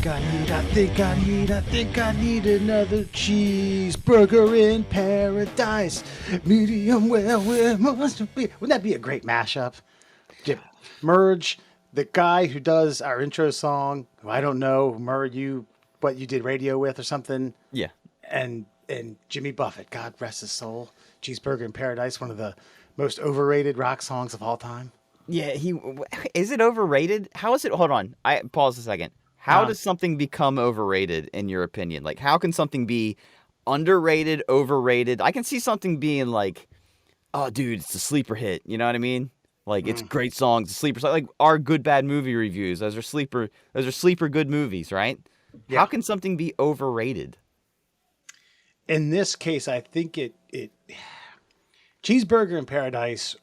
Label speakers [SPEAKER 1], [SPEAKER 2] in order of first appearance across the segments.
[SPEAKER 1] think I need another cheeseburger in paradise. Medium well, where must it be? Wouldn't that be a great mashup? Merge the guy who does our intro song, who I don't know, merge you, what you did radio with or something,
[SPEAKER 2] Yeah.
[SPEAKER 1] and Jimmy Buffett, God rest his soul. Cheeseburger in Paradise, one of the most overrated rock songs of all time.
[SPEAKER 2] Yeah, is it overrated? How is it? Hold on. I pause a second. How does something become overrated in your opinion? Like, how can something be underrated, overrated? I can see something being like, oh, dude, it's a sleeper hit. You know what I mean? Like, it's great songs, a sleeper song. Like our good bad movie reviews. Those are sleeper good movies, right?
[SPEAKER 1] Yeah.
[SPEAKER 2] How can something be overrated?
[SPEAKER 1] In this case, I think it Cheeseburger in Paradise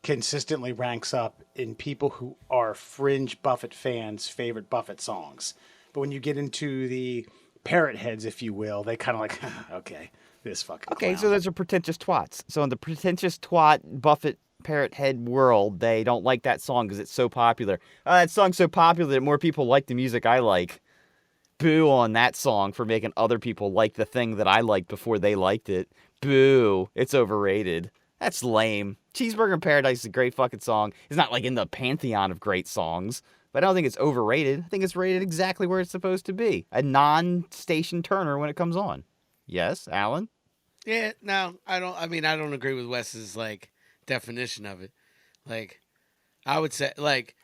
[SPEAKER 1] consistently ranks up in people who are fringe Buffett fans' favorite Buffett songs. But when you get into the parrot heads, if you will, they kind of like, okay, this fucking
[SPEAKER 2] Okay,
[SPEAKER 1] clown.
[SPEAKER 2] so those are pretentious twats. So in the pretentious twat Buffett parrot head world, they don't like that song because it's so popular. That song's so popular that more people like the music I like. Boo on that song for making other people like the thing that I liked before they liked it. Boo. It's overrated. That's lame. Cheeseburger in Paradise is a great fucking song. It's not like in the pantheon of great songs, but I don't think it's overrated. I think it's rated exactly where it's supposed to be. A non-station turner when it comes on. Yes, Alan?
[SPEAKER 3] Yeah, no, I don't. I mean, I don't agree with Wes's like definition of it. Like, I would say, like,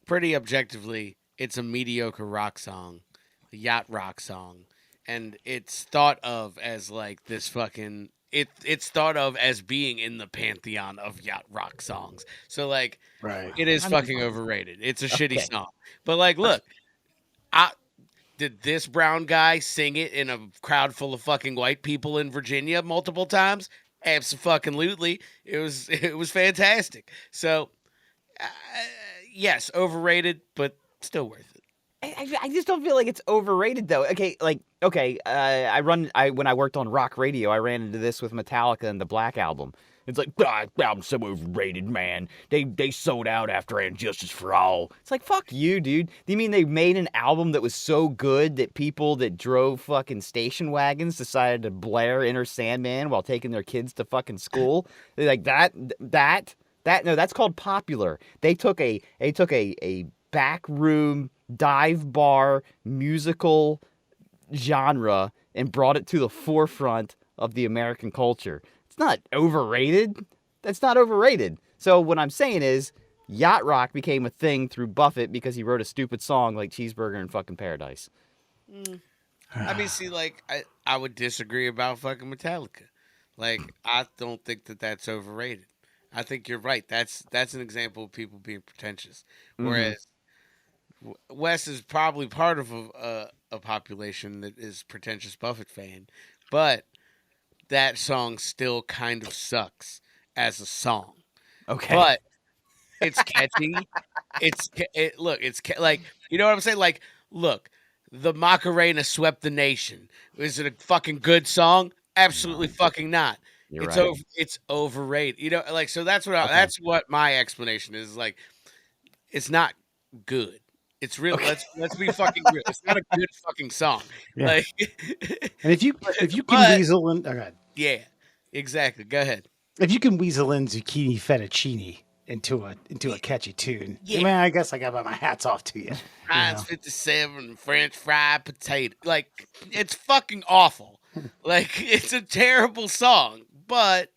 [SPEAKER 3] pretty objectively, it's a mediocre rock song, a yacht rock song, and it's thought of as like this fucking. It's thought of as being in the pantheon of yacht rock songs. So like,
[SPEAKER 1] Right.
[SPEAKER 3] it is fucking overrated. It's a shitty song. But like, look, I did this brown guy sing it in a crowd full of fucking white people in Virginia multiple times? Absolutely. It was fantastic. So, yes, overrated, but still worth it.
[SPEAKER 2] I just don't feel like it's overrated though. When I worked on rock radio, I ran into this with Metallica and the Black Album. It's like, that album's so overrated, man. They sold out after And Justice for All. It's like, fuck you, dude. Do you mean they made an album that was so good that people that drove fucking station wagons decided to blare Inner Sandman while taking their kids to fucking school? They're like, no, that's called popular. They took a back room dive bar musical genre and brought it to the forefront of the American culture. It's not overrated. That's not overrated. So what I'm saying is yacht rock became a thing through Buffett because he wrote a stupid song like Cheeseburger in fucking Paradise.
[SPEAKER 3] I mean, see, like, I would disagree about fucking Metallica. Like, I don't think that that's overrated. I think you're right. That's an example of people being pretentious. Whereas Wes is probably part of a population that is pretentious Buffett fan, but that song still kind of sucks as a song.
[SPEAKER 2] Okay.
[SPEAKER 3] But it's catchy. Like, you know what I'm saying? Like, look, the Macarena swept the nation. Is it a fucking good song? Absolutely fucking not. It's overrated. You know, like, so that's that's what my explanation is. Like, it's not good. It's real. Okay. Let's be fucking real. It's not a good fucking song. Yeah. Like,
[SPEAKER 1] and if you can weasel in,
[SPEAKER 3] yeah, exactly. Go ahead.
[SPEAKER 1] If you can weasel in zucchini fettuccine into a catchy tune, man, I guess I got my hats off to you.
[SPEAKER 3] Heinz 57 French fried potato. Like, it's fucking awful. Like, it's a terrible song, but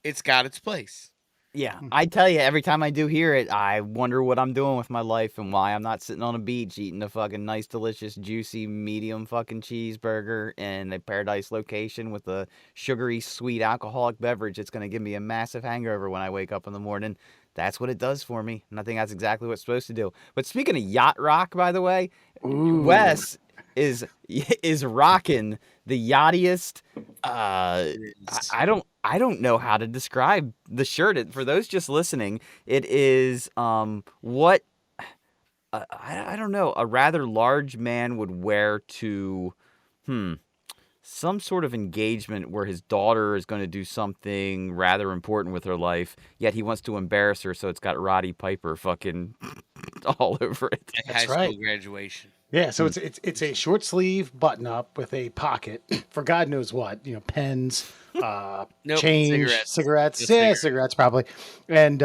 [SPEAKER 3] it's got its place.
[SPEAKER 2] Yeah, I tell you, every time I do hear it, I wonder what I'm doing with my life and why I'm not sitting on a beach eating a fucking nice, delicious, juicy, medium fucking cheeseburger in a paradise location with a sugary, sweet, alcoholic beverage that's going to give me a massive hangover when I wake up in the morning. That's what it does for me, and I think that's exactly what it's supposed to do. But speaking of yacht rock, by the way, Wes is rocking the yachtiest. I don't know how to describe the shirt. For those just listening, it is I don't know, a rather large man would wear to some sort of engagement where his daughter is going to do something rather important with her life, yet he wants to embarrass her, so it's got Roddy Piper fucking all over it.
[SPEAKER 3] High school graduation.
[SPEAKER 1] Yeah, so it's a short sleeve button up with a pocket for God knows what, pens,
[SPEAKER 3] Nope,
[SPEAKER 1] change, cigarettes,
[SPEAKER 3] Just cigarettes.
[SPEAKER 1] cigarettes probably, and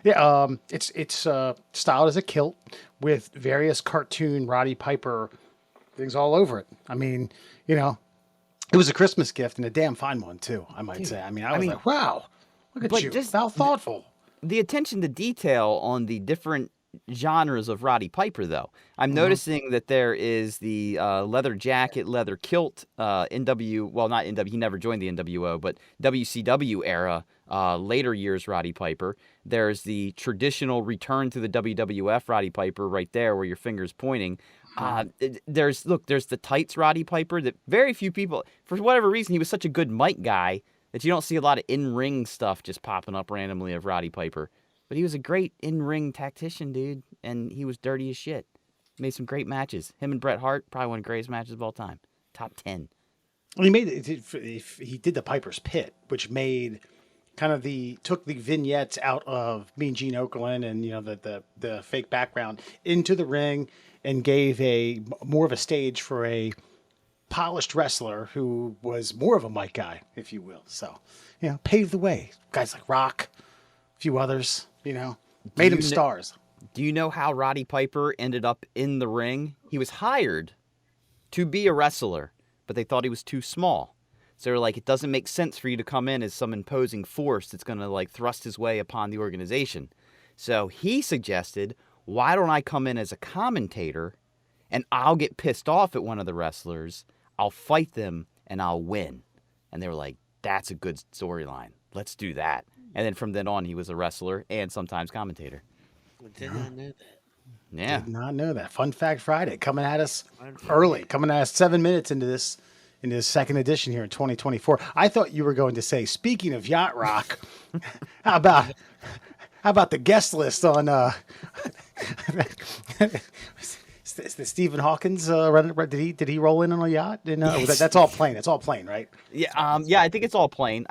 [SPEAKER 1] it's styled as a kilt with various cartoon Roddy Piper things all over it. I mean, it was a Christmas gift and a damn fine one too, I might say. I mean, I was like, wow, look at
[SPEAKER 2] but
[SPEAKER 1] you,
[SPEAKER 2] just
[SPEAKER 1] how thoughtful.
[SPEAKER 2] the attention to detail on the different genres of Roddy Piper, though. I'm noticing that there is the leather jacket, leather kilt, well, not NW, he never joined the NWO, but WCW era, later years Roddy Piper. There's the traditional return to the WWF Roddy Piper right there where your finger's pointing. There's the tights Roddy Piper that very few people, for whatever reason, he was such a good mic guy that you don't see a lot of in-ring stuff just popping up randomly of Roddy Piper. But he was a great in-ring tactician, dude, and he was dirty as shit. Made some great matches. Him and Bret Hart, probably one of the greatest matches of all time. Top 10.
[SPEAKER 1] Well, he did the Piper's Pit, which made took the vignettes out of Mean Gene Okerlund and the fake background into the ring and gave more of a stage for a polished wrestler who was more of a mic guy, if you will. So, paved the way. Guys like Rock, a few others, made them stars.
[SPEAKER 2] Do you know how Roddy Piper ended up in the ring? He was hired to be a wrestler, but they thought he was too small. So they're like, it doesn't make sense for you to come in as some imposing force that's going to thrust his way upon the organization. So he suggested, why don't I come in as a commentator and I'll get pissed off at one of the wrestlers, I'll fight them, and I'll win. And they were like, that's a good storyline. Let's do that. And then from then on, he was a wrestler and sometimes commentator.
[SPEAKER 3] I did not know that.
[SPEAKER 2] Yeah.
[SPEAKER 1] Did not know that. Fun Fact Friday coming at us early, coming at us 7 minutes into this second edition here in 2024. I thought you were going to say, speaking of yacht rock, how about the guest list on is the Stephen Hawkins did he roll in on a yacht?
[SPEAKER 2] Yes.
[SPEAKER 1] That's all plane. It's all plane, right?
[SPEAKER 2] Yeah. Yeah. I think it's all plain.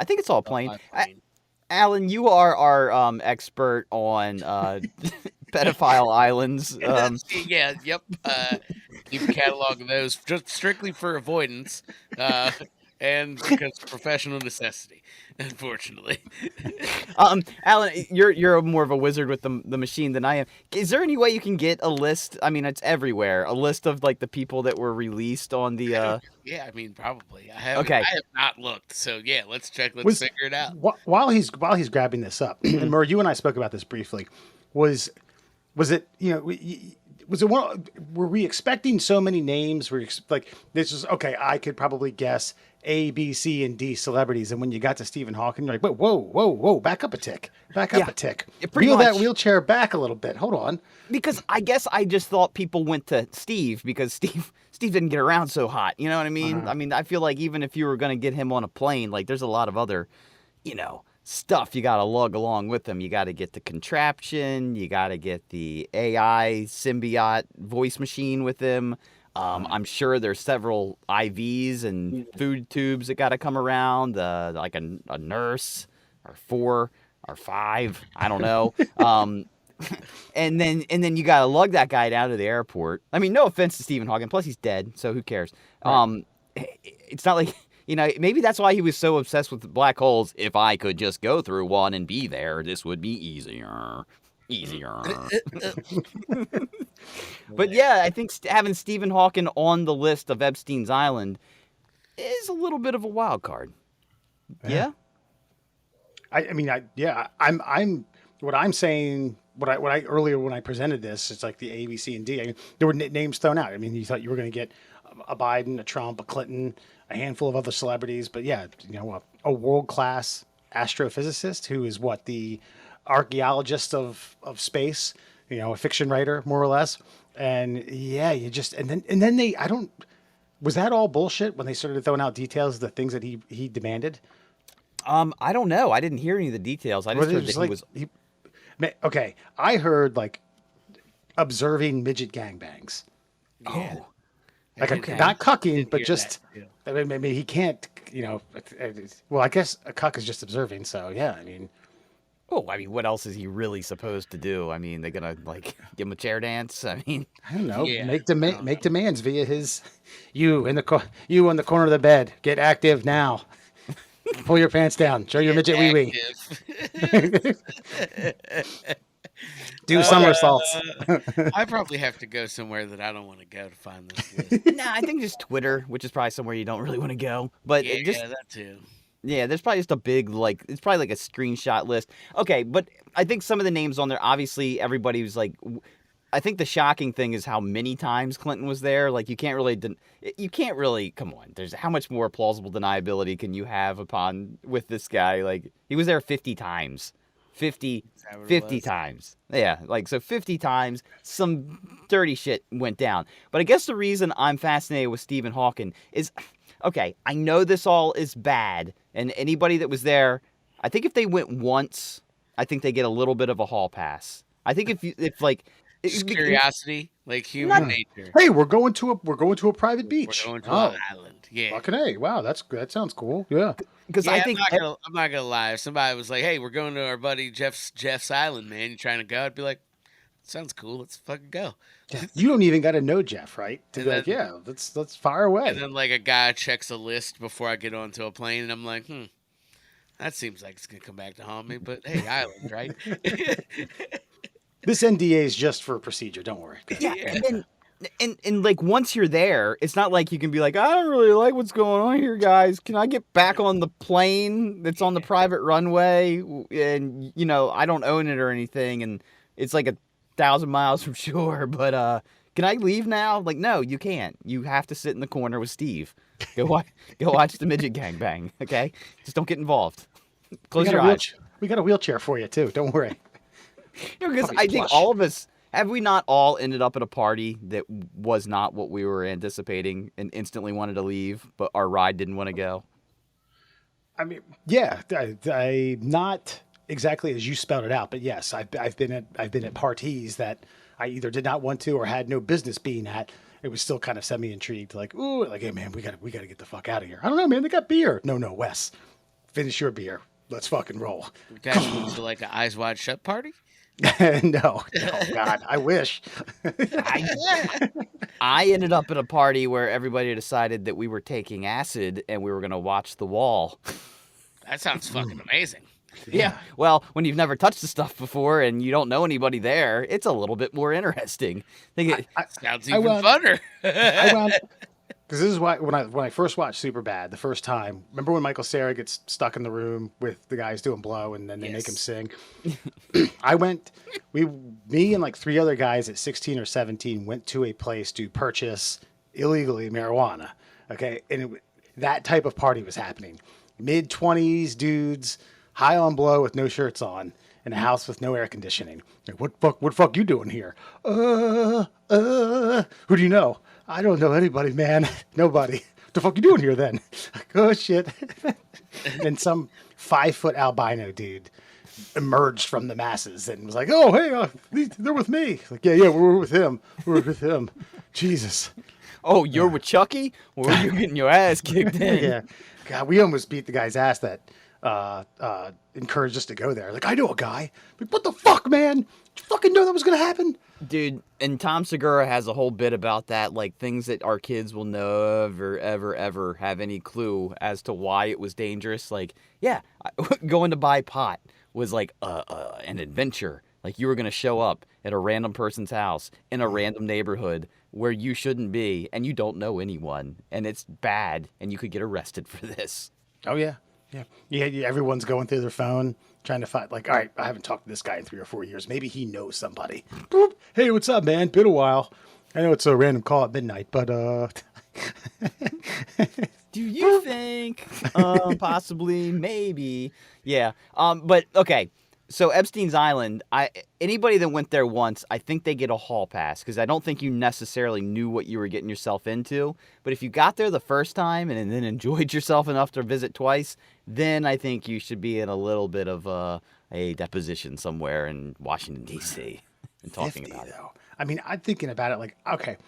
[SPEAKER 2] Alan, you are our expert on pedophile islands.
[SPEAKER 3] Yeah. Yep. Keep a catalog of those just strictly for avoidance, and because of professional necessity. Unfortunately.
[SPEAKER 2] Alan, you're more of a wizard with the machine than I am. Is there any way you can get a list? I mean, it's everywhere. A list of the people that were released on the.
[SPEAKER 3] Yeah, I mean, probably. I have not looked. So yeah, let's check. Let's figure it out.
[SPEAKER 1] While he's grabbing this up, and Murr, you and I spoke about this briefly. Was it was it one? Were we expecting so many names? This was okay. I could probably guess A, B, C, and D celebrities, and when you got to Stephen Hawking, you're like, whoa, back up a tick, reel that wheelchair back a little bit. Hold on,
[SPEAKER 2] because I guess I just thought people went to Steve because Steve didn't get around so hot. You know what I mean?
[SPEAKER 1] Uh-huh.
[SPEAKER 2] I mean, I feel like even if you were going to get him on a plane, there's a lot of other, stuff you got to lug along with him. You got to get the contraption. You got to get the AI symbiote voice machine with him. I'm sure there's several IVs and food tubes that got to come around, like a nurse or 4 or 5, I don't know. And then you got to lug that guy down to the airport. I mean, no offense to Stephen Hawking, plus he's dead, so who cares? Right. It's not like, maybe that's why he was so obsessed with black holes. If I could just go through one and be there, this would be easier. But yeah, I think having Stephen Hawking on the list of Epstein's Island is a little bit of a wild card. Yeah.
[SPEAKER 1] I'm what I'm saying. What I earlier when I presented this, it's like the A, B, C, and D. I mean, there were names thrown out. I mean, you thought you were going to get a Biden, a Trump, a Clinton, a handful of other celebrities, but yeah, a world-class astrophysicist who is the archaeologist of space, a fiction writer more or less. And yeah, was that all bullshit when they started throwing out details of the things that he demanded?
[SPEAKER 2] I don't know. I didn't hear any of the details. I just heard that
[SPEAKER 1] okay. I heard observing midget gangbangs.
[SPEAKER 2] Yeah.
[SPEAKER 1] Oh. Not cucking, but just, I mean, he can't, well, I guess a cuck is just observing. So yeah, I mean,
[SPEAKER 2] Oh, I mean, what else is he really supposed to do? I mean, they're gonna like give him a chair dance. I mean,
[SPEAKER 1] I don't know.
[SPEAKER 3] Yeah,
[SPEAKER 1] Make
[SPEAKER 3] I don't
[SPEAKER 1] make
[SPEAKER 3] know.
[SPEAKER 1] demands via his. You in the you on the corner of the bed. Get active now. Pull your pants down. Show your
[SPEAKER 3] Get
[SPEAKER 1] midget wee wee.
[SPEAKER 3] active.
[SPEAKER 1] Do
[SPEAKER 2] but
[SPEAKER 1] somersaults.
[SPEAKER 3] I probably have to go somewhere that I don't want to go to find this list.
[SPEAKER 2] nah, I think just Twitter, which is probably somewhere you don't really want to go. But
[SPEAKER 3] Yeah,
[SPEAKER 2] it just
[SPEAKER 3] that too.
[SPEAKER 2] yeah, there's probably just a big like it's probably like a screenshot list. Okay, but I think some of the names on there, obviously everybody was like. I think the shocking thing is how many times Clinton was there. Like you can't really, come on. There's how much more plausible deniability can you have upon with this guy? Like he was there 50 times, 50,
[SPEAKER 3] Is that what it
[SPEAKER 2] 50
[SPEAKER 3] was?
[SPEAKER 2] times. Yeah, like so 50 times some dirty shit went down. But I guess the reason I'm fascinated with Stephen Hawking is, okay, I know this all is bad, and anybody that was there, I think if they went once, I think they get a little bit of a hall pass. I think if like
[SPEAKER 3] Just
[SPEAKER 2] it-
[SPEAKER 3] curiosity, like human
[SPEAKER 1] Not-
[SPEAKER 3] nature.
[SPEAKER 1] Hey, we're going to a private
[SPEAKER 3] We're
[SPEAKER 1] beach.
[SPEAKER 3] going to
[SPEAKER 1] Oh,
[SPEAKER 3] an island. Yeah.
[SPEAKER 1] fucking A. Wow, that sounds cool. Yeah.
[SPEAKER 2] because
[SPEAKER 3] Yeah,
[SPEAKER 2] I think
[SPEAKER 3] I'm not gonna lie. If somebody was like, "Hey, we're going to our buddy Jeff's island, man. You trying to go?" I'd be like, "Sounds cool. Let's fucking go."
[SPEAKER 1] You don't even got to know Jeff, right? To
[SPEAKER 3] And
[SPEAKER 1] be like,
[SPEAKER 3] then-
[SPEAKER 1] yeah, let's fire away.
[SPEAKER 3] And then like a guy checks a list before I get onto a plane, and I'm like, that seems like it's gonna come back to haunt me. But hey, island, right?
[SPEAKER 1] This NDA is just for procedure. Don't worry.
[SPEAKER 2] yeah,
[SPEAKER 3] Yeah.
[SPEAKER 2] and like once you're there, it's not like you can be like, I don't really like what's going on here, guys. Can I get back on the plane that's on the private runway? And I don't own it or anything, and it's like 1,000 miles from shore. But can I leave now? Like, no, you can't. You have to sit in the corner with Steve. Go watch the midget gangbang. Okay, just don't get involved. Close your eyes.
[SPEAKER 1] We got a wheelchair for you too. Don't worry.
[SPEAKER 2] Because
[SPEAKER 1] Puppy
[SPEAKER 2] I think
[SPEAKER 1] plush.
[SPEAKER 2] all of us have we not all ended up at a party that was not what we were anticipating and instantly wanted to leave, but our ride didn't want to go.
[SPEAKER 1] I mean, yeah, I not exactly as you spelled it out, but yes, I've been at parties that I either did not want to or had no business being at. It was still kind of semi intrigued, like, ooh, like, hey man, we gotta get the fuck out of here. I don't know, man, they got beer. No, Wes, finish your beer. Let's fucking roll.
[SPEAKER 3] You guys went to like an eyes wide shut party.
[SPEAKER 1] No, God, I wish.
[SPEAKER 2] I ended up at a party where everybody decided that we were taking acid and we were going to watch The Wall.
[SPEAKER 3] That sounds fucking amazing.
[SPEAKER 2] Yeah. Well, when you've never touched the stuff before and you don't know anybody there, it's a little bit more interesting.
[SPEAKER 3] Sounds
[SPEAKER 1] I
[SPEAKER 3] even
[SPEAKER 1] wound-
[SPEAKER 3] funner.
[SPEAKER 1] I wound because this is why when I first watched Superbad the first time. Remember when Michael Cera gets stuck in the room with the guys doing blow and then they make him
[SPEAKER 3] Yes.
[SPEAKER 1] sing? Me and like 3 other guys at 16 or 17 went to a place to purchase illegally marijuana. Okay, and that type of party was happening. Mid-20s dudes, high on blow with no shirts on, in a house with no air conditioning. Like, what the fuck you doing here? Who do you know? I don't know anybody, man. Nobody. What the fuck you doing here then? Like, oh shit. And some 5-foot albino dude emerged from the masses and was like, oh hey, they're with me. Like, yeah, we're with him. We're with him. Jesus.
[SPEAKER 2] Oh, you're with Chucky? Or you're getting your ass kicked in?
[SPEAKER 1] Yeah. God, we almost beat the guy's ass that encouraged us to go there. Like, I know a guy. Like, what the fuck, man? Did you fucking know that was gonna happen?
[SPEAKER 2] Dude, and Tom Segura has a whole bit about that, like things that our kids will never, ever have any clue as to why it was dangerous. Like, yeah, going to buy pot was like an adventure. Like you were going to show up at a random person's house in a random neighborhood where you shouldn't be and you don't know anyone and it's bad and you could get arrested for this.
[SPEAKER 1] Oh yeah. Yeah. Everyone's going through their phone trying to find. Like, all right, I haven't talked to this guy in 3 or 4 years. Maybe he knows somebody. Boop. Hey, what's up, man? Been a while. I know it's a random call at midnight, but
[SPEAKER 2] Do you think? Possibly, maybe. Yeah. But okay. So Epstein's Island, anybody that went there once, I think they get a hall pass because I don't think you necessarily knew what you were getting yourself into. But if you got there the first time and then enjoyed yourself enough to visit twice, then I think you should be in a little bit of a deposition somewhere in Washington D.C. and talking
[SPEAKER 1] 50,
[SPEAKER 2] about it.
[SPEAKER 1] though. I mean, I'm thinking about it like, okay,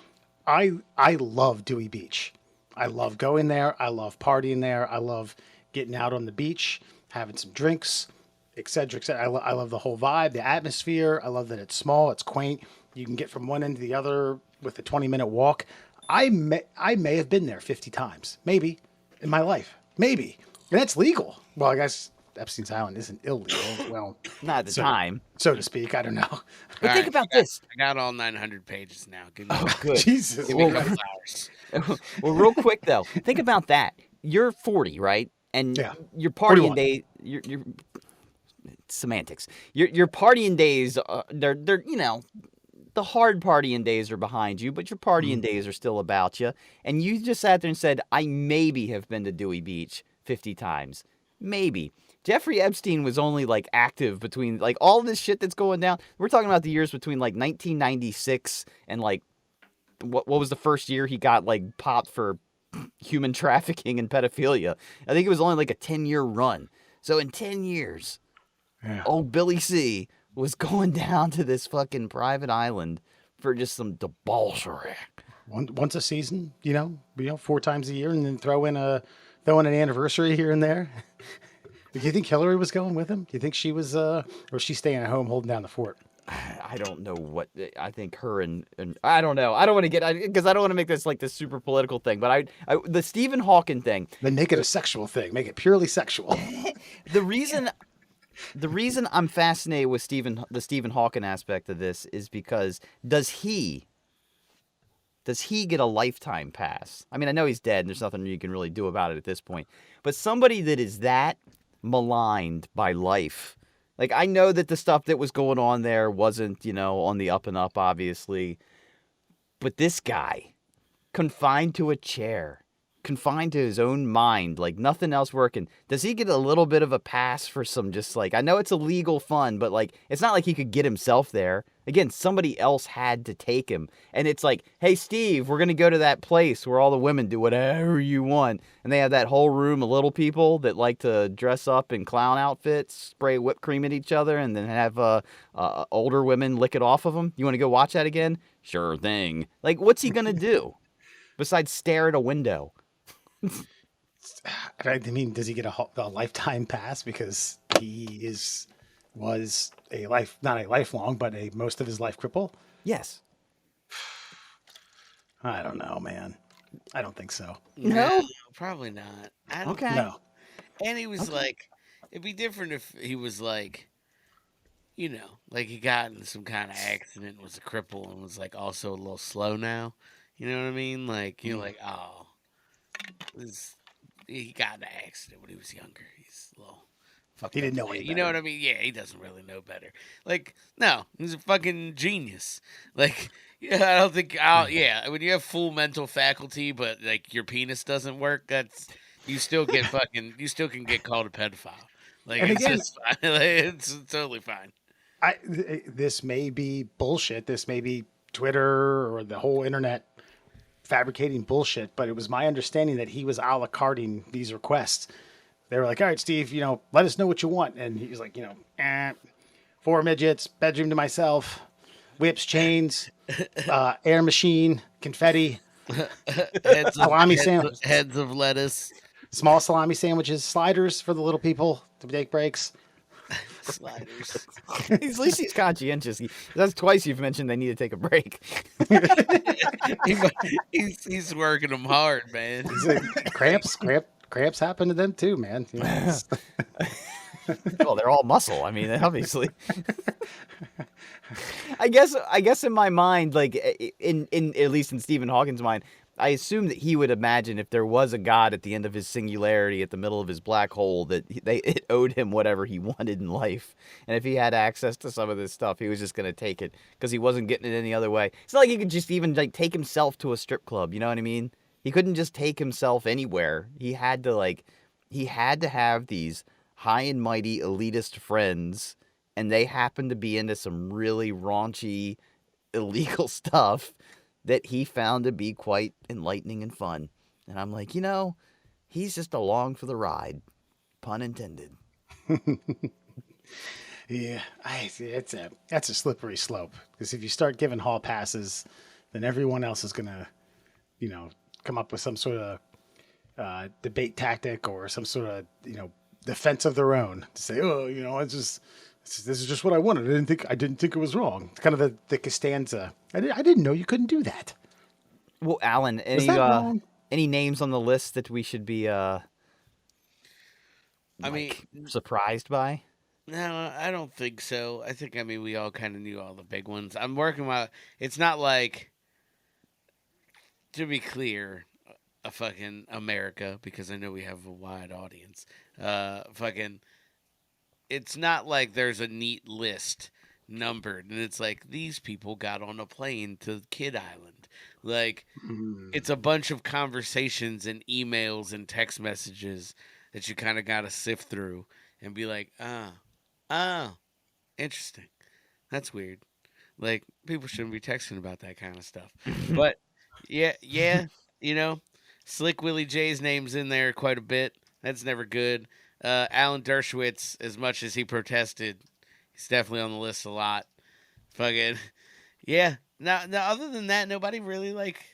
[SPEAKER 1] I love Dewey Beach. I love going there. I love partying there. I love getting out on the beach, having some drinks, et cetera, et cetera. I love the whole vibe, the atmosphere. I love that it's small, it's quaint. You can get from one end to the other with a 20-minute walk. I may have been there 50 times, maybe, in my life, maybe, and that's legal. Well, I guess Epstein's Island isn't illegal. Well,
[SPEAKER 2] Not at the time.
[SPEAKER 1] so to speak. I don't know.
[SPEAKER 2] But think about this.
[SPEAKER 3] I got all 900 pages now. Give me,
[SPEAKER 2] Good.
[SPEAKER 1] Jesus.
[SPEAKER 3] give me a
[SPEAKER 2] Well,
[SPEAKER 3] couple hours.
[SPEAKER 2] well, real quick though, think about that. You're 40, right? And
[SPEAKER 1] Yeah.
[SPEAKER 2] your partying
[SPEAKER 1] 41.
[SPEAKER 2] day, your semantics. Your partying days, they're the hard partying days are behind you, but your partying days are still about you. And you just sat there and said, I maybe have been to Dewey Beach 50 times. Maybe. Jeffrey Epstein was only like active between like all this shit that's going down. We're talking about the years between like 1996 and like what was the first year he got like popped for human trafficking and pedophilia. I think it was only like a 10-year run. So in 10 years, old Billy C was going down to this fucking private island for just some debauchery.
[SPEAKER 1] Once a season, 4 times a year, and then throw in an anniversary here and there. Do you think Hillary was going with him? Do you think she was, or was she staying at home holding down the fort?
[SPEAKER 2] I don't know what I think her and I don't know. I don't want to get because I don't want to make this like this super political thing. But the Stephen Hawking thing.
[SPEAKER 1] Then make it a sexual thing. Make it purely sexual.
[SPEAKER 2] The reason I'm fascinated with the Stephen Hawking aspect of this is because does he get a lifetime pass? I mean, I know he's dead and there's nothing you can really do about it at this point. But somebody that is that maligned by life, like I know that the stuff that was going on there wasn't, on the up and up, obviously. But this guy, confined to a chair, confined to his own mind, like nothing else working. Does he get a little bit of a pass for some just like, I know it's illegal fun, but like, it's not like he could get himself there. Again, somebody else had to take him. And it's like, hey, Steve, we're going to go to that place where all the women do whatever you want. And they have that whole room of little people that like to dress up in clown outfits, spray whipped cream at each other, and then have older women lick it off of them. You want to go watch that again? Sure thing. Like, what's he going to do besides stare at a window?
[SPEAKER 1] I mean, does he get a lifetime pass because he was not a lifelong, but most of his life cripple?
[SPEAKER 2] Yes.
[SPEAKER 1] I don't know, man. I don't think so.
[SPEAKER 2] No?
[SPEAKER 3] Probably not. I don't
[SPEAKER 2] Okay.
[SPEAKER 1] No.
[SPEAKER 3] And he was like, it'd be different if he was like, like he got in some kind of accident, was a cripple, and was like also a little slow now. You know what I mean? Like, you're like, oh, he got in an accident when he was younger. He's a little fucked
[SPEAKER 1] He didn't
[SPEAKER 3] up
[SPEAKER 1] know any
[SPEAKER 3] today. You know
[SPEAKER 1] better.
[SPEAKER 3] what I mean? Yeah, he doesn't really know better. Like, no, he's a fucking genius. Like, yeah, I don't think, yeah, when you have full mental faculty, but like your penis doesn't work, you still can get called a pedophile. Like,
[SPEAKER 1] And
[SPEAKER 3] it's
[SPEAKER 1] again-
[SPEAKER 3] just fine. Like, it's totally fine.
[SPEAKER 1] This may be bullshit. This may be Twitter or the whole internet fabricating bullshit, but it was my understanding that he was a la carting these requests. They were like, all right, Steve, let us know what you want. And he was like, 4 midgets, bedroom to myself, whips, chains, air machine, confetti, salami sandwich,
[SPEAKER 3] Heads of lettuce.
[SPEAKER 1] small salami sandwiches, sliders for the little people to take breaks.
[SPEAKER 3] Sliders.
[SPEAKER 2] At least he's conscientious. That's twice you've mentioned they need to take a break.
[SPEAKER 3] He's working them hard, man.
[SPEAKER 1] He's like, cramps happen to them too, man.
[SPEAKER 2] Well, they're all muscle. I mean, obviously. I guess in my mind, like in at least in Stephen Hawking's mind, I assume that he would imagine if there was a God at the end of his singularity, at the middle of his black hole, that it owed him whatever he wanted in life. And if he had access to some of this stuff, he was just going to take it because he wasn't getting it any other way. It's not like he could just even like take himself to a strip club. You know what I mean? He couldn't just take himself anywhere. He had to have these high and mighty elitist friends, and they happened to be into some really raunchy, illegal stuff that he found to be quite enlightening and fun. And I'm like, he's just along for the ride. Pun intended.
[SPEAKER 1] Yeah, that's a slippery slope, because if you start giving hall passes, then everyone else is gonna, come up with some sort of debate tactic or some sort of defense of their own to say, oh, you know, this is just what I wanted. I didn't think it was wrong. It's kind of the Costanza. I didn't know you couldn't do that.
[SPEAKER 2] Well, Alan,
[SPEAKER 1] Was that wrong?
[SPEAKER 2] any names on the list that we should be
[SPEAKER 3] I mean,
[SPEAKER 2] surprised by?
[SPEAKER 3] no, I don't think so. I mean, we all kind of knew all the big ones. I'm working my. It's not like, to be clear, a fucking America, because I know we have a wide audience. Fucking, it's not like there's a neat list numbered, and it's like these people got on a plane to Kid Island. Like, it's a bunch of conversations and emails and text messages that you kind of got to sift through and be like, oh, interesting. That's weird. Like, people shouldn't be texting about that kind of stuff. But yeah, you know, Slick Willie J's name's in there quite a bit. That's never good. Alan Dershowitz, as much as he protested, he's definitely on the list a lot. Fucking yeah. Now, other than that, nobody really like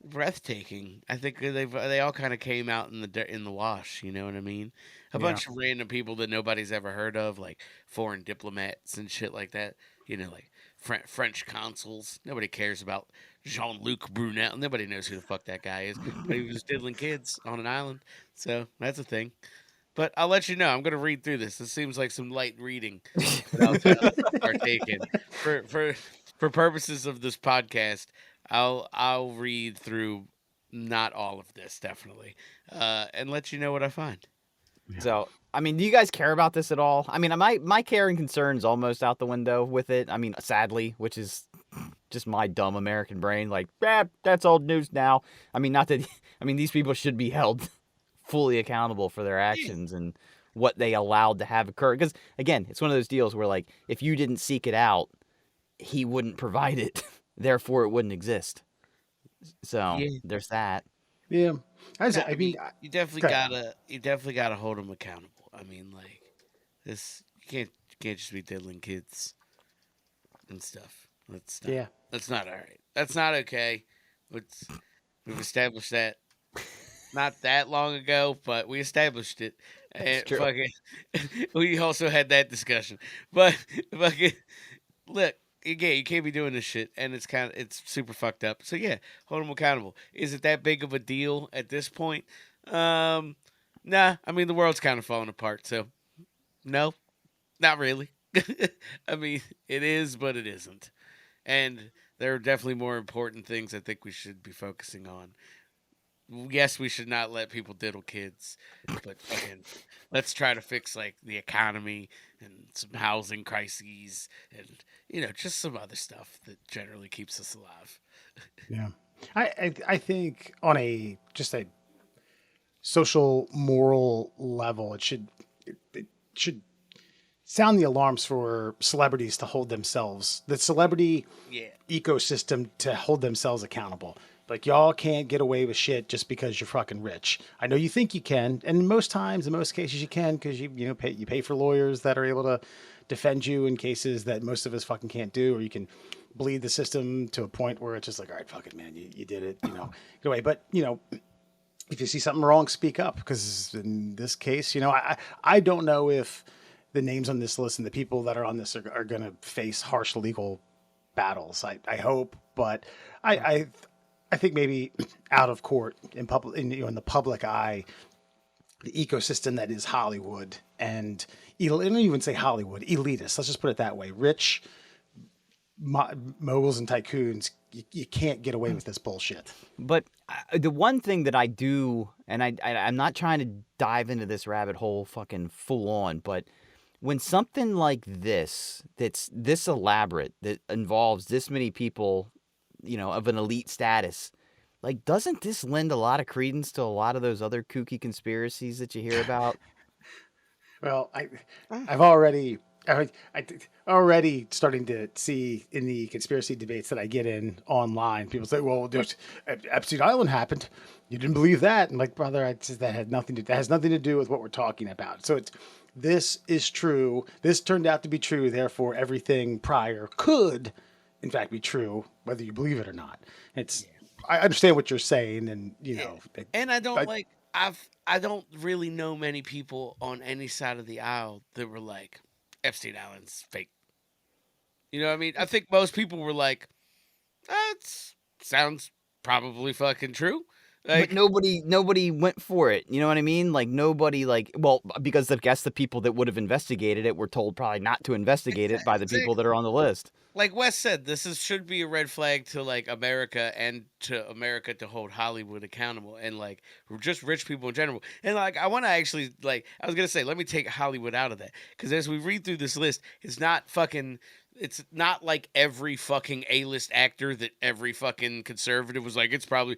[SPEAKER 3] breathtaking. I think they all kind of came out in the wash. You know what I mean? A bunch of random people that nobody's ever heard of, like foreign diplomats and shit like that. You know, like French consuls. Nobody cares about Jean-Luc Brunel. Nobody knows who the fuck that guy is. But he was diddling kids on an island, so that's a thing. But I'll let you know. I'm gonna read through this. This seems like some light reading that I'll partake in. For purposes of this podcast, I'll read through not all of this definitely, and let you know what I find.
[SPEAKER 2] Yeah. So, I mean, do you guys care about this at all? I mean, my care and concern's almost out the window with it. I mean, sadly, which is just my dumb American brain. Like, that's old news now. I mean, not that. I mean, these people should be held fully accountable for their actions and what they allowed to have occur. Because again, it's one of those deals where, like, if you didn't seek it out, he wouldn't provide it. Therefore, it wouldn't exist. So there's that.
[SPEAKER 1] Yeah,
[SPEAKER 3] I mean, you definitely gotta hold them accountable. I mean, like this, you can't just be diddling kids and stuff. That's not all right. That's not okay. We've established that not that long ago, but we established it. And fucking, we also had that discussion. But fucking, look. Yeah, you can't be doing this shit, and it's super fucked up. So yeah, hold them accountable. Is it that big of a deal at this point? Nah. I mean, the world's kind of falling apart, so no, not really. I mean, it is, but it isn't. And there are definitely more important things I think we should be focusing on. Yes, we should not let people diddle kids, but fucking, let's try to fix like the economy and some housing crises and just some other stuff that generally keeps us alive.
[SPEAKER 1] Yeah, I think on a social moral level, it should sound the alarms for celebrities to hold themselves, the celebrity ecosystem to hold themselves accountable. Like, y'all can't get away with shit just because you're fucking rich. I know you think you can, and in most cases you can, because you pay for lawyers that are able to defend you in cases that most of us fucking can't do, or you can bleed the system to a point where it's just like, all right, fuck it, man, you did it, get away. But if you see something wrong, speak up, because in this case, I don't know if the names on this list and the people that are on this are going to face harsh legal battles. I hope, but I think maybe out of court in public, in the public eye, the ecosystem that is Hollywood and I don't even say Hollywood, elitists. Let's just put it that way. Rich moguls and tycoons, you can't get away with this bullshit.
[SPEAKER 2] But the one thing that I do, and I'm not trying to dive into this rabbit hole fucking full on, but when something like this, that's this elaborate, that involves this many people, of an elite status, like, doesn't this lend a lot of credence to a lot of those other kooky conspiracies that you hear about?
[SPEAKER 1] Well, I've already starting to see in the conspiracy debates that I get in online, people say, well, there's Epstein Island happened. You didn't believe that. And like, brother, that has nothing to do with what we're talking about. So this is true. This turned out to be true. Therefore, everything prior could, in fact, be true, whether you believe it or not. I understand what you're saying, and
[SPEAKER 3] and I I don't really know many people on any side of the aisle that were like Epstein Island's fake. You know what I mean? I think most people were like, that sounds probably fucking true.
[SPEAKER 2] But
[SPEAKER 3] Like,
[SPEAKER 2] nobody went for it. You know what I mean? Like nobody well, because I guess the people that would have investigated it were told probably not to investigate it by the people that are on the list.
[SPEAKER 3] like Wes said, should be a red flag to like America and to America to hold Hollywood accountable and like just rich people in general. And like I want to actually like I was gonna say, let me take Hollywood out of that because as we read through this list, it's not like every fucking A-list actor that every fucking conservative was like, it's probably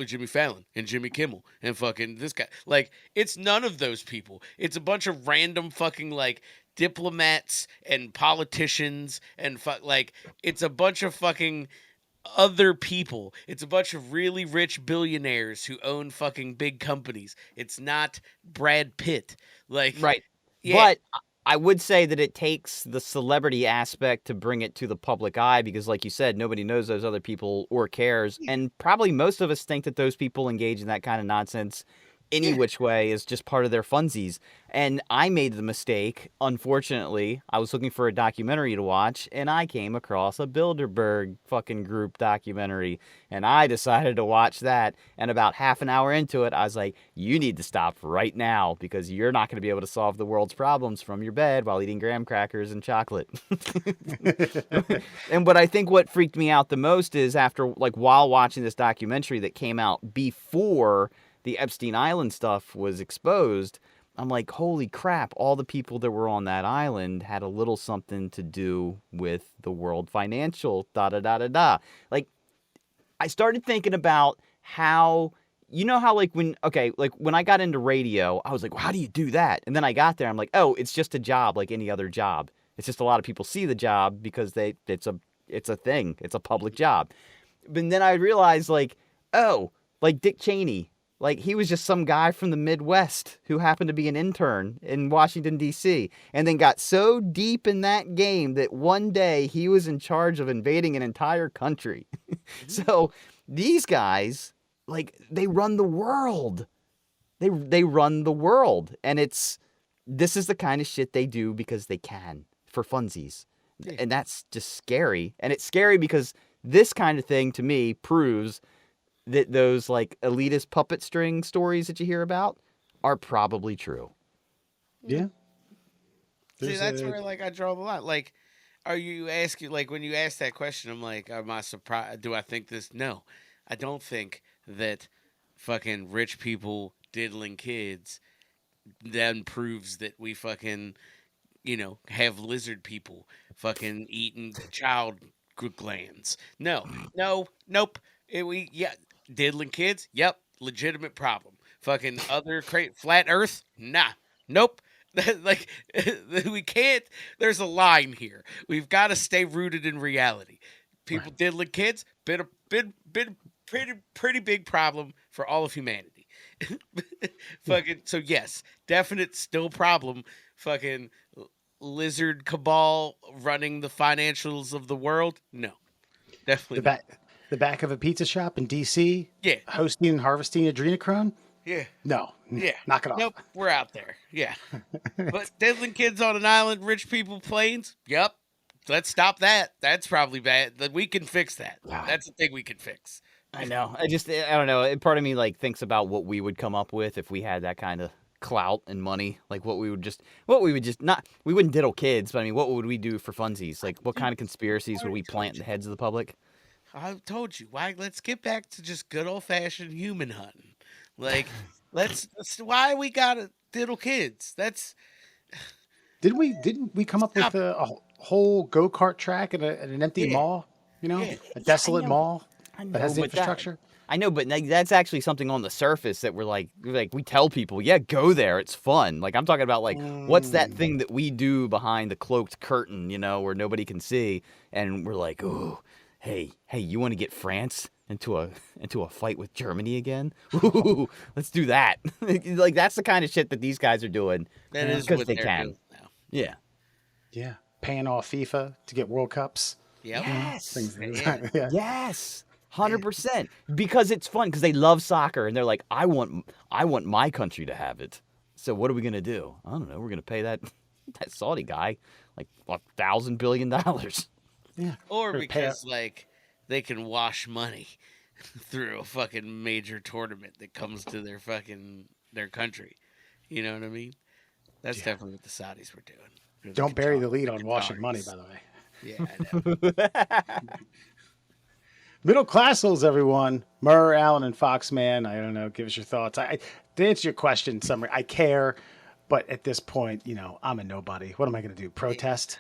[SPEAKER 3] Jimmy Fallon and Jimmy Kimmel and fucking this guy. Like, it's none of those people. It's a bunch of random fucking like diplomats and politicians and like it's a bunch of fucking other people. It's a bunch of really rich billionaires who own fucking big companies. It's not Brad Pitt. Like,
[SPEAKER 2] Right.
[SPEAKER 3] yeah.
[SPEAKER 2] But I would say that it takes the celebrity aspect to bring it to the public eye because, like you said, nobody knows those other people or cares. And probably most of us think that those people engage in that kind of nonsense any which way is just part of their funsies. And I made the mistake, unfortunately. I was looking for a documentary to watch, and I came across a Bilderberg fucking group documentary. And I decided to watch that. And about half an hour into it, I was like, you need to stop right now because you're not going to be able to solve the world's problems from your bed while eating graham crackers and chocolate. And but I think what freaked me out the most is while watching this documentary that came out before the Epstein Island stuff was exposed, I'm like, holy crap, all the people that were on that island had a little something to do with the world financial da-da-da-da-da. Like, I started thinking about how, how when I got into radio, I was like, well, how do you do that? And then I got there, I'm like, oh, it's just a job like any other job. It's just a lot of people see the job because it's a thing. It's a public job. But then I realized like Dick Cheney, like, he was just some guy from the Midwest who happened to be an intern in Washington, D.C., and then got so deep in that game that one day he was in charge of invading an entire country. So these guys, like, they run the world. They run the world. And this is the kind of shit they do because they can, for funsies. And that's just scary. And it's scary because this kind of thing, to me, proves that those like elitist puppet string stories that you hear about are probably true.
[SPEAKER 1] Yeah.
[SPEAKER 3] See, that's where like I draw the line. Like, are you asking like when you ask that question? I'm like, am I surprised? Do I think this? No, I don't think that fucking rich people diddling kids then proves that we fucking have lizard people fucking eating child glands. No, nope. Diddling kids? Yep, legitimate problem. Fucking other flat Earth? Nah, nope. Like we can't. There's a line here. We've got to stay rooted in reality. People diddling kids, been pretty big problem for all of humanity. Fucking so yes, definite still problem. Fucking lizard cabal running the financials of the world? No, definitely not.
[SPEAKER 1] The back of a pizza shop in D.C.
[SPEAKER 3] Yeah.
[SPEAKER 1] Hosting and harvesting adrenochrome?
[SPEAKER 3] Yeah.
[SPEAKER 1] No.
[SPEAKER 3] Yeah.
[SPEAKER 1] Knock it off.
[SPEAKER 3] Nope. We're out there. Yeah. But diddling kids on an island, rich people planes? Yep. Let's stop that. That's probably bad. We can fix that.
[SPEAKER 1] Wow.
[SPEAKER 3] That's the thing we can fix.
[SPEAKER 2] I know. I don't know. Part of me like thinks about what we would come up with if we had that kind of clout and money. Like we wouldn't diddle kids, but I mean, what would we do for funsies? Like what kind of conspiracies would we plant in the heads of the public?
[SPEAKER 3] I told you. Why? Let's get back to just good old fashioned human hunting. Like, let's why we gotta diddle kids. That's
[SPEAKER 1] didn't we come up with a whole go-kart track at an empty mall? A desolate mall that has the infrastructure.
[SPEAKER 2] I know, but that's actually something on the surface that we're like we tell people, yeah, go there, it's fun. Like I'm talking about like what's that thing that we do behind the cloaked curtain, where nobody can see, and we're like, ooh. Hey, you want to get France into a fight with Germany again? Ooh, let's do that. Like that's the kind of shit that these guys are doing.
[SPEAKER 3] That is
[SPEAKER 2] because
[SPEAKER 3] what
[SPEAKER 2] they
[SPEAKER 3] they're
[SPEAKER 2] can.
[SPEAKER 3] doing now.
[SPEAKER 2] Yeah.
[SPEAKER 1] Yeah. Paying off FIFA to get World Cups.
[SPEAKER 3] Yep.
[SPEAKER 2] Yes.
[SPEAKER 1] Things like
[SPEAKER 3] Yeah.
[SPEAKER 1] that. Yeah.
[SPEAKER 2] Yes. 100%. Because it's fun, because they love soccer, and they're like, I want my country to have it. So what are we gonna do? I don't know. We're gonna pay that Saudi guy like $1,000 billion.
[SPEAKER 1] Yeah.
[SPEAKER 3] Or
[SPEAKER 1] Or
[SPEAKER 3] because like they can wash money through a fucking major tournament that comes to their country. You know what I mean? That's definitely what the Saudis were doing. Or
[SPEAKER 1] Don't bury the lead on
[SPEAKER 3] Qataris.
[SPEAKER 1] washing money, by the way.
[SPEAKER 3] Yeah, I know.
[SPEAKER 1] Middle classels, everyone. Murr, Allen, and Foxman. I don't know. Give us your thoughts. To answer your question, summary, I care, but at this point, I'm a nobody. What am I going to do? Protest?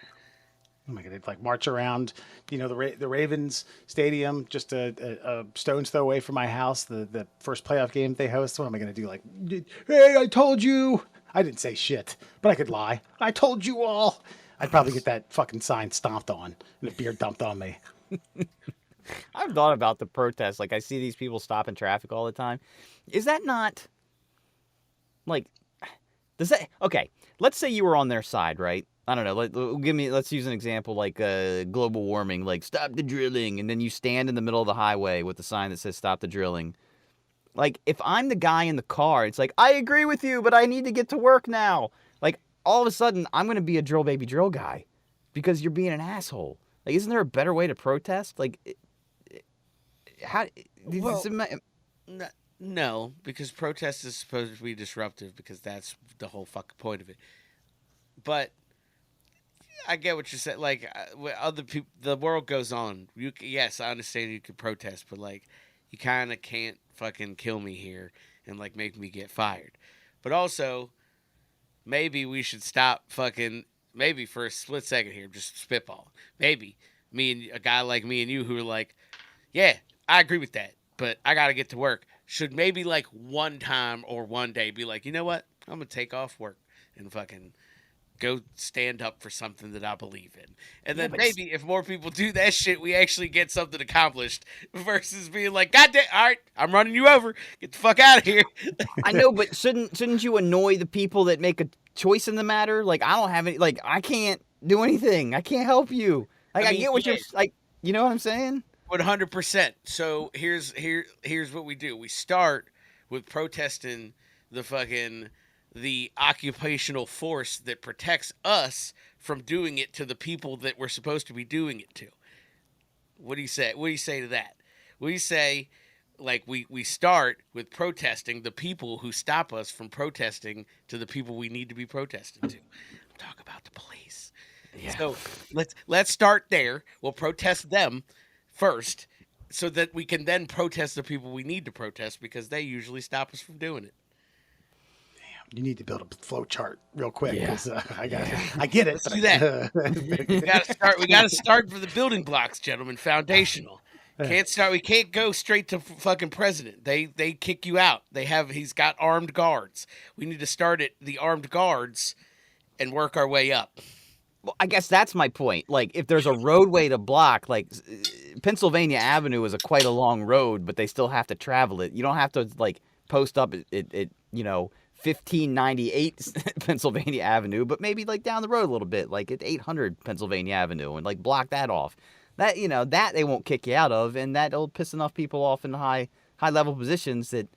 [SPEAKER 1] What am I going to like march around? The Ravens Stadium, just a stone's throw away from my house. The first playoff game they host. What am I going to do? Like, hey, I told you. I didn't say shit, but I could lie. I told you all. I'd probably get that fucking sign stomped on and a beer dumped on me.
[SPEAKER 2] I've thought about the protests. Like, I see these people stopping traffic all the time. Is that not, like, okay, let's say you were on their side, right? I don't know. Let's use an example like global warming, like stop the drilling. And then you stand in the middle of the highway with the sign that says stop the drilling. Like, if I'm the guy in the car, it's like, I agree with you, but I need to get to work now. Like, all of a sudden, I'm going to be a drill baby drill guy because you're being an asshole. Like, isn't there a better way to protest? Like, how?
[SPEAKER 3] Well, no, because protest is supposed to be disruptive because that's the whole fucking point of it. But I get what you said. Like, other people, the world goes on. Yes, I understand you can protest, but like, you kind of can't fucking kill me here and like make me get fired. But also, maybe we should stop fucking. Maybe for a split second here, just spitball. Maybe me and a guy like me and you who are like, yeah, I agree with that, but I got to get to work. Should maybe like one time or one day be like, you know what? I'm going to take off work and fucking go stand up for something that I believe in. And then maybe if more people do that shit, we actually get something accomplished versus being like, God damn, all right, I'm running you over. Get the fuck out of here.
[SPEAKER 2] I know, but shouldn't you annoy the people that make a choice in the matter? Like, I don't have any, like, I can't do anything. I can't help you. Like, I get what you're, like, you know what I'm saying?
[SPEAKER 3] 100%. So here's what we do. We start with protesting the occupational force that protects us from doing it to the people that we're supposed to be doing it to. What do you say? What do you say to that? What do you say? Like we start with protesting the people who stop us from protesting to the people we need to be protesting to. Talk about the police. Yeah. So let's start there. We'll protest them first so that we can then protest the people we need to protest because they usually stop us from doing it.
[SPEAKER 1] Damn, you need to build a flow chart real quick because I get it.
[SPEAKER 3] Let's do that. We got to start for the building blocks, gentlemen. Foundational. We can't go straight to fucking president. They kick you out. He's got armed guards. We need to start at the armed guards and work our way up.
[SPEAKER 2] Well, I guess that's my point. Like, if there's a roadway to block, like, Pennsylvania Avenue is quite a long road, but they still have to travel it. You don't have to, like, post up at 1598 Pennsylvania Avenue, but maybe, like, down the road a little bit, like at 800 Pennsylvania Avenue, and, like, block that off. That, that they won't kick you out of, and that'll piss enough people off in high-level positions that,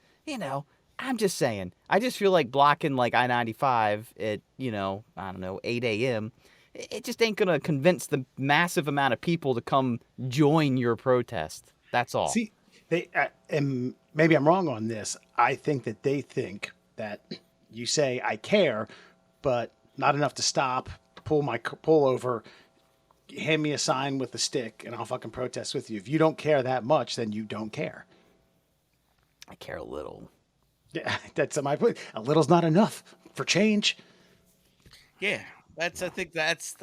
[SPEAKER 2] I'm just saying. I just feel like blocking, like, I-95 at, I don't know, 8 a.m., it just ain't going to convince the massive amount of people to come join your protest. That's all.
[SPEAKER 1] See, and maybe I'm wrong on this. I think that they think that you say, I care, but not enough to stop, pull over, hand me a sign with a stick, and I'll fucking protest with you. If you don't care that much, then you don't care.
[SPEAKER 2] I care a little.
[SPEAKER 1] Yeah, that's my point. A little's not enough for change.
[SPEAKER 3] Yeah. I think that's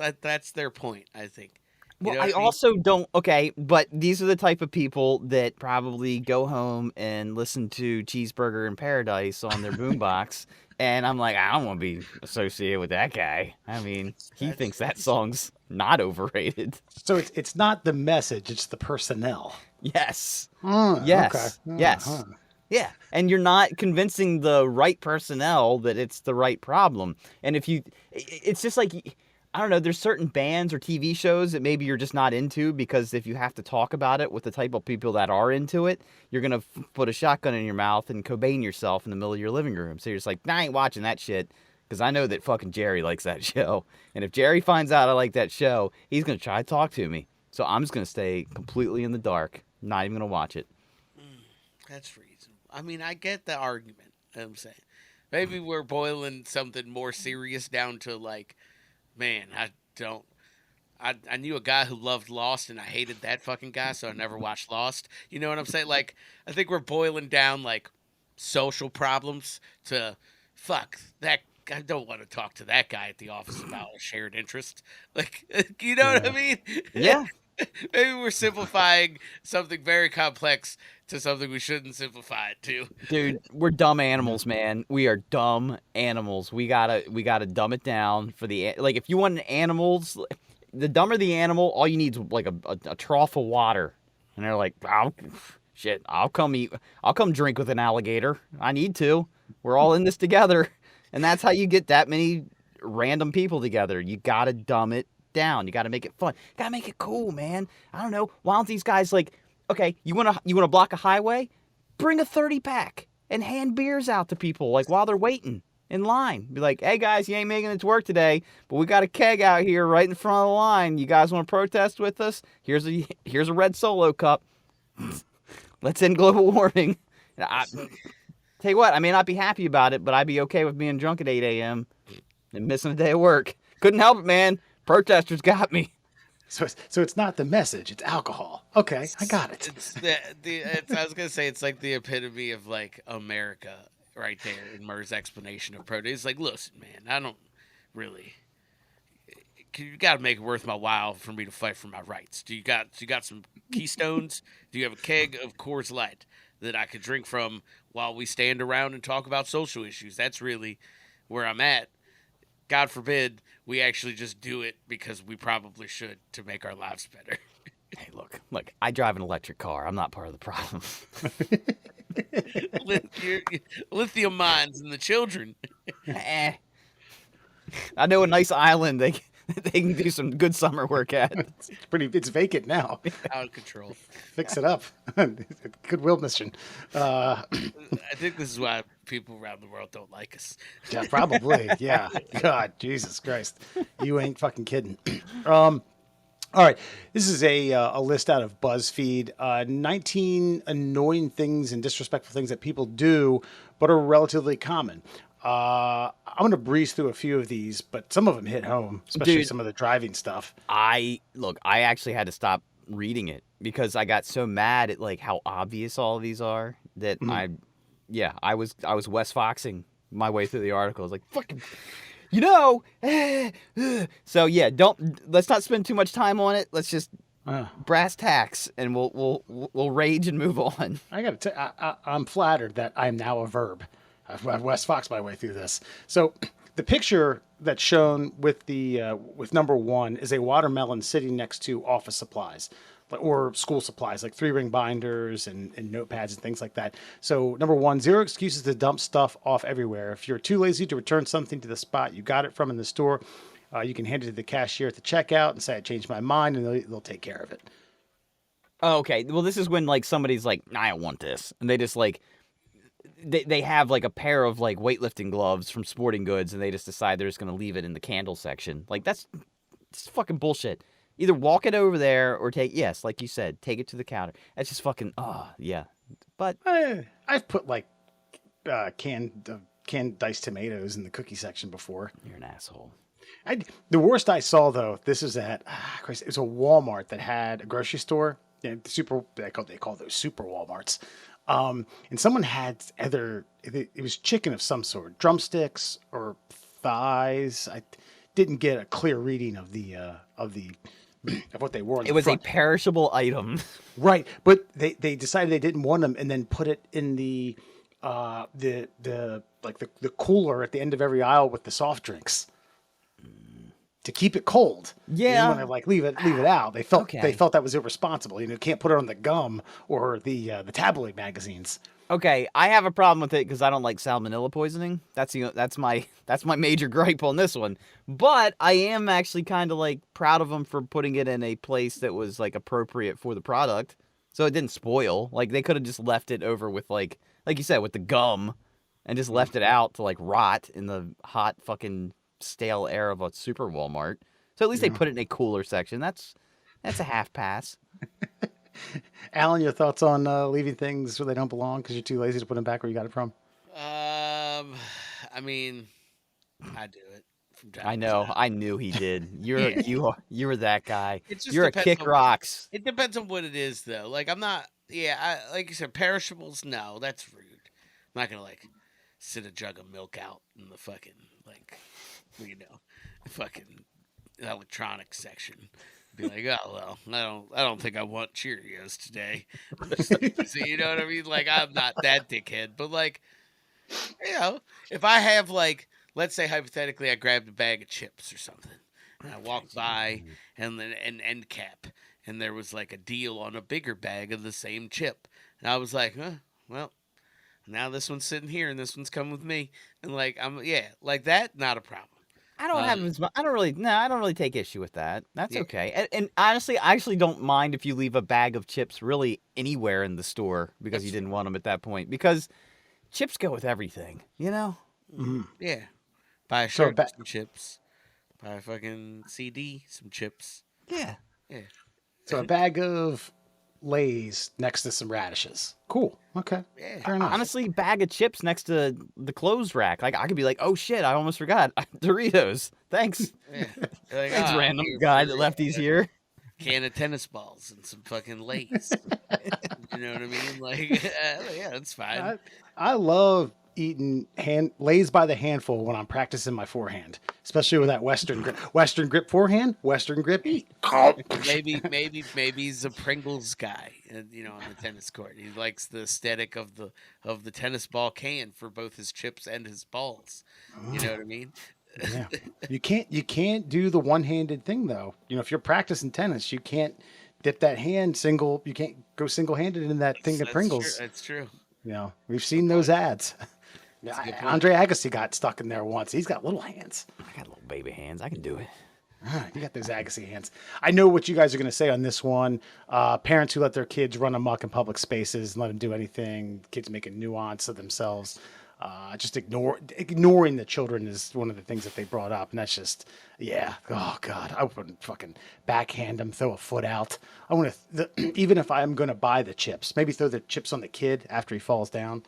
[SPEAKER 3] their point, I think.
[SPEAKER 2] Well, I also don't, okay, but these are the type of people that probably go home and listen to Cheeseburger in Paradise on their boombox, and I'm like, I don't want to be associated with that guy. I mean, he thinks that song's not overrated.
[SPEAKER 1] So it's not the message, it's the personnel.
[SPEAKER 2] Yes. Yes.
[SPEAKER 1] Okay.
[SPEAKER 2] Yes. Yeah, and you're not convincing the right personnel that it's the right problem. And it's just like, I don't know, there's certain bands or TV shows that maybe you're just not into, because if you have to talk about it with the type of people that are into it, you're going to put a shotgun in your mouth and Cobain yourself in the middle of your living room. So you're just like, nah, I ain't watching that shit, because I know that fucking Jerry likes that show. And if Jerry finds out I like that show, he's going to try to talk to me. So I'm just going to stay completely in the dark, not even going to watch it.
[SPEAKER 3] That's reasonable. I mean, I get the argument. I'm saying maybe we're boiling something more serious down to like, man, I knew a guy who loved Lost, and I hated that fucking guy, so I never watched Lost. You know what I'm saying? Like, I think we're boiling down like social problems to fuck that. I don't want to talk to that guy at the office about a shared interest. Like, you know what I mean?
[SPEAKER 2] Yeah.
[SPEAKER 3] Maybe we're simplifying something very complex to something we shouldn't simplify it to.
[SPEAKER 2] Dude, we're dumb animals, man. We are dumb animals. We gotta dumb it down for the, like, if you want animals, the dumber the animal, all you need is like a trough of water, and they're like, shit, I'll come drink with an alligator. I need to. We're all in this together, and that's how you get that many random people together. You gotta dumb it down. You gotta make it fun. You gotta make it cool, man. I don't know. Why don't these guys, like, okay, you wanna block a highway? Bring a 30-pack and hand beers out to people, like, while they're waiting in line. Be like, hey guys, you ain't making it to work today, but we got a keg out here right in front of the line. You guys want to protest with us? Here's a red Solo cup. Let's end global warming. Tell you what, I may not be happy about it, but I'd be okay with being drunk at 8 a.m. and missing a day of work. Couldn't help it, man. Protesters got me.
[SPEAKER 1] So it's not the message; it's alcohol. Okay, I got it.
[SPEAKER 3] I was gonna say it's like the epitome of like America right there in Murr's explanation of protest. It's like, listen, man, I don't really. You got to make it worth my while for me to fight for my rights. You got some Keystones? Do you have a keg of Coors Light that I could drink from while we stand around and talk about social issues? That's really where I'm at. God forbid we actually just do it because we probably should to make our lives better.
[SPEAKER 2] Hey, look, I drive an electric car. I'm not part of the problem.
[SPEAKER 3] Lithium mines and the children.
[SPEAKER 2] I know a nice island they can do some good summer work at.
[SPEAKER 1] It's vacant now.
[SPEAKER 3] Out of control.
[SPEAKER 1] Fix it up. Goodwill mission.
[SPEAKER 3] I think this is why people around the world don't like us.
[SPEAKER 1] Yeah, probably. Yeah. God, Jesus Christ. You ain't fucking kidding. All right. This is a list out of BuzzFeed. 19 annoying things and disrespectful things that people do, but are relatively common. I'm going to breeze through a few of these, but some of them hit home, especially some of the driving stuff.
[SPEAKER 2] I actually had to stop reading it because I got so mad at like how obvious all of these are that I was Wes Foxing my way through the article. I was like, fucking, so yeah, let's not spend too much time on it. Let's just brass tacks and we'll rage and move on.
[SPEAKER 1] I got to I'm flattered that I'm now a verb. I've West Fox my way through this. So the picture that's shown with the with number one is a watermelon sitting next to office supplies or school supplies like 3-ring binders and notepads and things like that. So number one, 0 excuses to dump stuff off everywhere. If you're too lazy to return something to the spot you got it from in the store, you can hand it to the cashier at the checkout and say, I changed my mind, and they'll take care of it.
[SPEAKER 2] Oh, okay. Well, this is when like somebody's like, I don't want this. And they just like, they have like a pair of like weightlifting gloves from Sporting Goods, and they just decide they're just going to leave it in the candle section. Like that's fucking bullshit. Either walk it over there or like you said, take it to the counter. That's just fucking, yeah. But
[SPEAKER 1] I've put like canned diced tomatoes in the cookie section before.
[SPEAKER 2] You're an asshole.
[SPEAKER 1] The worst I saw though, this is at Christ, it was a Walmart that had a grocery store. They call those super Walmarts. And someone had it was chicken of some sort, drumsticks or thighs. I didn't get a clear reading of of what they were.
[SPEAKER 2] It was a perishable item,
[SPEAKER 1] right? But they decided they didn't want them, and then put it in the cooler at the end of every aisle with the soft drinks to keep it cold.
[SPEAKER 2] Yeah.
[SPEAKER 1] When they like leave it out, they felt that was irresponsible. Can't put it on the gum or the tabloid magazines.
[SPEAKER 2] Okay, I have a problem with it because I don't like salmonella poisoning. That's my major gripe on this one. But I am actually kind of like proud of them for putting it in a place that was like appropriate for the product, so it didn't spoil. Like they could have just left it over with like you said with the gum, and just left it out to like rot in the hot fucking stale air of a super Walmart. So at least they
[SPEAKER 1] Yeah.
[SPEAKER 2] put it in a cooler section. That's a half pass.
[SPEAKER 1] Alan, your thoughts on leaving things where they don't belong because you're too lazy to put them back where you got it from?
[SPEAKER 3] I mean, I do it from
[SPEAKER 2] I
[SPEAKER 3] time to
[SPEAKER 2] know.
[SPEAKER 3] time.
[SPEAKER 2] I knew he did.
[SPEAKER 3] Yeah.
[SPEAKER 2] You were that guy.
[SPEAKER 3] It just
[SPEAKER 2] You're a
[SPEAKER 3] depends
[SPEAKER 2] kick
[SPEAKER 3] on
[SPEAKER 2] rocks.
[SPEAKER 3] it depends on what it is though. Like I'm not yeah, like you said, perishables, no, that's rude. I'm not gonna like sit a jug of milk out in the fucking like you know, fucking electronics section. Be like, oh well, I don't think I want Cheerios today. So, you know what I mean? Like I'm not that dickhead, but like you know, if I have like, let's say hypothetically, I grabbed a bag of chips or something, and I walked by and then an end cap, and there was like a deal on a bigger bag of the same chip, and I was like, huh, well, now this one's sitting here and this one's coming with me, and like yeah, like that, not a problem.
[SPEAKER 2] I don't
[SPEAKER 3] Uh,
[SPEAKER 2] have as much. I don't really. No, I don't really take issue with that. That's
[SPEAKER 3] yeah,
[SPEAKER 2] okay. And honestly, I actually don't mind if you leave a bag of chips really anywhere in the store because you
[SPEAKER 3] that's
[SPEAKER 2] didn't want them at that point. Because chips go with everything, you know.
[SPEAKER 3] yeah. Buy a
[SPEAKER 1] So,
[SPEAKER 3] shirt, some chips. Buy a fucking CD, some chips.
[SPEAKER 2] Yeah.
[SPEAKER 3] Yeah,
[SPEAKER 1] so a bag of Lay's next to some radishes. Cool. Okay.
[SPEAKER 3] yeah.
[SPEAKER 1] Fair enough.
[SPEAKER 2] Honestly, bag of chips next to the clothes rack. Like I could be like, oh shit, I almost forgot Doritos. Thanks,
[SPEAKER 3] Yeah. Like,
[SPEAKER 2] thanks,
[SPEAKER 3] "Ah,
[SPEAKER 2] random
[SPEAKER 3] here
[SPEAKER 2] guy
[SPEAKER 3] for
[SPEAKER 2] that left these here.
[SPEAKER 3] can of tennis balls and some fucking lace. You know what I mean? Like, yeah, that's fine.
[SPEAKER 1] I love eating Lay's by the handful when I'm practicing my forehand, especially with that Western grip forehand, Western grip eat.
[SPEAKER 3] Maybe he's a Pringles guy. You know, on the tennis court, he likes the aesthetic of the tennis ball can for both his chips and his balls. You know what I mean?
[SPEAKER 1] Yeah. You can't do the one-handed thing though. You know, if you're practicing tennis, you can't dip that hand single. You can't go single-handed in that thing of
[SPEAKER 3] That's true.
[SPEAKER 1] Pringles.
[SPEAKER 3] That's true.
[SPEAKER 1] You know, we've seen those ads. Yeah,
[SPEAKER 3] a good point.
[SPEAKER 1] Andre Agassi got stuck in there once. He's got little hands.
[SPEAKER 2] I got little baby hands. I can do it.
[SPEAKER 1] You got those Agassi hands. I know what you guys are going to say on this one. Parents who let their kids run amok in public spaces and let them do anything. Kids make a nuance of themselves. Just ignoring the children is one of the things that they brought up, and that's just yeah. Oh God, I wouldn't fucking backhand them, throw a foot out. I want to even if I'm going to buy the chips, maybe throw the chips on the kid after he falls down.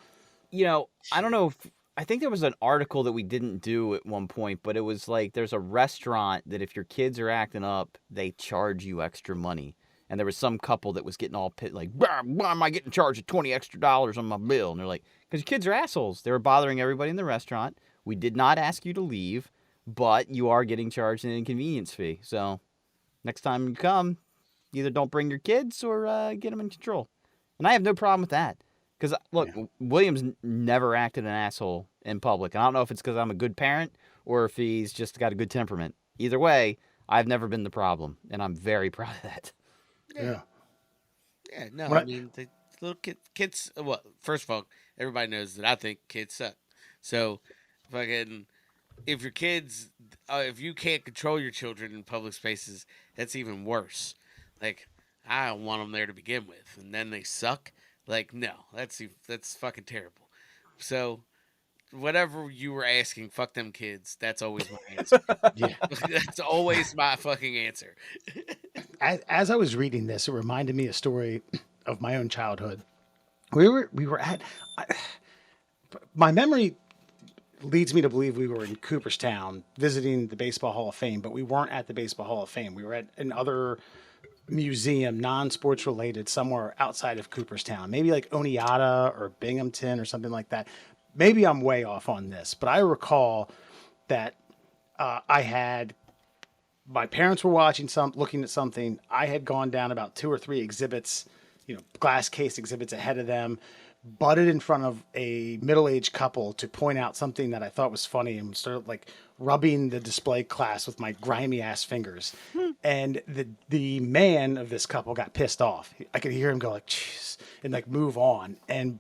[SPEAKER 2] You know, I don't know if I think there was an article that we didn't do at one point, but it was like there's a restaurant that if your kids are acting up, they charge you extra money. And there was some couple that was getting all pit like, why am I getting charged $20 extra on my bill? And they're like, because your kids are assholes. They were bothering everybody in the restaurant. We did not ask you to leave, but you are getting charged an inconvenience fee. So next time you come, either don't bring your kids or get them in control. And I have no problem with that. Because, look, Williams never acted an asshole in public. And I don't know if it's because I'm a good parent or if he's just got a good temperament. Either way, I've never been the problem. And I'm very proud of that.
[SPEAKER 1] Yeah.
[SPEAKER 3] Yeah, no, I
[SPEAKER 1] What?
[SPEAKER 3] mean the little kids. Well, first of all, everybody knows that I think kids suck. So, fucking, if your kids, if you can't control your children in public spaces, that's even worse. Like, I don't want them there to begin with, and then they suck. Like, no, that's fucking terrible. So, whatever you were asking, fuck them kids. That's always my answer.
[SPEAKER 1] Yeah.
[SPEAKER 3] That's always my fucking answer.
[SPEAKER 1] As I was reading this, it reminded me a story of my own childhood. We were at my memory leads me to believe we were in Cooperstown visiting the Baseball Hall of Fame, but we weren't at the Baseball Hall of Fame. We were at another museum, non-sports related, somewhere outside of Cooperstown, maybe like Oneata or Binghamton or something like that. Maybe I'm way off on this, but I recall that I had my parents were looking at something. I had gone down about 2 or 3 exhibits, you know, glass case exhibits ahead of them, butted in front of a middle-aged couple to point out something that I thought was funny and started like rubbing the display glass with my grimy ass fingers. And the man of this couple got pissed off. I could hear him go like, "Jeez," and like move on. And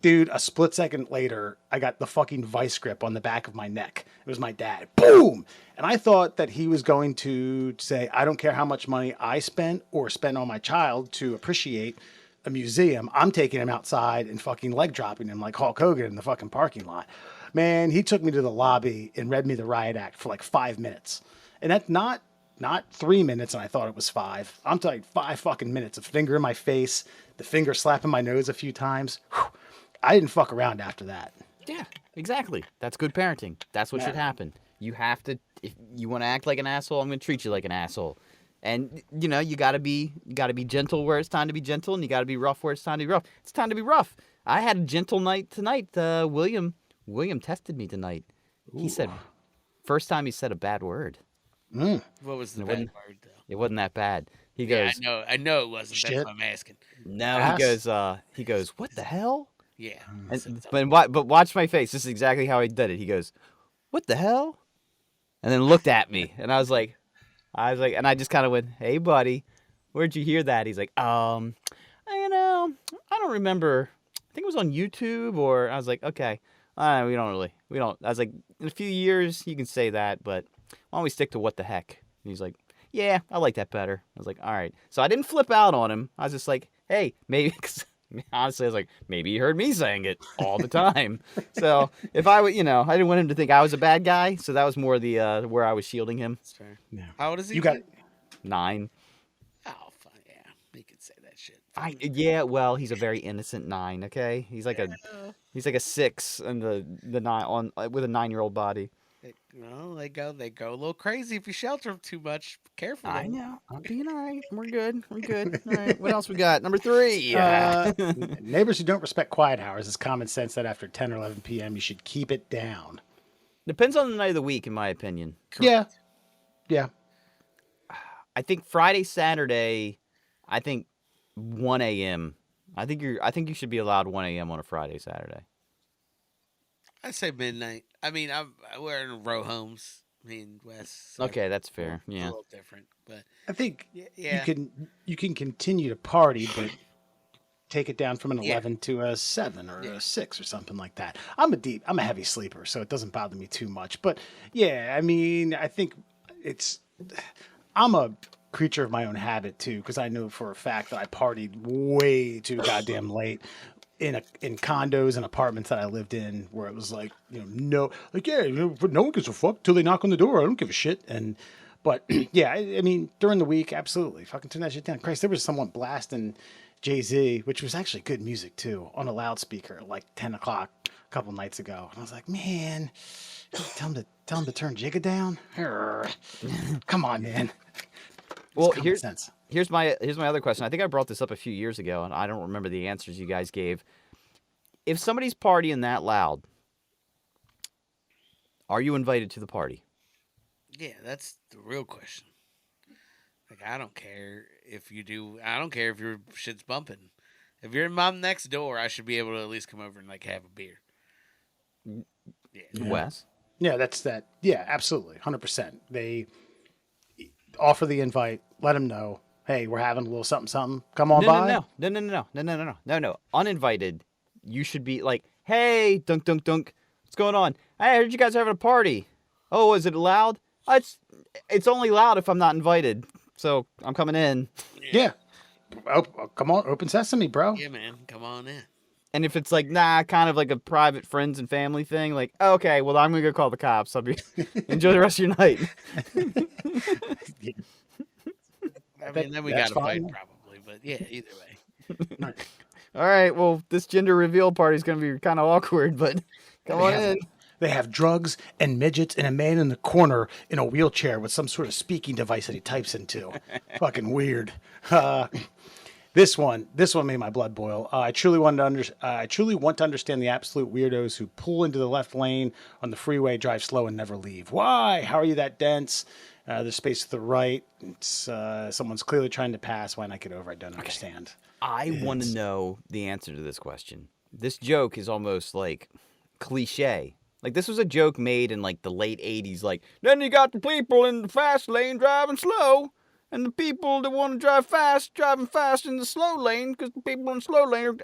[SPEAKER 1] Dude, a split second later, I got the fucking vice grip on the back of my neck. It was my dad. Boom! And I thought that he was going to say, I don't care how much money I spent or spent on my child to appreciate a museum. I'm taking him outside and fucking leg dropping him like Hulk Hogan in the fucking parking lot. Man, he took me to the lobby and read me the riot act for like 5 minutes. And that's not 3 minutes, and I thought it was 5. I'm talking 5 fucking minutes of finger in my face, the finger slapping my nose a few times. Whew. I didn't fuck around after that.
[SPEAKER 2] Yeah, exactly. That's good parenting. That's what should happen. You have to, if you want to act like an asshole, I'm going to treat you like an asshole. And you know, you got to be gentle where it's time to be gentle, and you got to be rough where it's time to be rough. It's time to be rough. I had a gentle night tonight. William tested me tonight.
[SPEAKER 1] Ooh.
[SPEAKER 2] He said, first time he said a bad word.
[SPEAKER 3] What was the bad word, though?
[SPEAKER 2] It wasn't that bad. He goes,
[SPEAKER 3] I know it wasn't.
[SPEAKER 1] Shit.
[SPEAKER 3] That's what I'm asking.
[SPEAKER 2] No, he goes, what the hell?
[SPEAKER 3] Yeah.
[SPEAKER 2] But watch my face. This is exactly how he did it. He goes, what the hell? And then looked at me, and I was like, and I just kind of went, hey, buddy, where'd you hear that? He's like, you know, I don't remember. I think it was on YouTube, or I was like, okay, we don't. I was like, in a few years you can say that, but why don't we stick to what the heck? And he's like, yeah, I like that better. I was like, all right. So I didn't flip out on him. I was just like, hey, maybe, cause honestly, I was like, maybe he heard me saying it all the time. So if I would, I didn't want him to think I was a bad guy. So that was more the where I was shielding him.
[SPEAKER 3] That's fair.
[SPEAKER 1] Yeah.
[SPEAKER 3] How old is he?
[SPEAKER 1] You got
[SPEAKER 2] 9.
[SPEAKER 3] Oh, fine. Yeah, he could say that shit.
[SPEAKER 2] Yeah, well, he's a very innocent 9. Okay, he's like a 6 and the 9 on with a 9-year-old body.
[SPEAKER 3] They go a little crazy if you shelter them too much. Careful.
[SPEAKER 2] I know. I'm being all right. We're good. All right. What else we got? Number 3.
[SPEAKER 1] Neighbors who don't respect quiet hours. It's common sense that after 10 or 11 p.m. you should keep it down.
[SPEAKER 2] Depends on the night of the week, in my opinion.
[SPEAKER 3] Correct.
[SPEAKER 1] Yeah.
[SPEAKER 2] I think Friday, Saturday, 1 a.m. I think you should be allowed 1 a.m. on a Friday, Saturday.
[SPEAKER 3] I say midnight. I mean, we're in row homes. Me and Wes. So
[SPEAKER 2] Okay, that's fair.
[SPEAKER 3] It's
[SPEAKER 2] Yeah.
[SPEAKER 3] a little different, but
[SPEAKER 1] I think
[SPEAKER 3] yeah.
[SPEAKER 1] you can continue to party, but take it down from an
[SPEAKER 3] Yeah.
[SPEAKER 1] 11 to a 7 or a 6 or something like that. I'm a heavy sleeper, so it doesn't bother me too much. But yeah, I mean, I think I'm a creature of my own habit too, because I know for a fact that I partied way too goddamn late in condos and apartments that I lived in, where it was like, no one gives a fuck till they knock on the door. I don't give a shit. But yeah, I mean, during the week, absolutely, fucking turn that shit down. Christ, there was someone blasting Jay-Z, which was actually good music too, on a loudspeaker at like 10 o'clock a couple nights ago, and I was like, man, tell him to turn Jigga down. Come on, man.
[SPEAKER 2] Well,
[SPEAKER 1] Common sense.
[SPEAKER 2] Here's my other question. I think I brought this up a few years ago, and I don't remember the answers you guys gave. If somebody's partying that loud, are you invited to the party?
[SPEAKER 3] Yeah, that's the real question. Like, I don't care if you do. I don't care if your shit's bumping. If you're mom next door, I should be able to at least come over and like have a beer. Yeah.
[SPEAKER 2] Wes?
[SPEAKER 1] Yeah, that's that. Yeah, absolutely, 100%. They offer the invite, let them know, hey, we're having a little something. Come on by.
[SPEAKER 2] No. Uninvited. You should be like, hey, dunk. What's going on? Hey, I heard you guys are having a party. Oh, is it loud? It's only loud if I'm not invited. So I'm coming in.
[SPEAKER 1] Yeah. Oh, come on, open sesame, bro.
[SPEAKER 3] Yeah, man, come on in.
[SPEAKER 2] And if it's like, kind of like a private friends and family thing, like, okay, well, I'm going to go call the cops. I'll be enjoy the rest of your night.
[SPEAKER 3] I mean, then we got to fight probably, but yeah, either way.
[SPEAKER 2] All right, well, this gender reveal party is going to be kind of awkward, but come on in.
[SPEAKER 1] They have drugs and midgets and a man in the corner in a wheelchair with some sort of speaking device that he types into. Fucking weird. This one made my blood boil. I truly want to understand the absolute weirdos who pull into the left lane on the freeway, drive slow, and never leave. Why? How are you that dense? There's space to the right. It's someone's clearly trying to pass. Why not get over? I don't understand.
[SPEAKER 2] I want to know the answer to this question. This joke is almost like cliche. Like, this was a joke made in like the late 80s. Like, then you got the people in the fast lane driving slow, and the people that want to drive fast driving fast in the slow lane, because the people in the slow lane are...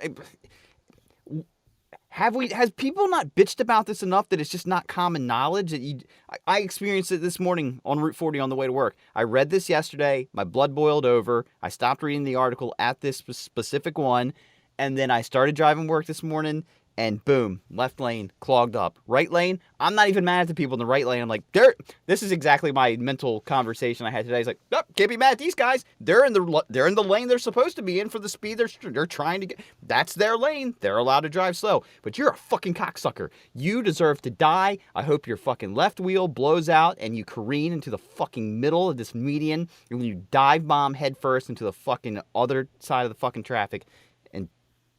[SPEAKER 2] Has people not bitched about this enough that it's just not common knowledge that I experienced it this morning on Route 40 on the way to work. I read this yesterday. My blood boiled over. I stopped reading the article at this specific one. And then I started driving work this morning and boom, left lane clogged up. Right lane, I'm not even mad at the people in the right lane. I'm like, this is exactly my mental conversation I had today. It's like, oh, can't be mad at these guys. They're in the lane they're supposed to be in for the speed they're trying to get. That's their lane. They're allowed to drive slow. But you're a fucking cocksucker. You deserve to die. I hope your fucking left wheel blows out and you careen into the fucking middle of this median and you dive bomb head first into the fucking other side of the fucking traffic.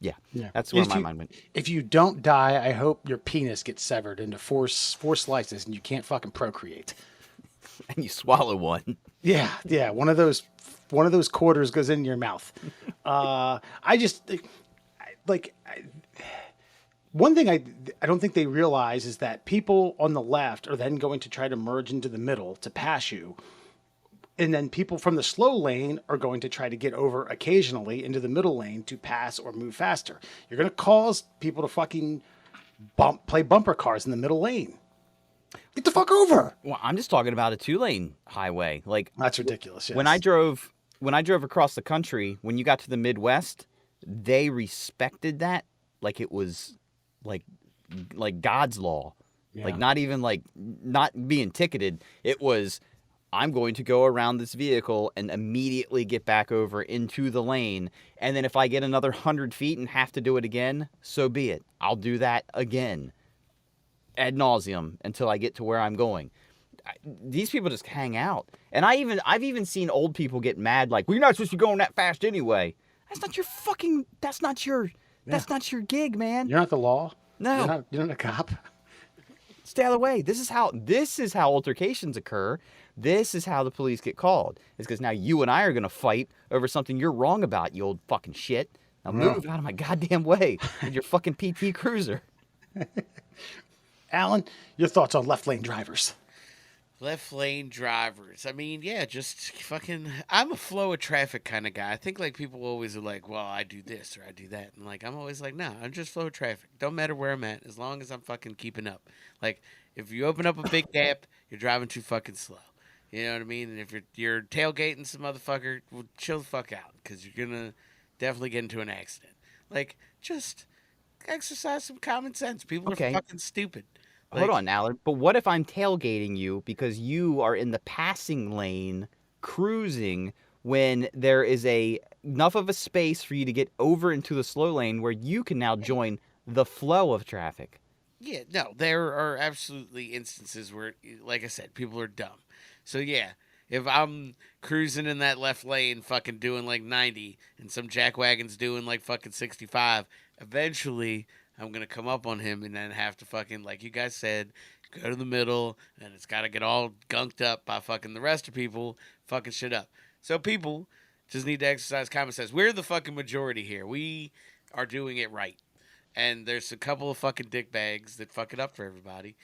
[SPEAKER 2] Yeah, that's where my mind went.
[SPEAKER 1] If you don't die, I hope your penis gets severed into four slices and you can't fucking procreate.
[SPEAKER 2] And you swallow one.
[SPEAKER 1] Yeah. One of those quarters goes in your mouth. One thing I don't think they realize is that people on the left are then going to try to merge into the middle to pass you. And then people from the slow lane are going to try to get over occasionally into the middle lane to pass or move faster. You're going to cause people to fucking play bumper cars in the middle lane. Get the fuck over.
[SPEAKER 2] Well, I'm just talking about a 2-lane highway. Like
[SPEAKER 1] that's ridiculous. Yes.
[SPEAKER 2] When I drove across the country, when you got to the Midwest, they respected that like it was like God's law. Yeah. Like not even like not being ticketed. It was, I'm going to go around this vehicle and immediately get back over into the lane. And then if I get another 100 feet and have to do it again, so be it. I'll do that again ad nauseum until I get to where I'm going. These people just hang out. And I've even seen old people get mad like, well, you're not supposed to be going that fast anyway. That's not your gig, man.
[SPEAKER 1] You're not the law.
[SPEAKER 2] No.
[SPEAKER 1] You're not a cop.
[SPEAKER 2] Stay out of the way. This is how altercations occur. This is how the police get called. It's because now you and I are going to fight over something you're wrong about, you old fucking shit. Now move out of my goddamn way with your fucking PT Cruiser.
[SPEAKER 1] Alan, your thoughts on left lane drivers?
[SPEAKER 3] Left lane drivers. I mean, yeah, just fucking. I'm a flow of traffic kind of guy. I think like people always are like, well, I do this or I do that. And like, I'm always like, no, I'm just flow of traffic. Don't matter where I'm at as long as I'm fucking keeping up. Like, if you open up a big gap, you're driving too fucking slow. You know what I mean? And if you're tailgating some motherfucker, well, chill the fuck out because you're going to definitely get into an accident. Like, just exercise some common sense. People are fucking stupid. Like,
[SPEAKER 2] hold on, Allard. But what if I'm tailgating you because you are in the passing lane cruising when there is enough of a space for you to get over into the slow lane where you can now join the flow of traffic?
[SPEAKER 3] Yeah, no, there are absolutely instances where, like I said, people are dumb. So, yeah, if I'm cruising in that left lane fucking doing like 90 and some jackwagon's doing like fucking 65, eventually I'm going to come up on him and then have to fucking, like you guys said, go to the middle and it's got to get all gunked up by fucking the rest of people fucking shit up. So people just need to exercise common sense. We're the fucking majority here. We are doing it right. And there's a couple of fucking dickbags that fuck it up for everybody.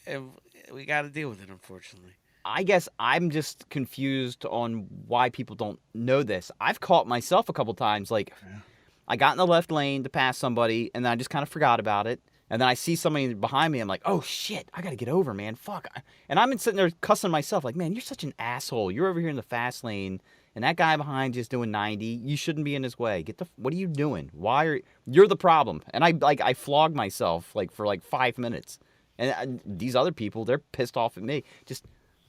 [SPEAKER 3] And we got to deal with it, unfortunately.
[SPEAKER 2] I guess I'm just confused on why people don't know this. I've caught myself a couple times, like, I got in the left lane to pass somebody, and then I just kind of forgot about it. And then I see somebody behind me, I'm like, oh shit, I gotta get over, man, fuck. And I'm sitting there cussing myself, like, man, you're such an asshole. You're over here in the fast lane, and that guy behind you is doing 90. You shouldn't be in his way. What are you doing? You're the problem. And I flogged myself, like, for like 5 minutes. And these other people, they're pissed off at me. Just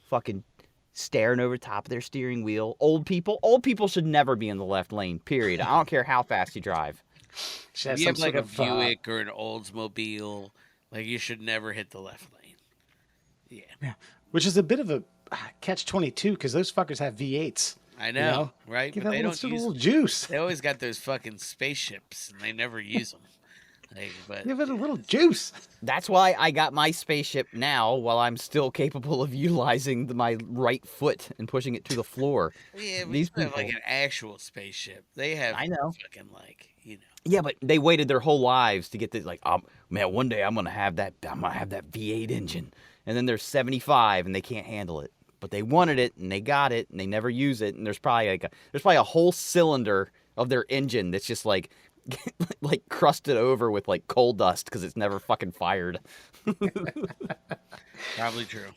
[SPEAKER 2] fucking staring over top of their steering wheel. Old people should never be in the left lane, period. I don't care how fast you drive.
[SPEAKER 3] If you have like a Buick or an Oldsmobile, like you should never hit the left lane. Yeah.
[SPEAKER 1] Which is a bit of a catch-22 because those fuckers have V8s.
[SPEAKER 3] I know, right?
[SPEAKER 1] Give
[SPEAKER 3] but
[SPEAKER 1] that
[SPEAKER 3] they don't use
[SPEAKER 1] little juice.
[SPEAKER 3] They always got those fucking spaceships and they never use them.
[SPEAKER 1] Give it a little juice.
[SPEAKER 2] That's why I got my spaceship now while I'm still capable of utilizing my right foot and pushing it to the floor.
[SPEAKER 3] Yeah, but these people have like an actual spaceship. They have fucking like,
[SPEAKER 2] Yeah, but they waited their whole lives to get this, like, man, one day I'm gonna have that V8 engine. And then they're 75 and they can't handle it. But they wanted it and they got it and they never use it. And there's probably a whole cylinder of their engine that's just like like crusted over with like coal dust because it's never fucking fired.
[SPEAKER 3] Probably true.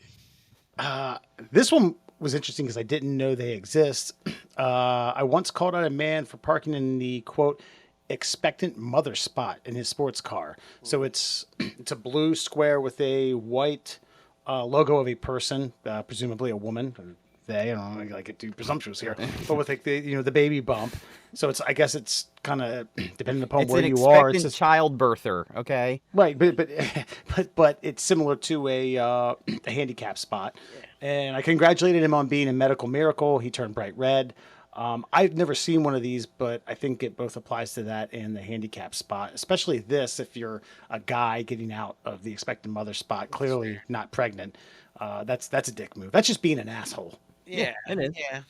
[SPEAKER 1] This one was interesting because I didn't know they exist. I once called out a man for parking in the quote expectant mother spot in his sports car. So it's a blue square with a white logo of a person, presumably a woman. Or they, I don't know, I get too presumptuous here, but with like the baby bump. So I guess it's kind of depending upon
[SPEAKER 2] It's
[SPEAKER 1] where
[SPEAKER 2] an
[SPEAKER 1] you are.
[SPEAKER 2] expectant
[SPEAKER 1] It's just,
[SPEAKER 2] childbirther, okay?
[SPEAKER 1] right, but it's similar to a handicap spot, and I congratulated him on being a medical miracle. He turned bright red. I've never seen one of these, but I think it both applies to that and the handicap spot, especially this if you're a guy getting out of the expectant mother spot, clearly not pregnant. That's a dick move. That's just being an asshole.
[SPEAKER 3] Yeah,
[SPEAKER 2] it is.
[SPEAKER 3] yeah,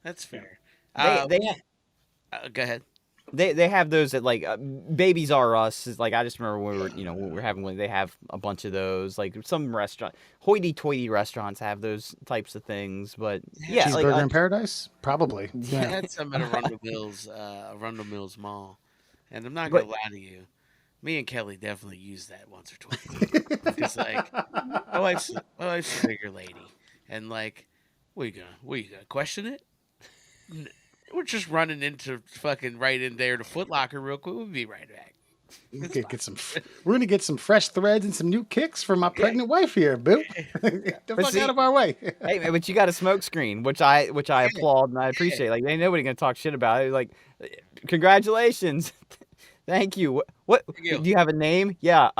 [SPEAKER 3] that's fair.
[SPEAKER 2] They
[SPEAKER 3] Go ahead.
[SPEAKER 2] they have those at like Babies R Us. Is like I just remember when we were having one. They have a bunch of those. Like some restaurant, hoity-toity restaurants have those types of things. But yeah,
[SPEAKER 1] Cheeseburger
[SPEAKER 2] like
[SPEAKER 1] in paradise, probably.
[SPEAKER 3] I
[SPEAKER 1] Yeah.
[SPEAKER 3] had some at Arundel Mills Mall, and I'm not gonna lie to you. Me and Kelly definitely used that once or twice. Because like my wife's a bigger lady, and like, what you gonna question it? We're just running into fucking right in there to Foot Locker real quick. We'll be right back.
[SPEAKER 1] We're gonna get some fresh threads and some new kicks for my pregnant wife here, boo. Get the fuck
[SPEAKER 2] see-
[SPEAKER 1] out of our way.
[SPEAKER 2] hey, but you got a smoke screen, which I applaud and I appreciate. Like, ain't nobody gonna talk shit about it. Like, congratulations, thank you. What
[SPEAKER 3] you.
[SPEAKER 2] do you have a name? Yeah,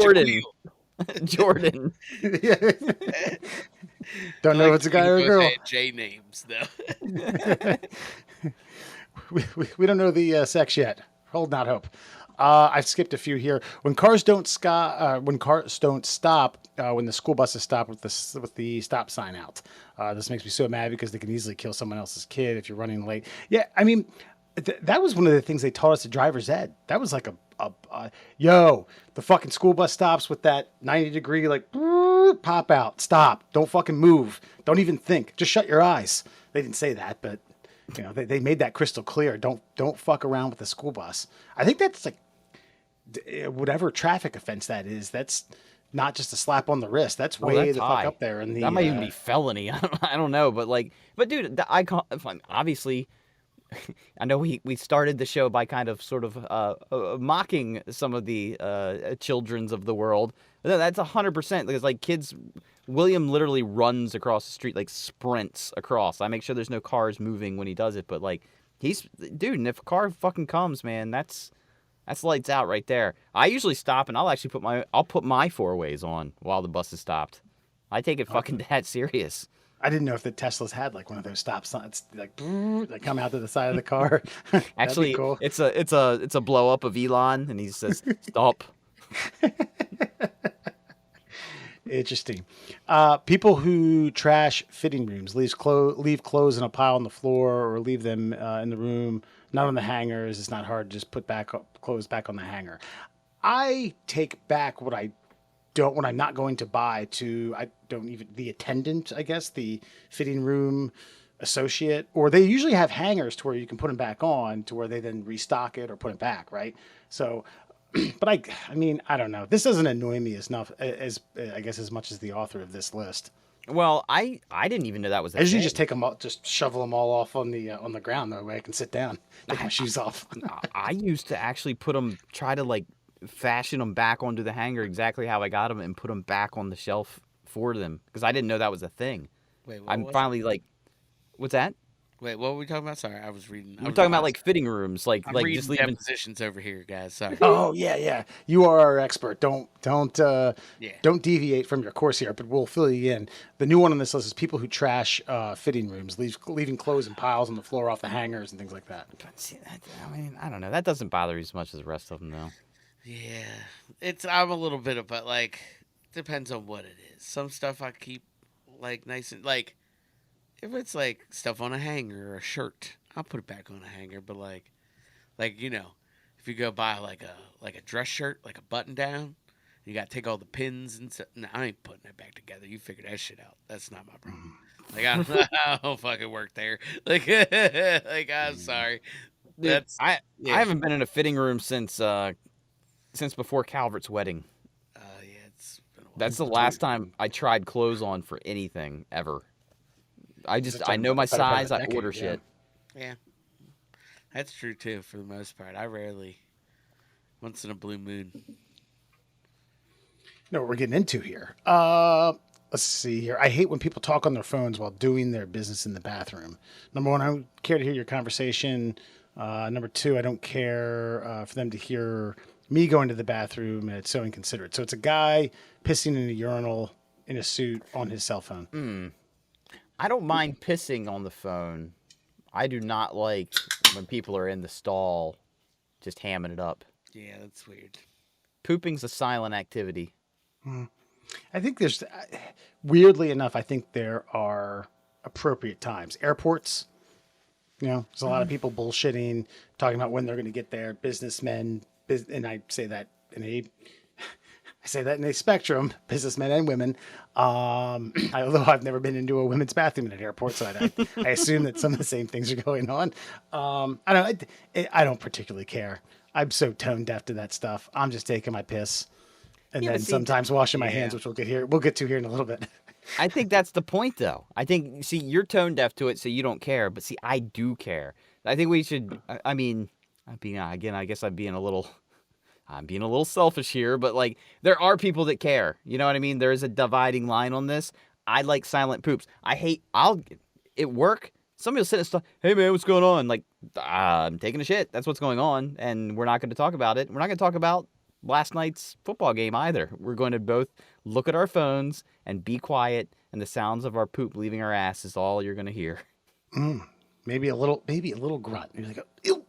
[SPEAKER 2] Jordan. Jordan.
[SPEAKER 1] Yeah. Don't know if it's a guy or a girl.
[SPEAKER 3] J names though.
[SPEAKER 1] We don't know the sex yet. Hold out hope. I've skipped a few here. When cars don't stop, when the school buses stop with the stop sign out, this makes me so mad because they can easily kill someone else's kid if you're running late. Yeah, I mean, that was one of the things they taught us at driver's ed. That was like the fucking school bus stops with that 90-degree like pop out. Stop. Don't fucking move. Don't even think. Just shut your eyes. They didn't say that, but they made that crystal clear. Don't fuck around with the school bus. I think that's like whatever traffic offense that is. That's not just a slap on the wrist. That's way
[SPEAKER 2] that's
[SPEAKER 1] the
[SPEAKER 2] high.
[SPEAKER 1] fuck up there. And
[SPEAKER 2] That might even be felony. I don't know, but dude, obviously, I know we started the show by kind of sort of mocking some of the childrens of the world. But that's 100% because like kids, William literally runs across the street, like sprints across. I make sure there's no cars moving when he does it, but like dude, and if a car fucking comes, man, that's lights out right there. I usually stop and I'll actually put my four ways on while the bus is stopped. I take it fucking that serious.
[SPEAKER 1] I didn't know if the Teslas had like one of those stop signs, like that come out to the side of the car.
[SPEAKER 2] Actually,
[SPEAKER 1] cool.
[SPEAKER 2] it's a blow up of Elon, and he says stop.
[SPEAKER 1] Interesting. People who trash fitting rooms, leave clothes in a pile on the floor, or leave them in the room, not on the hangers. It's not hard to just put clothes back on the hanger. I take back what I'm not going to buy to, the attendant, I guess, the fitting room associate, or they usually have hangers to where you can put them back on to where they then restock it or put it back. Right. So, but I mean, I don't know. This doesn't annoy me as I guess as much as the author of this list.
[SPEAKER 2] Well, I didn't even know that was.
[SPEAKER 1] I usually just take them all, just shovel them all off on the ground. That way I can sit down, take my shoes off.
[SPEAKER 2] I used to actually try to like fashion them back onto the hanger exactly how I got them and put them back on the shelf for them because I didn't know that was a thing.
[SPEAKER 3] Wait,
[SPEAKER 2] I'm finally like, what's that?
[SPEAKER 3] Wait, what were we talking about? Sorry, I was reading.
[SPEAKER 2] We're talking about like fitting rooms,
[SPEAKER 3] I'm
[SPEAKER 2] like
[SPEAKER 3] reading
[SPEAKER 2] just leaving.
[SPEAKER 3] depositions over here, guys. Sorry.
[SPEAKER 1] Oh yeah. You are our expert. Don't deviate from your course here, but we'll fill you in. The new one on this list is people who trash fitting rooms, leaving clothes in piles on the floor off the hangers and things like that.
[SPEAKER 2] But see, I mean, I don't know. That doesn't bother you as much as the rest of them, though.
[SPEAKER 3] Yeah, I'm a little bit of, but like depends on what it is. Some stuff I keep like nice and like. If it's like stuff on a hanger or a shirt, I'll put it back on a hanger. But like if you go buy like a dress shirt, like a button down, you got to take all the pins and stuff. No, I ain't putting that back together. You figure that shit out. That's not my problem. Like I don't fucking work there. Like I'm sorry,
[SPEAKER 2] Dude,
[SPEAKER 3] That's
[SPEAKER 2] I
[SPEAKER 3] yeah.
[SPEAKER 2] haven't been in a fitting room since before Calvert's wedding.
[SPEAKER 3] Yeah, it's been a while.
[SPEAKER 2] That's the last time I tried clothes on for anything ever. I know my
[SPEAKER 1] better part of
[SPEAKER 2] size.
[SPEAKER 1] a
[SPEAKER 2] I order
[SPEAKER 1] decade, yeah.
[SPEAKER 2] shit.
[SPEAKER 3] Yeah, that's true too. For the most part, I rarely, once in a blue moon.
[SPEAKER 1] Know what we're getting into here. Let's see here. I hate when people talk on their phones while doing their business in the bathroom. Number one, I don't care to hear your conversation. Number two, I don't care for them to hear me going to the bathroom, and it's so inconsiderate. So it's a guy pissing in a urinal in a suit on his cell phone.
[SPEAKER 2] I don't mind pissing on the phone. I do not like when people are in the stall just hamming it up.
[SPEAKER 3] Yeah, that's weird.
[SPEAKER 2] Pooping's a silent activity.
[SPEAKER 1] I think there's, weirdly enough, I think there are appropriate times. Airports, there's a lot of people bullshitting, talking about when they're going to get there. Businessmen, and I say that in a spectrum, businessmen and women. Although I've never been into a women's bathroom in an airport, so I assume that some of the same things are going on. I don't particularly care. I'm so tone deaf to that stuff. I'm just taking my piss, and
[SPEAKER 2] Yeah,
[SPEAKER 1] then
[SPEAKER 2] but see,
[SPEAKER 1] sometimes washing my hands,
[SPEAKER 3] yeah.
[SPEAKER 1] which we'll get to here in a little bit.
[SPEAKER 2] I think that's the point, though. I think, see, you're tone deaf to it, so you don't care. But see, I do care. I think we should. I mean, again. I guess I'm being a little selfish here, but like, there are people that care. You know what I mean? There is a dividing line on this. I like silent poops. I'll at work. Somebody will sit and stuff. Hey man, what's going on? Like, I'm taking a shit. That's what's going on, and we're not going to talk about it. We're not going to talk about last night's football game either. We're going to both look at our phones and be quiet, and the sounds of our poop leaving our ass is all you're going to hear.
[SPEAKER 1] Maybe a little grunt. You're like, ew,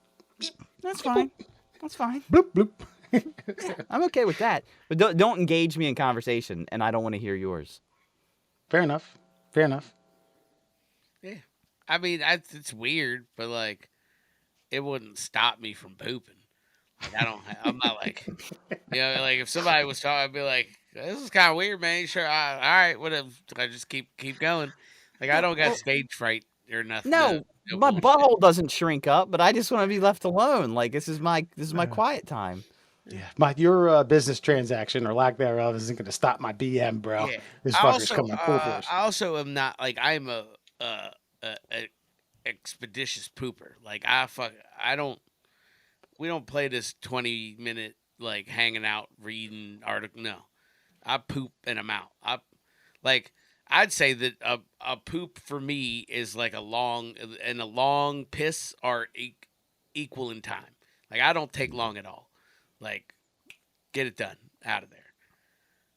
[SPEAKER 2] That's fine. That's fine.
[SPEAKER 1] bloop bloop.
[SPEAKER 2] I'm okay with that. But don't engage me in conversation, and I don't want to hear yours.
[SPEAKER 1] Fair enough. Fair enough.
[SPEAKER 3] Yeah, I mean, it's weird, but like, it wouldn't stop me from pooping. Like, I'm not like, like if somebody was talking, I'd be like, this is kind of weird, man. Sure, all right, whatever. I just keep going. Like, I don't got stage fright or nothing.
[SPEAKER 2] No, my
[SPEAKER 3] bullshit.
[SPEAKER 2] butthole doesn't shrink up, but I just want to be left alone. Like, this is my quiet time.
[SPEAKER 1] Yeah, your business transaction or lack thereof isn't going to stop my BM, bro.
[SPEAKER 3] Yeah.
[SPEAKER 1] This
[SPEAKER 3] I
[SPEAKER 1] fucker's
[SPEAKER 3] also,
[SPEAKER 1] coming full force.
[SPEAKER 3] I also am not like I'm a expeditious pooper. Like we don't play this 20-minute like hanging out reading article. No, I poop and I'm out. I'd say that a poop for me is like a long piss are equal in time. Like I don't take long at all. Like get it done out of there.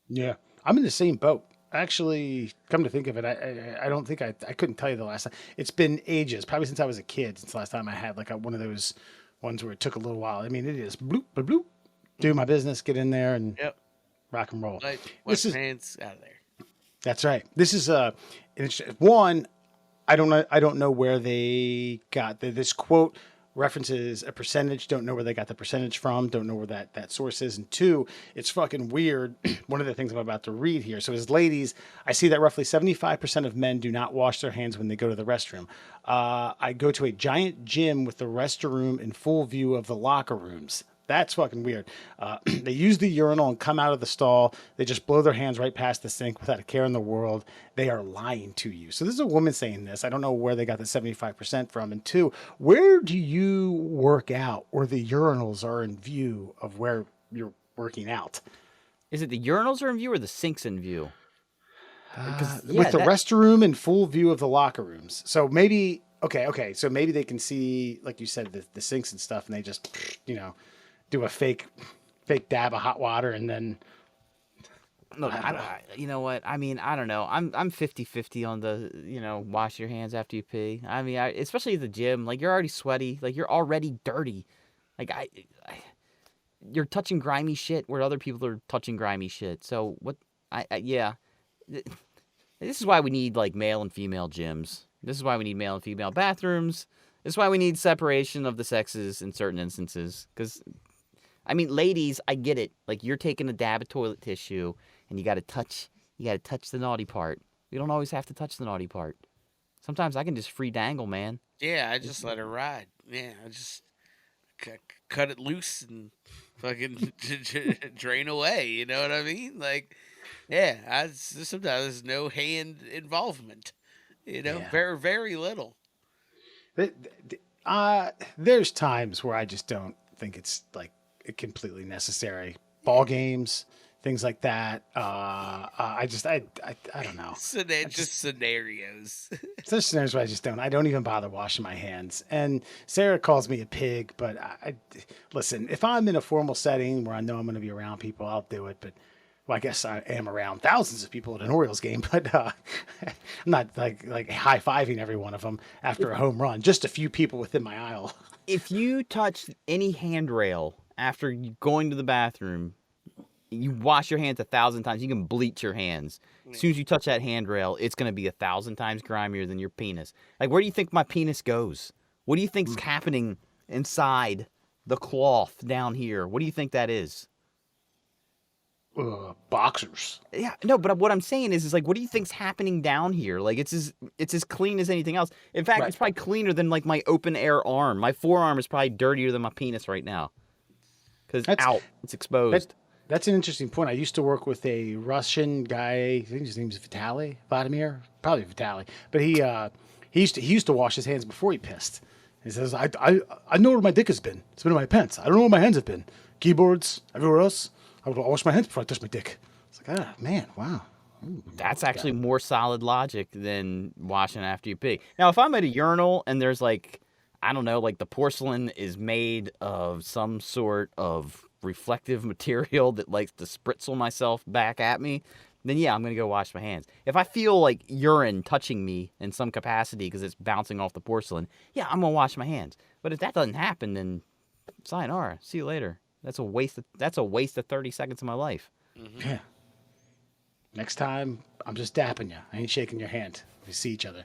[SPEAKER 1] Yeah, I'm in the same boat. Actually, come to think of it, I don't think I couldn't tell you the last time. It's been ages, probably since I was a kid, since the last time I had like one of those ones where it took a little while. I mean, it is bloop, bloop, bloop, do my business, get in there and
[SPEAKER 3] Yep.
[SPEAKER 1] rock and roll.
[SPEAKER 3] Like
[SPEAKER 1] This is
[SPEAKER 3] pants out of there.
[SPEAKER 1] That's right. This is one. I don't know where they got this quote references a percentage. Don't know where they got the percentage from. Don't know where that source is. And two, it's fucking weird. One of the things I'm about to read here. So as ladies, I see that roughly 75% of men do not wash their hands when they go to the restroom. I go to a giant gym with the restroom in full view of the locker rooms. That's fucking weird. They use the urinal and come out of the stall. They just blow their hands right past the sink without a care in the world. They are lying to you. So this is a woman saying this. I don't know where they got the 75% from. And two, where do you work out where the urinals are in view of where you're working out?
[SPEAKER 2] Is it the urinals are in view or the sinks in view?
[SPEAKER 1] With the restroom in full view of the locker rooms. So maybe, okay. So maybe they can see, like you said, the sinks and stuff, and they just, do a fake dab of hot water and then
[SPEAKER 2] Look, you know what? I mean, I don't know. I'm 50-50 on the, wash your hands after you pee. I mean, especially at the gym, like you're already sweaty, like you're already dirty. Like you're touching grimy shit where other people are touching grimy shit. So what yeah. This is why we need like male and female gyms. This is why we need male and female bathrooms. This is why we need separation of the sexes in certain instances. Because, I mean, ladies, I get it. Like, you're taking a dab of toilet tissue, and you gotta touch the naughty part. You don't always have to touch the naughty part. Sometimes I can just free dangle, man.
[SPEAKER 3] Yeah, I just let her ride. Yeah, cut it loose and fucking drain away. You know what I mean? Like, yeah, sometimes there's no hand involvement.
[SPEAKER 1] Yeah.
[SPEAKER 3] Very very little.
[SPEAKER 1] Th- there's times where I just don't think it's like completely necessary. Ball games, things like that. I don't know.
[SPEAKER 3] Just scenarios.
[SPEAKER 1] Such scenarios where I don't even bother washing my hands. And Sarah calls me a pig, but listen, if I'm in a formal setting where I know I'm going to be around people, I'll do it. But well, I guess I am around thousands of people at an Orioles game, but I'm not like high fiving every one of them after a home run. Just a few people within my aisle.
[SPEAKER 2] If you touch any handrail after going to the bathroom, you wash your hands 1,000 times. You can bleach your hands. As soon as you touch that handrail, it's going to be 1,000 times grimier than your penis. Like, where do you think my penis goes? What do you think's happening inside the cloth down here? What do you think that is?
[SPEAKER 1] Boxers.
[SPEAKER 2] Yeah, no, but what I'm saying is like, what do you think's happening down here? Like, it's as clean as anything else. In fact, It's probably cleaner than like my open air arm. My forearm is probably dirtier than my penis right now because it's exposed.
[SPEAKER 1] That's an interesting point. I used to work with a Russian guy. I think his name's Vladimir, probably Vitaly. But he used to wash his hands before he pissed. He says, I know where my dick has been. It's been in my pants. I don't know where my hands have been. Keyboards, everywhere else. I would wash my hands before I touch my dick. It's like, man, wow.
[SPEAKER 2] That's actually more solid logic than washing after you pee. Now, if I'm at a urinal and there's like, I don't know, like the porcelain is made of some sort of reflective material that likes to spritzel myself back at me, then yeah, I'm going to go wash my hands. If I feel like urine touching me in some capacity because it's bouncing off the porcelain, yeah, I'm going to wash my hands. But if that doesn't happen, then sayonara. See you later. That's a waste of 30 seconds of my life.
[SPEAKER 1] Mm-hmm. Yeah. Next time, I'm just dapping you. I ain't shaking your hand. We see each other.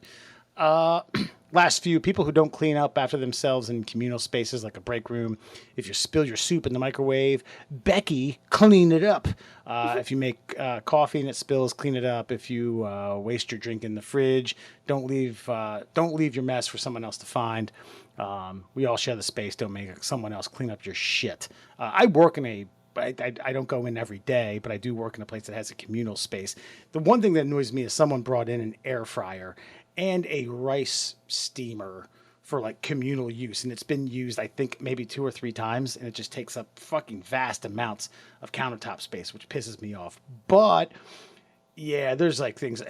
[SPEAKER 1] Last few, people who don't clean up after themselves in communal spaces like a break room. If you spill your soup in the microwave, Becky, clean it up. If you make coffee and it spills, clean it up. If you waste your drink in the fridge, don't leave your mess for someone else to find. We all share the space. Don't make someone else clean up your shit. I work in I don't go in every day, but I do work in a place that has a communal space. The one thing that annoys me is someone brought in an air fryer and a rice steamer for like communal use. And it's been used, I think, maybe 2 or 3 times. And it just takes up fucking vast amounts of countertop space, which pisses me off. But yeah, there's like things,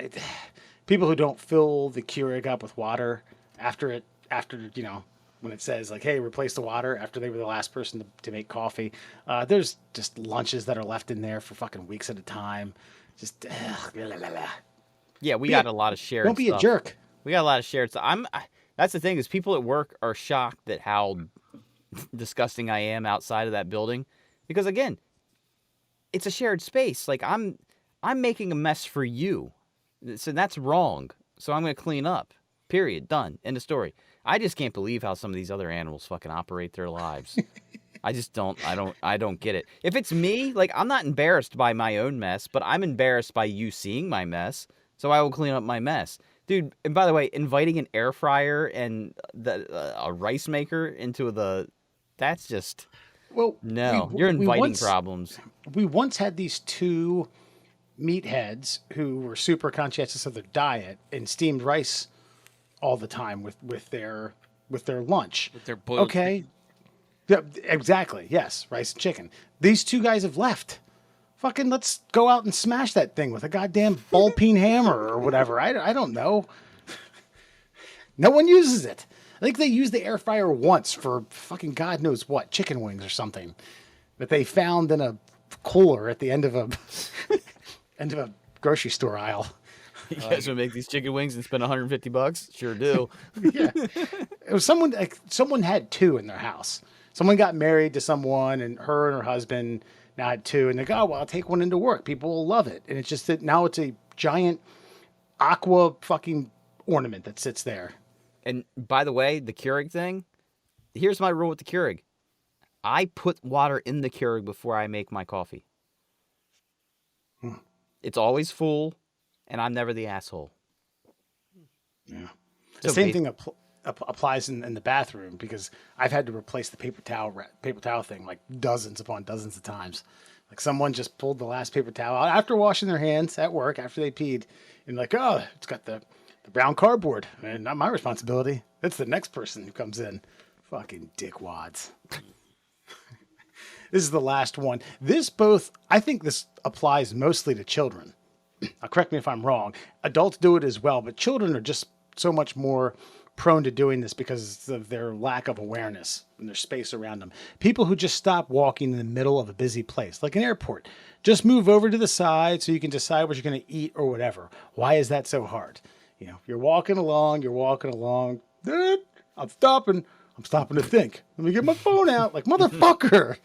[SPEAKER 1] people who don't fill the Keurig up with water after when it says like, hey, replace the water after they were the last person to make coffee. There's just lunches that are left in there for fucking weeks at a time. Just, blah, blah, blah.
[SPEAKER 2] Yeah, we got a lot of shared
[SPEAKER 1] Don't be
[SPEAKER 2] stuff.
[SPEAKER 1] a jerk.
[SPEAKER 2] We got a lot of shared stuff. That's the thing is people at work are shocked at how disgusting I am outside of that building. Because again, it's a shared space. Like I'm making a mess for you. So that's wrong. So I'm going to clean up. Period. Done. End of story. I just can't believe how some of these other animals fucking operate their lives. I just don't get it. If it's me, like I'm not embarrassed by my own mess, but I'm embarrassed by you seeing my mess. So I will clean up my mess. Dude, and by the way, inviting an air fryer and a rice maker into that's just, you're inviting problems.
[SPEAKER 1] We once had these 2 meatheads who were super conscientious of their diet and steamed rice all the time with their lunch.
[SPEAKER 3] With their boiled
[SPEAKER 1] okay. Yeah, exactly. Yes, rice and chicken. These 2 guys have left. Fucking let's go out and smash that thing with a goddamn ball peen hammer or whatever. I don't know. No one uses it. I think they used the air fryer once for fucking God knows what, chicken wings or something that they found in a cooler at the end of a grocery store aisle.
[SPEAKER 2] You guys want to make these chicken wings and spend $150? Sure do.
[SPEAKER 1] Yeah. It was someone had 2 in their house. Someone got married to someone and her husband now had 2 and they go, oh, well, I'll take one into work. People will love it. And it's just that now it's a giant aqua fucking ornament that sits there.
[SPEAKER 2] And by the way, the Keurig thing, here's my rule with the Keurig. I put water in the Keurig before I make my coffee. It's always full, and I'm never the asshole.
[SPEAKER 1] Yeah. The same thing applies in the bathroom because I've had to replace the paper towel thing like dozens upon dozens of times. Like someone just pulled the last paper towel out after washing their hands at work after they peed, and like, oh, it's got the brown cardboard. And not my responsibility. It's the next person who comes in. Fucking dickwads. This is the last one. I think this applies mostly to children. Now, correct me if I'm wrong. Adults do it as well, but children are just so much more prone to doing this because of their lack of awareness and their space around them. People who just stop walking in the middle of a busy place, like an airport, just move over to the side so you can decide what you're going to eat or whatever. Why is that so hard? You know, you're walking along. I'm stopping to think. Let me get my phone out. Like, motherfucker.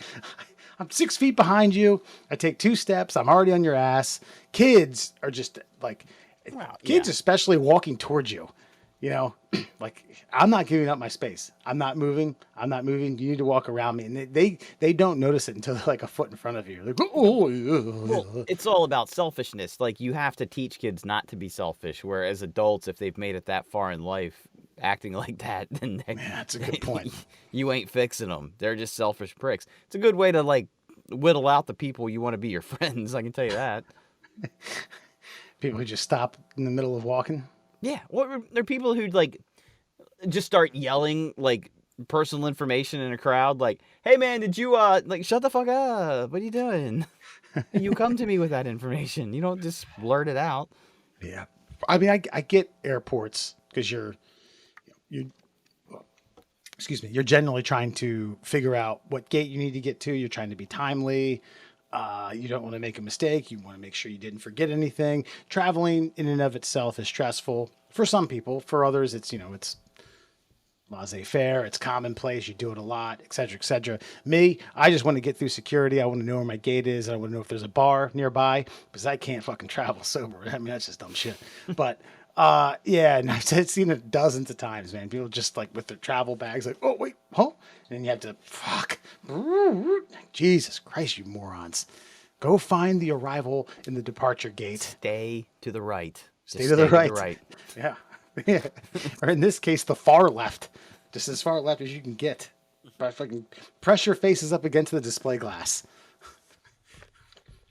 [SPEAKER 1] I'm 6 feet behind you. I take 2 steps. I'm already on your ass. Kids are just like, kids especially walking towards you. You know, like, I'm not giving up my space. I'm not moving. You need to walk around me. And they don't notice it until they're like a foot in front of you. Like,
[SPEAKER 2] Well, it's all about selfishness. Like, you have to teach kids not to be selfish. Whereas adults, if they've made it that far in life, acting like that, then
[SPEAKER 1] that's a good point.
[SPEAKER 2] You ain't fixing them. They're just selfish pricks. It's a good way to like whittle out the people you want to be your friends. I can tell you that.
[SPEAKER 1] People who just stop in the middle of walking.
[SPEAKER 2] Yeah, well, there are people who like just start yelling like personal information in a crowd, like, "Hey man, did you like shut the fuck up? What are you doing? You come to me with that information. You don't just blurt it out."
[SPEAKER 1] Yeah, I mean, I get airports because you're generally trying to figure out what gate you need to get to. You're trying to be timely. You don't want to make a mistake. You want to make sure you didn't forget anything. Traveling in and of itself is stressful for some people. For others, it's laissez-faire. It's commonplace. You do it a lot, et cetera, et cetera. Me, I just want to get through security. I want to know where my gate is. I want to know if there's a bar nearby because I can't fucking travel sober. I mean, that's just dumb shit. But yeah, and I've seen it dozens of times, man. People just like with their travel bags, like, oh wait, huh? And then you have to Jesus Christ, you morons. Go find the arrival in the departure gate.
[SPEAKER 2] Stay to the right.
[SPEAKER 1] Stay to the right. Yeah. Yeah. Or in this case, the far left. Just as far left as you can get. But fucking press your faces up against the display glass.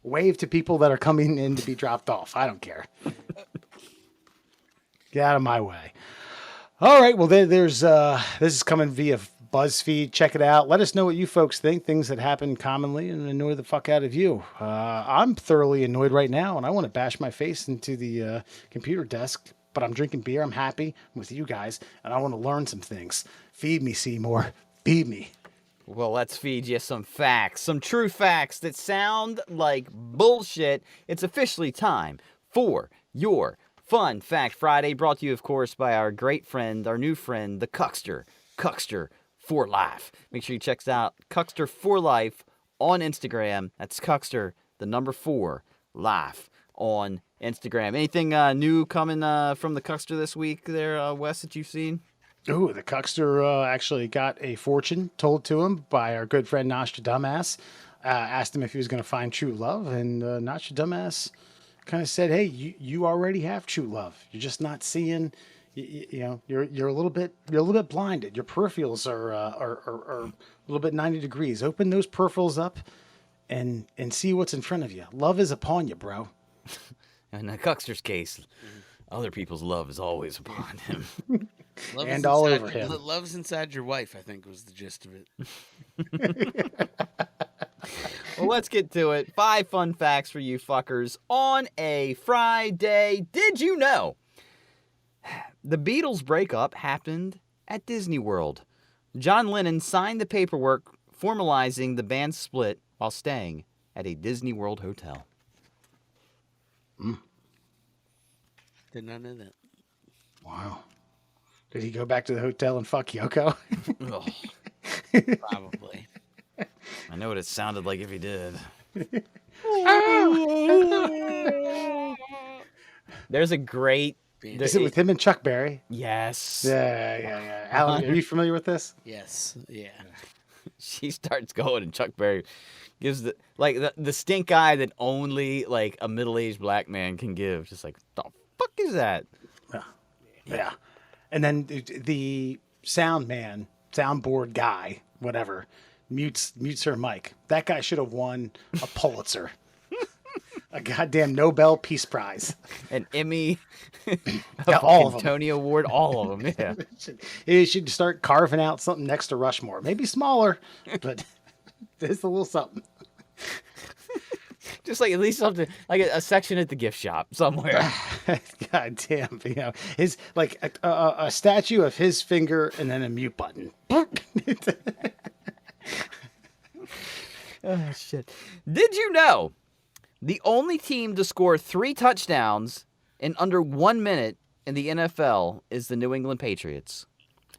[SPEAKER 1] Wave to people that are coming in to be dropped off. I don't care. Get out of my way. All right. Well, there's this is coming via BuzzFeed. Check it out. Let us know what you folks think. Things that happen commonly and annoy the fuck out of you. I'm thoroughly annoyed right now, and I want to bash my face into the computer desk. But I'm drinking beer. I'm happy with you guys, and I want to learn some things. Feed me, Seymour. Feed me.
[SPEAKER 2] Well, let's feed you some facts, some true facts that sound like bullshit. It's officially time for your Fun Fact Friday, brought to you, of course, by our great friend, our new friend, the Cuckster for Life. Make sure you check out Cuckster for Life on Instagram. That's Cuckster, the number 4, Life on Instagram. Anything new coming from the Cuckster this week there, Wes, that you've seen?
[SPEAKER 1] Ooh, the Cuckster actually got a fortune told to him by our good friend Nostradamus. Asked him if he was going to find true love, and Nostradamus kind of said, "Hey, you already have true love. You're just not seeing. You know, you're a little bit blinded. Your peripherals are a little bit 90 degrees. Open those peripherals up, and see what's in front of you. Love is upon you, bro."
[SPEAKER 2] In the Cuckster's case, other people's love is always upon him.
[SPEAKER 3] Love
[SPEAKER 1] and all over him.
[SPEAKER 3] Love's inside your wife, I think, was the gist of it.
[SPEAKER 2] Well, let's get to it. 5 fun facts for you fuckers on a Friday. Did you know the Beatles' breakup happened at Disney World? John Lennon signed the paperwork formalizing the band's split while staying at a Disney World hotel.
[SPEAKER 3] Did not know that.
[SPEAKER 1] Wow. Did he go back to the hotel and fuck Yoko?
[SPEAKER 3] Probably.
[SPEAKER 2] I know what it sounded like if he did. There's a great...
[SPEAKER 1] Is it with him and Chuck Berry?
[SPEAKER 2] Yes.
[SPEAKER 1] Yeah. Alan, are you familiar with this?
[SPEAKER 3] Yes. Yeah.
[SPEAKER 2] She starts going and Chuck Berry gives the stink eye that only like a middle-aged black man can give. Just like, the fuck is that?
[SPEAKER 1] Yeah. And then soundboard guy, whatever, mutes her mic. That guy should have won a Pulitzer, a goddamn Nobel Peace Prize.
[SPEAKER 2] An Emmy, a
[SPEAKER 1] Yeah, all of
[SPEAKER 2] fucking
[SPEAKER 1] 'em.
[SPEAKER 2] Tony Award, all of them. Yeah.
[SPEAKER 1] He should start carving out something next to Rushmore. Maybe smaller, but there's a little something.
[SPEAKER 2] Just like at least something like a section at the gift shop somewhere.
[SPEAKER 1] God damn, his like a statue of his finger and then a mute button.
[SPEAKER 2] Oh shit! Did you know the only team to score 3 touchdowns in under 1 minute in the NFL is the New England Patriots,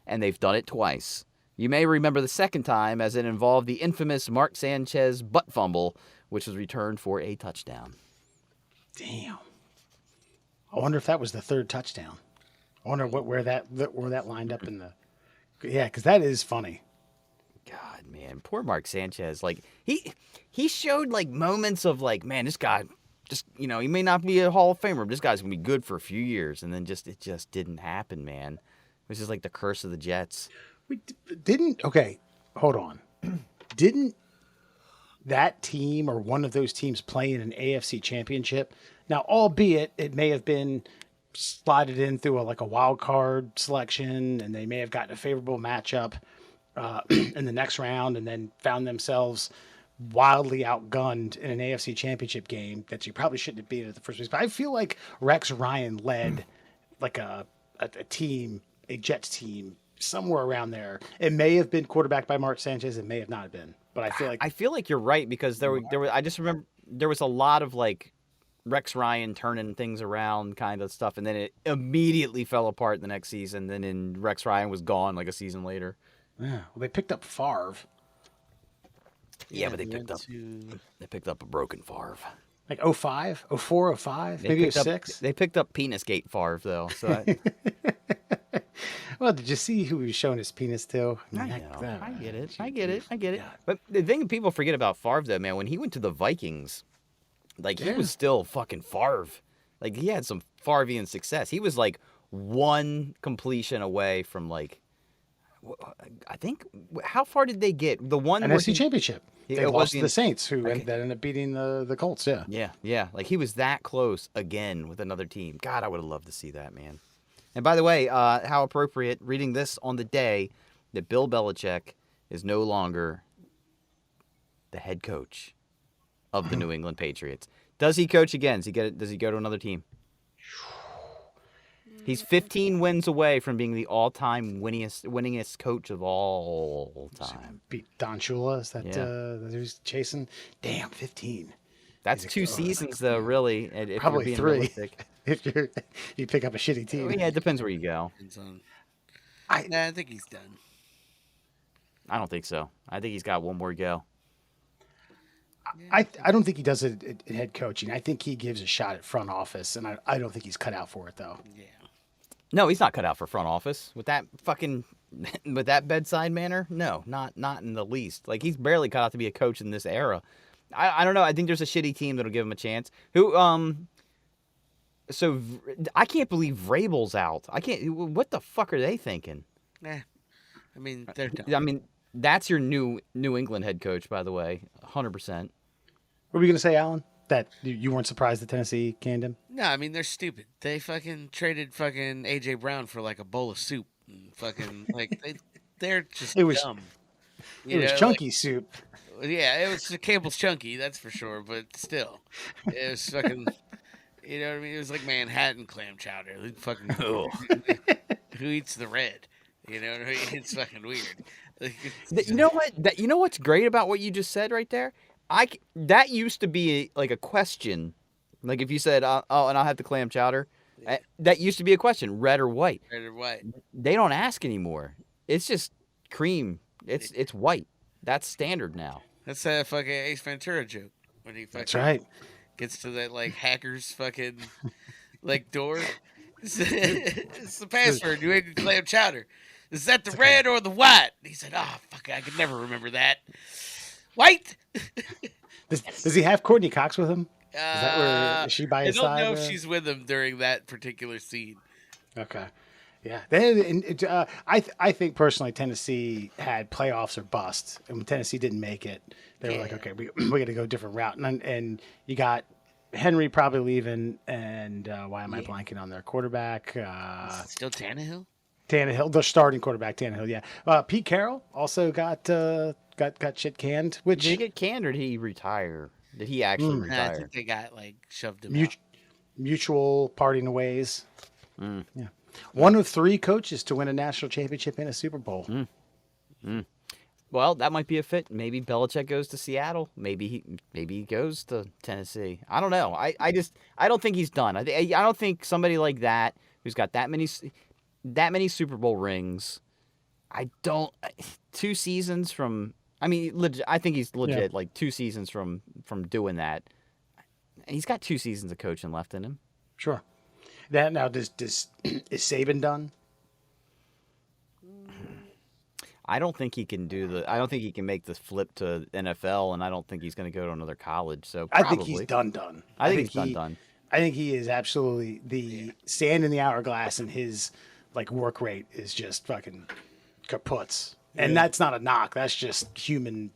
[SPEAKER 2] and they've done it twice. You may remember the second time as it involved the infamous Mark Sanchez butt fumble, which was returned for a touchdown.
[SPEAKER 1] Damn. I wonder if that was the third touchdown. I wonder where that lined up in the. Yeah, because that is funny.
[SPEAKER 2] God, man, poor Mark Sanchez. Like he showed like moments of like, man, this guy just he may not be a Hall of Famer, but this guy's gonna be good for a few years, and then it just didn't happen, man. It was just like the curse of the Jets.
[SPEAKER 1] We didn't. Okay, hold on. Didn't that team or one of those teams play in an AFC championship? Now, albeit it may have been slotted in through a wild card selection, and they may have gotten a favorable matchup in the next round, and then found themselves wildly outgunned in an AFC championship game that you probably shouldn't have beat at the first place. But I feel like Rex Ryan led like a team, a Jets team, somewhere around there. It may have been quarterbacked by Mark Sanchez. It may have not been, but I feel like
[SPEAKER 2] you're right because there were. I just remember there was a lot of like Rex Ryan turning things around kind of stuff, and then it immediately fell apart the next season. Then Rex Ryan was gone like a season later.
[SPEAKER 1] yeah. Well, they picked up Favre.
[SPEAKER 2] Yeah, but they picked up a broken Favre.
[SPEAKER 1] Like 05, 04, 05, maybe 06.
[SPEAKER 2] They picked up Penisgate Favre though. So
[SPEAKER 1] Well, did you see who he was showing his penis to?
[SPEAKER 2] I get it. But the thing people forget about Favre though, man, when he went to the Vikings, like he was still fucking Favre. Like he had some Favrean success. He was like one completion away from like, I think, how far did they get? The one
[SPEAKER 1] NFC Championship. They lost to the Saints, who
[SPEAKER 2] Okay.
[SPEAKER 1] that ended up beating the Colts. Yeah.
[SPEAKER 2] Yeah. Like he was that close again with another team. God, I would have loved to see that, man. And by the way, how appropriate reading this on the day that Bill Belichick is no longer the head coach of the New England Patriots. Does he coach again? Does he go to another team? He's 15 wins away from being the all-time winningest coach of all time.
[SPEAKER 1] Beat Don Shula. Is that who's chasing? Damn, 15.
[SPEAKER 2] That's 2 seasons, though, really. If
[SPEAKER 1] Probably
[SPEAKER 2] you're being
[SPEAKER 1] 3.
[SPEAKER 2] realistic.
[SPEAKER 1] If you pick up a shitty team.
[SPEAKER 2] Yeah, it depends where you go.
[SPEAKER 3] I think he's done.
[SPEAKER 2] I don't think so. I think he's got one more go.
[SPEAKER 1] I don't think he does it in head coaching. I think he gives a shot at front office, and I don't think he's cut out for it though.
[SPEAKER 3] Yeah.
[SPEAKER 2] No, he's not cut out for front office with that with that bedside manner. No, not in the least. Like he's barely cut out to be a coach in this era. I don't know. I think there's a shitty team that'll give him a chance. So I can't believe Vrabel's out. I can't. What the fuck are they thinking?
[SPEAKER 3] Nah. I mean, they're done.
[SPEAKER 2] I mean, that's your New England head coach, by the way, 100%.
[SPEAKER 1] What were you gonna say, Alan? That you weren't surprised that Tennessee canned him?
[SPEAKER 3] No, I mean, they're stupid. They fucking traded fucking AJ Brown for like a bowl of soup. And fucking like they're just dumb.
[SPEAKER 1] It was chunky soup.
[SPEAKER 3] Yeah, it was Campbell's chunky, that's for sure. But still, it was fucking. You know what I mean? It was like Manhattan clam chowder. Like, fucking who eats the red? You know what I mean? It's fucking weird. Like,
[SPEAKER 2] You know what? You know what's great about what you just said right there? That used to be like a question. Like if you said, "Oh, and I'll have the clam chowder," that used to be a question: red or white.
[SPEAKER 3] red or white.
[SPEAKER 2] They don't ask anymore. It's just cream. It's white. That's standard now.
[SPEAKER 3] That's that fucking Ace Ventura joke when he fucking
[SPEAKER 1] That's right.
[SPEAKER 3] gets to that like hacker's fucking like door. It's the password. New England clam chowder. Is that the red or the white? And he said, "Oh fuck, I could never remember that. White."
[SPEAKER 1] Does he have Courtney Cox with him? Is that where is she by his side?
[SPEAKER 3] I don't know if she's with him during that particular scene.
[SPEAKER 1] Okay. Yeah, I think personally Tennessee had playoffs or bust, and when Tennessee didn't make it, they were like,
[SPEAKER 3] Yeah.
[SPEAKER 1] okay, we got to go a different route, and you got Henry probably leaving, and why am I
[SPEAKER 3] Yeah.
[SPEAKER 1] blanking on their quarterback?
[SPEAKER 3] Still Tannehill?
[SPEAKER 1] Tannehill, the starting quarterback, Tannehill. Yeah, Pete Carroll also got shit canned,
[SPEAKER 2] Did he
[SPEAKER 1] which
[SPEAKER 2] get canned or did he retire? Did he actually
[SPEAKER 3] Nah, I
[SPEAKER 2] retire?
[SPEAKER 3] think they got like shoved him out.
[SPEAKER 1] mut- mutual parting ways.
[SPEAKER 2] Mm,
[SPEAKER 1] Yeah, one of three coaches to win a national championship and a Super Bowl.
[SPEAKER 2] mm. Well, that might be a fit. Maybe Belichick goes to Seattle. Maybe he goes to Tennessee. I don't know. I don't think he's done. I don't think somebody like that who's got that many Super Bowl rings. I don't 2 seasons from. I mean, I think he's
[SPEAKER 1] Yeah,
[SPEAKER 2] legit. Like 2 seasons from doing that. And he's got 2 seasons of coaching left in him.
[SPEAKER 1] sure. That now does is Saban done?
[SPEAKER 2] I don't think he can do the. I don't think he can make the flip to NFL, and I don't think he's going to go to another college. So
[SPEAKER 1] I think he's
[SPEAKER 2] probably.
[SPEAKER 1] done.
[SPEAKER 2] I think he's done.
[SPEAKER 1] I think he is absolutely the sand in the hourglass, and his like work rate is just fucking kaputs. And that's not a knock. That's just human,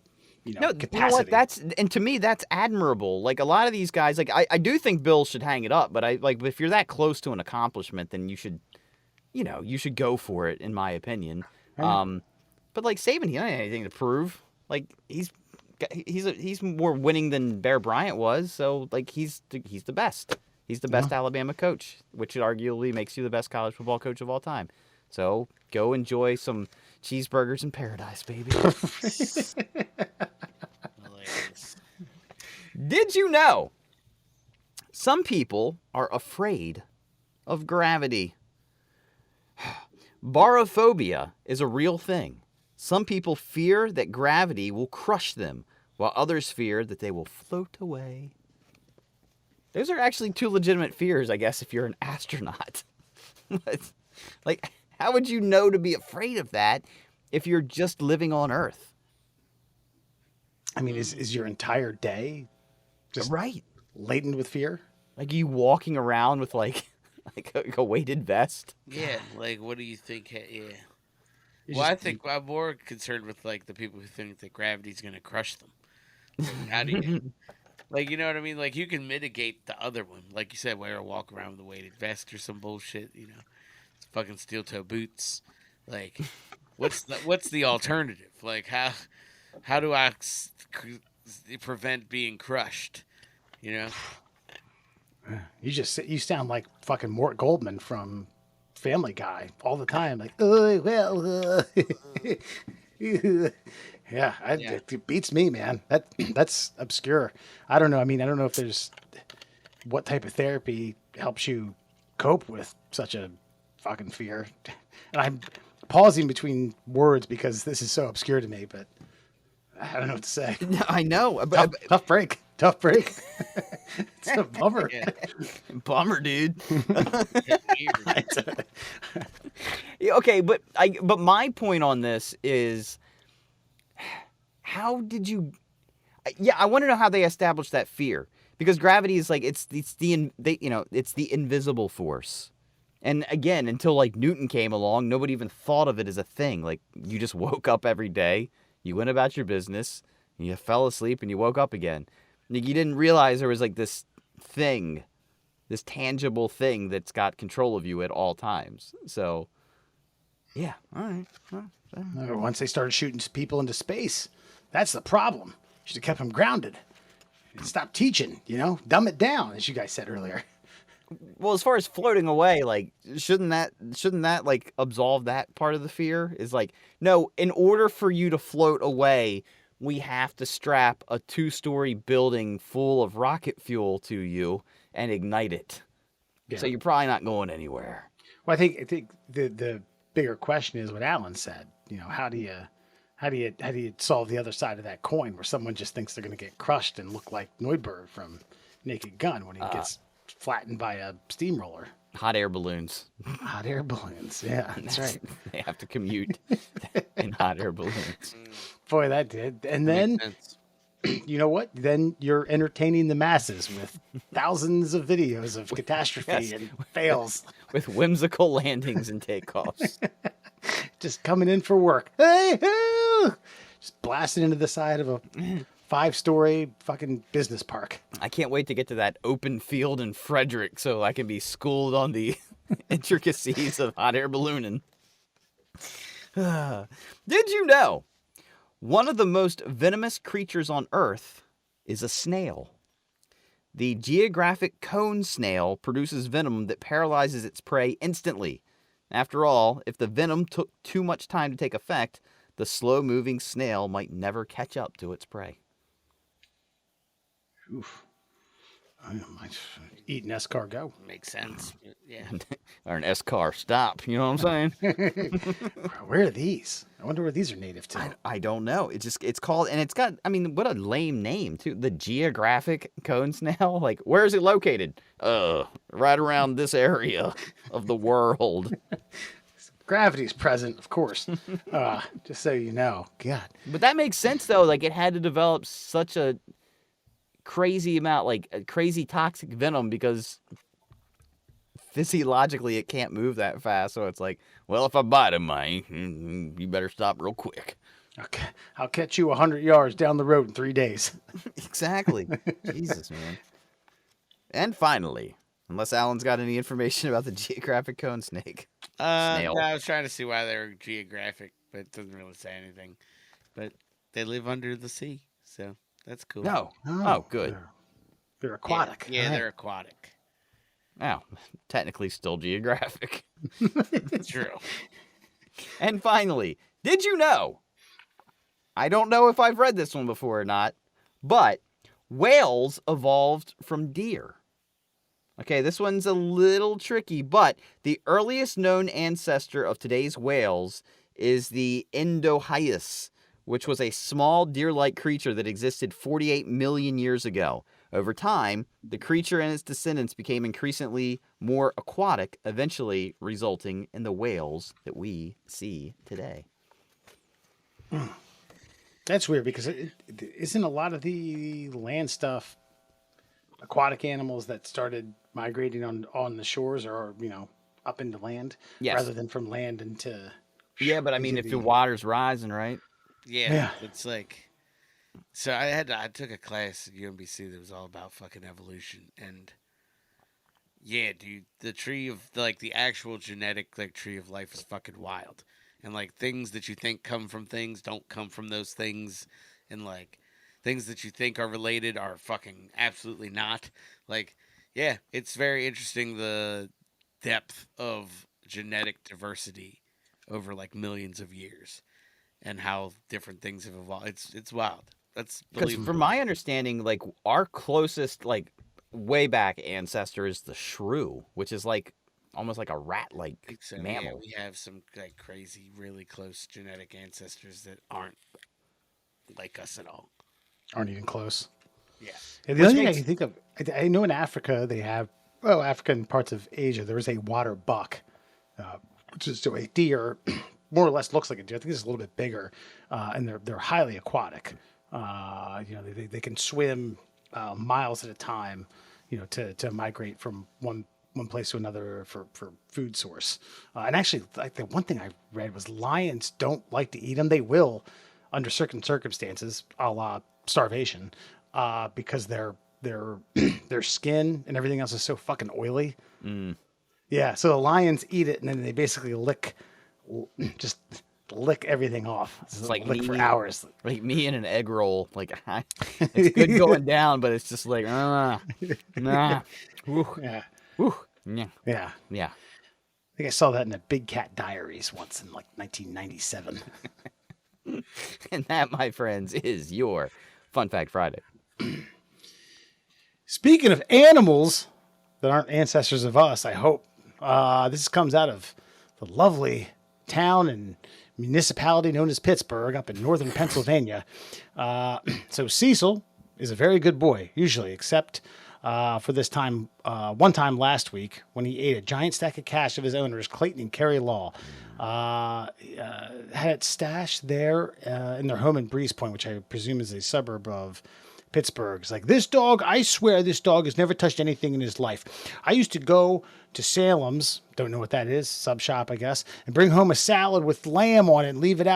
[SPEAKER 2] No,
[SPEAKER 1] capacity.
[SPEAKER 2] you know what? That's and to me that's admirable. Like a lot of these guys, like I do think Bill should hang it up, but I like if you're that close to an accomplishment, then you should, you should go for it, in my opinion. But like Saban, he don't have anything to prove. Like he's more winning than Bear Bryant was, so like he's the best. He's the best Alabama coach, which arguably makes you the best college football coach of all time. So go enjoy some cheeseburgers in paradise, baby.
[SPEAKER 3] Hilarious.
[SPEAKER 2] Did you know some people are afraid of gravity? Barophobia is a real thing. Some people fear that gravity will crush them, while others fear that they will float away. Those are actually two legitimate fears, I guess, if you're an astronaut. Like, how would you know to be afraid of that if you're just living on Earth?
[SPEAKER 1] I mean, is your entire day just
[SPEAKER 2] Right.
[SPEAKER 1] laden with fear?
[SPEAKER 2] Like you walking around with like a weighted vest.
[SPEAKER 3] Yeah, like what do you think? Yeah.
[SPEAKER 1] You
[SPEAKER 3] Well, I
[SPEAKER 1] just-
[SPEAKER 3] think I'm more concerned with like the people who think that gravity's gonna crush them. Like, how do you, like, you know what I mean? Like, you can mitigate the other one, like you said, wear a walk around with a weighted vest or some bullshit. Fucking steel toe boots. Like, what's the alternative? Like, how do I prevent being crushed? You know?
[SPEAKER 1] you sound like fucking Mort Goldman from Family Guy all the time. Like, oh well, yeah, it beats me, man. That's obscure. I don't know. I mean, I don't know if there's what type of therapy helps you cope with such a fucking fear. And I'm pausing between words because this is so obscure to me, but I don't know what to say.
[SPEAKER 2] I know.
[SPEAKER 1] Tough break. Tough break. It's a bummer.
[SPEAKER 3] Yeah.
[SPEAKER 2] Bummer, dude.
[SPEAKER 3] Weird.
[SPEAKER 2] Yeah, okay, but my point on this is, how did you? Yeah, I want to know how they established that fear, because gravity is like it's the invisible force, and again, until like Newton came along, nobody even thought of it as a thing. Like you just woke up every day, you went about your business, you fell asleep, and you woke up again. Like you didn't realize there was like this thing, this tangible thing that's got control of you at all times. So, yeah, all right. Well,
[SPEAKER 1] Once they started shooting people into space, that's the problem. Should have kept them grounded. Stop teaching, dumb it down, as you guys said earlier.
[SPEAKER 2] well, as far as floating away, like shouldn't that like absolve that part of the fear? Is like, no, in order for you to float away, we have to strap a 2-story building full of rocket fuel to you and ignite it.
[SPEAKER 1] Yeah.
[SPEAKER 2] So you're probably not going anywhere.
[SPEAKER 1] Well, I think the bigger question is what Alan said. How do you solve the other side of that coin, where someone just thinks they're going to get crushed and look like Neudberg from Naked Gun when he gets flattened by a steamroller?
[SPEAKER 2] Hot air balloons.
[SPEAKER 1] Hot air balloons. Yeah, that's right.
[SPEAKER 2] They have to commute in hot air balloons.
[SPEAKER 1] Boy, that did. And
[SPEAKER 3] Makes
[SPEAKER 1] then
[SPEAKER 3] sense.
[SPEAKER 1] you know what? Then you're entertaining the masses with thousands of videos of catastrophe
[SPEAKER 2] Yes.
[SPEAKER 1] and fails.
[SPEAKER 2] With whimsical landings and takeoffs.
[SPEAKER 1] Just coming in for work. Hey, hoo! Just blasting into the side of a 5-story fucking business park.
[SPEAKER 2] I can't wait to get to that open field in Frederick so I can be schooled on the intricacies of hot air ballooning. Did you know one of the most venomous creatures on Earth is a snail? The geographic cone snail produces venom that paralyzes its prey instantly. After all, if the venom took too much time to take effect, the slow-moving snail might never catch up to its prey.
[SPEAKER 1] Oof. I might eat an escargot.
[SPEAKER 3] Makes sense. Yeah.
[SPEAKER 2] Or an S-car stop, you know what I'm saying?
[SPEAKER 1] Where are these? I wonder where these are native to.
[SPEAKER 2] I don't know. It's called, and it's got, I mean, what a lame name, too. The geographic cone snail. Like, where is it located? Right around this area of the world.
[SPEAKER 1] Gravity's present, of course. Just so you know. God.
[SPEAKER 2] But that makes sense, though. Like, it had to develop such a crazy amount, like, a crazy toxic venom because physiologically it can't move that fast. So it's like, well, if I bite him, you better stop real quick.
[SPEAKER 1] Okay. I'll catch you 100 yards down the road in 3 days.
[SPEAKER 2] Exactly. Jesus, man. And finally, unless Alan's got any information about the geographic cone snake. Snail.
[SPEAKER 3] No, I was trying to see why they're geographic, but it doesn't really say anything. But they live under the sea, so that's cool.
[SPEAKER 2] No. Oh, good.
[SPEAKER 1] They're aquatic.
[SPEAKER 3] Yeah,
[SPEAKER 1] All right.
[SPEAKER 3] they're aquatic.
[SPEAKER 2] Oh, technically still geographic.
[SPEAKER 3] True.
[SPEAKER 2] And finally, did you know? I don't know if I've read this one before or not, but whales evolved from deer. Okay, this one's a little tricky, but the earliest known ancestor of today's whales is the Indohyus, which was a small deer-like creature that existed 48 million years ago. Over time, the creature and its descendants became increasingly more aquatic, eventually resulting in the whales that we see today.
[SPEAKER 1] That's weird because isn't a lot of the land stuff aquatic animals that started migrating on the shores or, up into land
[SPEAKER 2] Yes.
[SPEAKER 1] rather than from land into.
[SPEAKER 2] Yeah, but I mean, if the water's rising, right?
[SPEAKER 3] Yeah, it's like. So I took a class at UMBC that was all about fucking evolution, and yeah, dude, the tree of the actual genetic tree of life is fucking wild, and things that you think come from things don't come from those things, and things that you think are related are fucking absolutely not. Yeah, it's very interesting the depth of genetic diversity over millions of years, and how different things have evolved. It's wild. That's
[SPEAKER 2] Because from my understanding, our closest, way back ancestor is the shrew, which is almost like a rat-like
[SPEAKER 3] so,
[SPEAKER 2] mammal.
[SPEAKER 3] yeah, we have some crazy, really close genetic ancestors that aren't like us at all.
[SPEAKER 1] Aren't even close.
[SPEAKER 3] Yeah.
[SPEAKER 1] And the other thing I can think of, I know in Africa they have, Africa and parts of Asia, there is a water buck, which is a deer, more or less looks like a deer. I think it's a little bit bigger, and they're highly aquatic. They can swim miles at a time, to migrate from one place to another for food source. And actually, the one thing I read was lions don't like to eat them. They will, under certain circumstances, a la starvation, because their skin and everything else is so fucking oily.
[SPEAKER 2] Mm.
[SPEAKER 1] Yeah, so the lions eat it and then they basically lick everything off. It's
[SPEAKER 2] like
[SPEAKER 1] lick
[SPEAKER 2] me,
[SPEAKER 1] for hours.
[SPEAKER 2] Like me in an egg roll. It's good going down, but it's just nah. Woo.
[SPEAKER 1] Yeah,
[SPEAKER 2] Woo. Yeah.
[SPEAKER 1] yeah.
[SPEAKER 2] Yeah.
[SPEAKER 1] I think I saw that in the Big Cat Diaries once in 1997.
[SPEAKER 2] And that, my friends, is your Fun Fact Friday.
[SPEAKER 1] Speaking of animals that aren't ancestors of us, I hope, this comes out of the lovely town and municipality known as Pittsburgh up in northern Pennsylvania. So Cecil is a very good boy, usually, except for this time, one time last week when he ate a giant stack of cash of his owners, Clayton and Kerry Law. Had it stashed there in their home in Breeze Point, which I presume is a suburb of Pittsburgh. It's like, this dog, I swear this dog has never touched anything in his life. I used to go to Salem's, don't know what that is, sub shop, I guess, and bring home a salad with lamb on it and leave it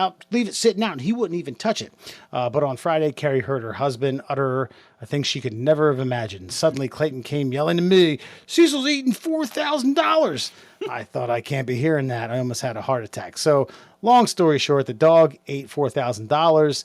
[SPEAKER 1] sitting out, and he wouldn't even touch it. But on Friday, Carrie heard her husband utter a thing she could never have imagined. Suddenly, Clayton came yelling to me, Cecil's eating $4,000. I thought, I can't be hearing that. I almost had a heart attack. So, long story short, the dog ate $4,000.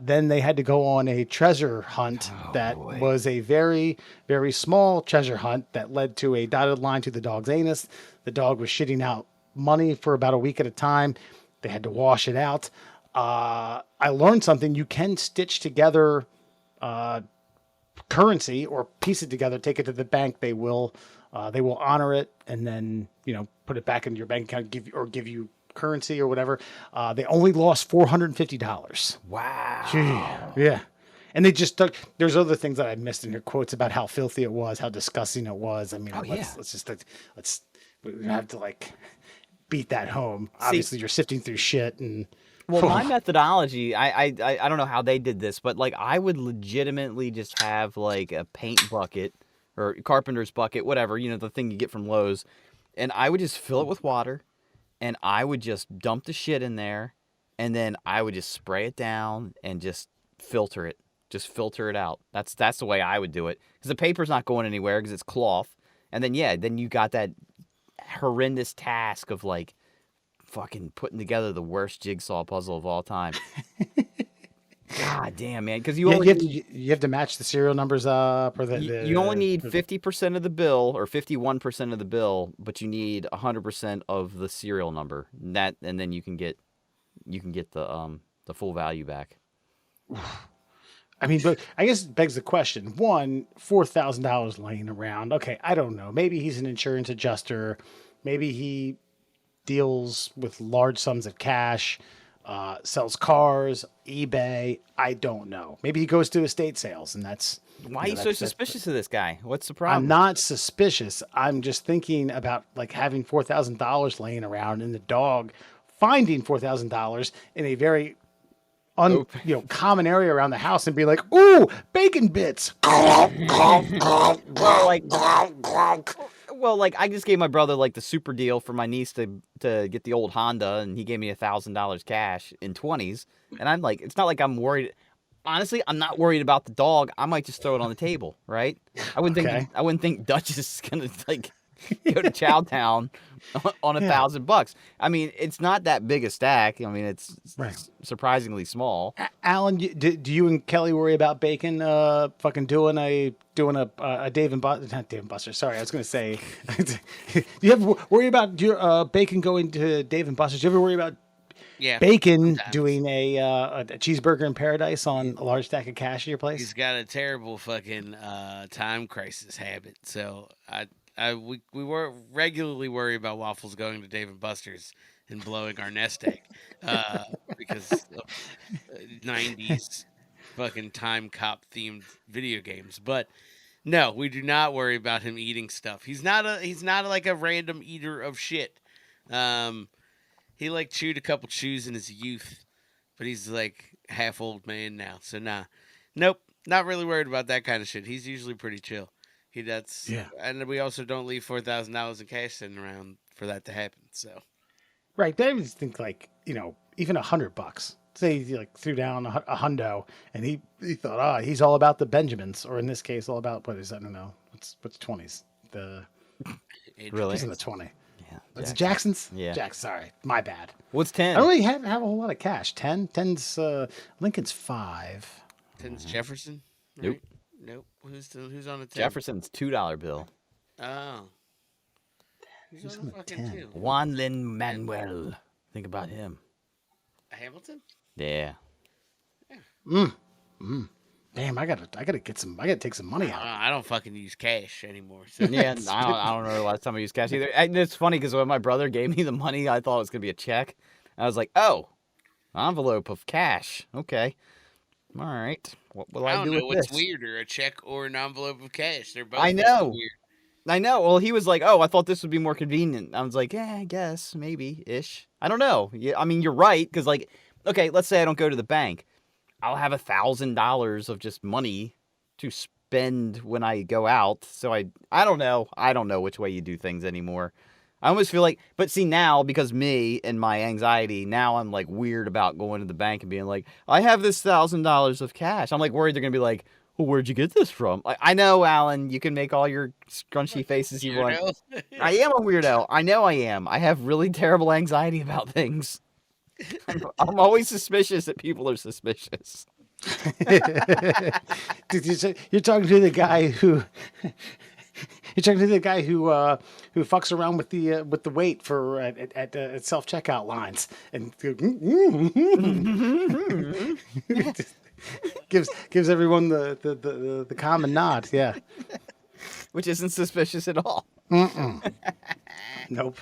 [SPEAKER 1] Then they had to go on a treasure hunt was a very, very small treasure hunt that led to a dotted line to the dog's anus. The dog was shitting out money for about a week at a time. They had to wash it out. I learned something. You can stitch together currency or piece it together, take it to the bank. They will honor it and then, put it back into your bank account, give you currency or whatever. They only lost $450.
[SPEAKER 2] Wow.
[SPEAKER 1] Yeah. And they just took, there's other things that I missed in your quotes about how filthy it was, how disgusting it was. I mean, we have to beat that home. Obviously you're sifting through shit and.
[SPEAKER 2] Well, my methodology, I don't know how they did this, but I would legitimately just have a paint bucket or carpenter's bucket, whatever, the thing you get from Lowe's. And I would just fill it with water. And I would just dump the shit in there, and then I would just spray it down and just filter it. Just filter it out. That's the way I would do it. Because the paper's not going anywhere because it's cloth. And then, then you got that horrendous task of, fucking putting together the worst jigsaw puzzle of all time. God damn, man. Because you
[SPEAKER 1] have to match the serial numbers up. Or
[SPEAKER 2] you only need 50% of the bill or 51% of the bill, but you need 100% of the serial number. And then you can get the full value back.
[SPEAKER 1] I mean, but I guess it begs the question. One, $4,000 laying around. Okay, I don't know. Maybe he's an insurance adjuster. Maybe he deals with large sums of cash. Sells cars, eBay. I don't know. Maybe he goes to estate sales, and that's.
[SPEAKER 2] Why are you so suspicious of this guy? What's the problem?
[SPEAKER 1] I'm not suspicious. I'm just thinking about having $4,000 laying around, and the dog finding $4,000 in a very common area around the house, and be like, "Ooh, bacon bits."
[SPEAKER 2] Well, I just gave my brother the super deal for my niece to get the old Honda, and he gave me $1,000 cash in 20s. And I'm it's not like I'm worried. Honestly, I'm not worried about the dog. I might just throw it on the table, right? I wouldn't think Dutch is gonna go to Chowtown on $1,000. I mean, it's not that big a stack. I mean, it's surprisingly small.
[SPEAKER 1] Alan, do you and Kelly worry about bacon? Fucking doing a Dave and Buster? Not Dave and Buster. Sorry, I was going to say. Do you ever worry about your bacon going to Dave and Buster's? Do you ever worry about bacon doing a cheeseburger in paradise on a large stack of cash at your place?
[SPEAKER 3] He's got a terrible fucking time crisis habit. So we were regularly worried about Waffles going to Dave and Buster's and blowing our nest egg because of 90s fucking time cop themed video games. But no, we do not worry about him eating stuff. He's not a random eater of shit. He chewed a couple chews in his youth, but he's half old man now. So nope, not really worried about that kind of shit. He's usually pretty chill. And we also don't leave $4,000 in cash sitting around for that to happen. So,
[SPEAKER 1] right. But I would think even $100. Say he threw down a hundo, and he thought, he's all about the Benjamins, or in this case, all about what is, I don't know, what's 20s?
[SPEAKER 2] Really?
[SPEAKER 1] He's in the 20.
[SPEAKER 2] Yeah.
[SPEAKER 1] It's Jackson's?
[SPEAKER 2] Yeah.
[SPEAKER 1] Jackson, sorry. My bad.
[SPEAKER 2] What's 10?
[SPEAKER 1] I don't really have a whole lot of cash. 10? 10's, Lincoln's 5.
[SPEAKER 3] 10's Jefferson?
[SPEAKER 2] Right?
[SPEAKER 3] Nope. Who's on the 10?
[SPEAKER 2] Jefferson's $2 bill.
[SPEAKER 3] Oh. Who's on the fucking 10?
[SPEAKER 2] Juan Lin Manuel. Think about him.
[SPEAKER 3] Hamilton?
[SPEAKER 2] Yeah.
[SPEAKER 1] Damn, I gotta take some money out.
[SPEAKER 3] I don't fucking use cash anymore. So.
[SPEAKER 2] Yeah, I don't know the last time I used cash either. And it's funny because when my brother gave me the money, I thought it was gonna be a check. I was like, oh, envelope of cash. Okay. All right. What will
[SPEAKER 3] I
[SPEAKER 2] I
[SPEAKER 3] don't
[SPEAKER 2] do
[SPEAKER 3] know
[SPEAKER 2] with
[SPEAKER 3] what's
[SPEAKER 2] this?
[SPEAKER 3] weirder, a check or an envelope of cash. They're both
[SPEAKER 2] I
[SPEAKER 3] fucking
[SPEAKER 2] know.
[SPEAKER 3] weird.
[SPEAKER 2] I know. Well, he was like, "Oh, I thought this would be more convenient." I was like, "Yeah, I guess, maybe ish. I don't know." Yeah, I mean, you're right because, like, okay, let's say I don't go to the bank. I'll have $1,000 of just money to spend when I go out. So I don't know. I don't know which way you do things anymore. I almost feel like, but see now because me and my anxiety, now I'm like weird about going to the bank and being like, I have this $1,000 of cash. I'm like worried they're gonna be like, well, where'd you get this from? Like, I know, Alan, you can make all your scrunchy faces you want.
[SPEAKER 3] Weirdo.
[SPEAKER 2] I am a weirdo. I know I am. I have really terrible anxiety about things. I'm always suspicious that people are suspicious.
[SPEAKER 1] You're talking to the guy who you're talking to the guy who fucks around with the weight for at self checkout lines and gives everyone the common nod. Yeah.
[SPEAKER 2] Which isn't suspicious at all.
[SPEAKER 1] Nope.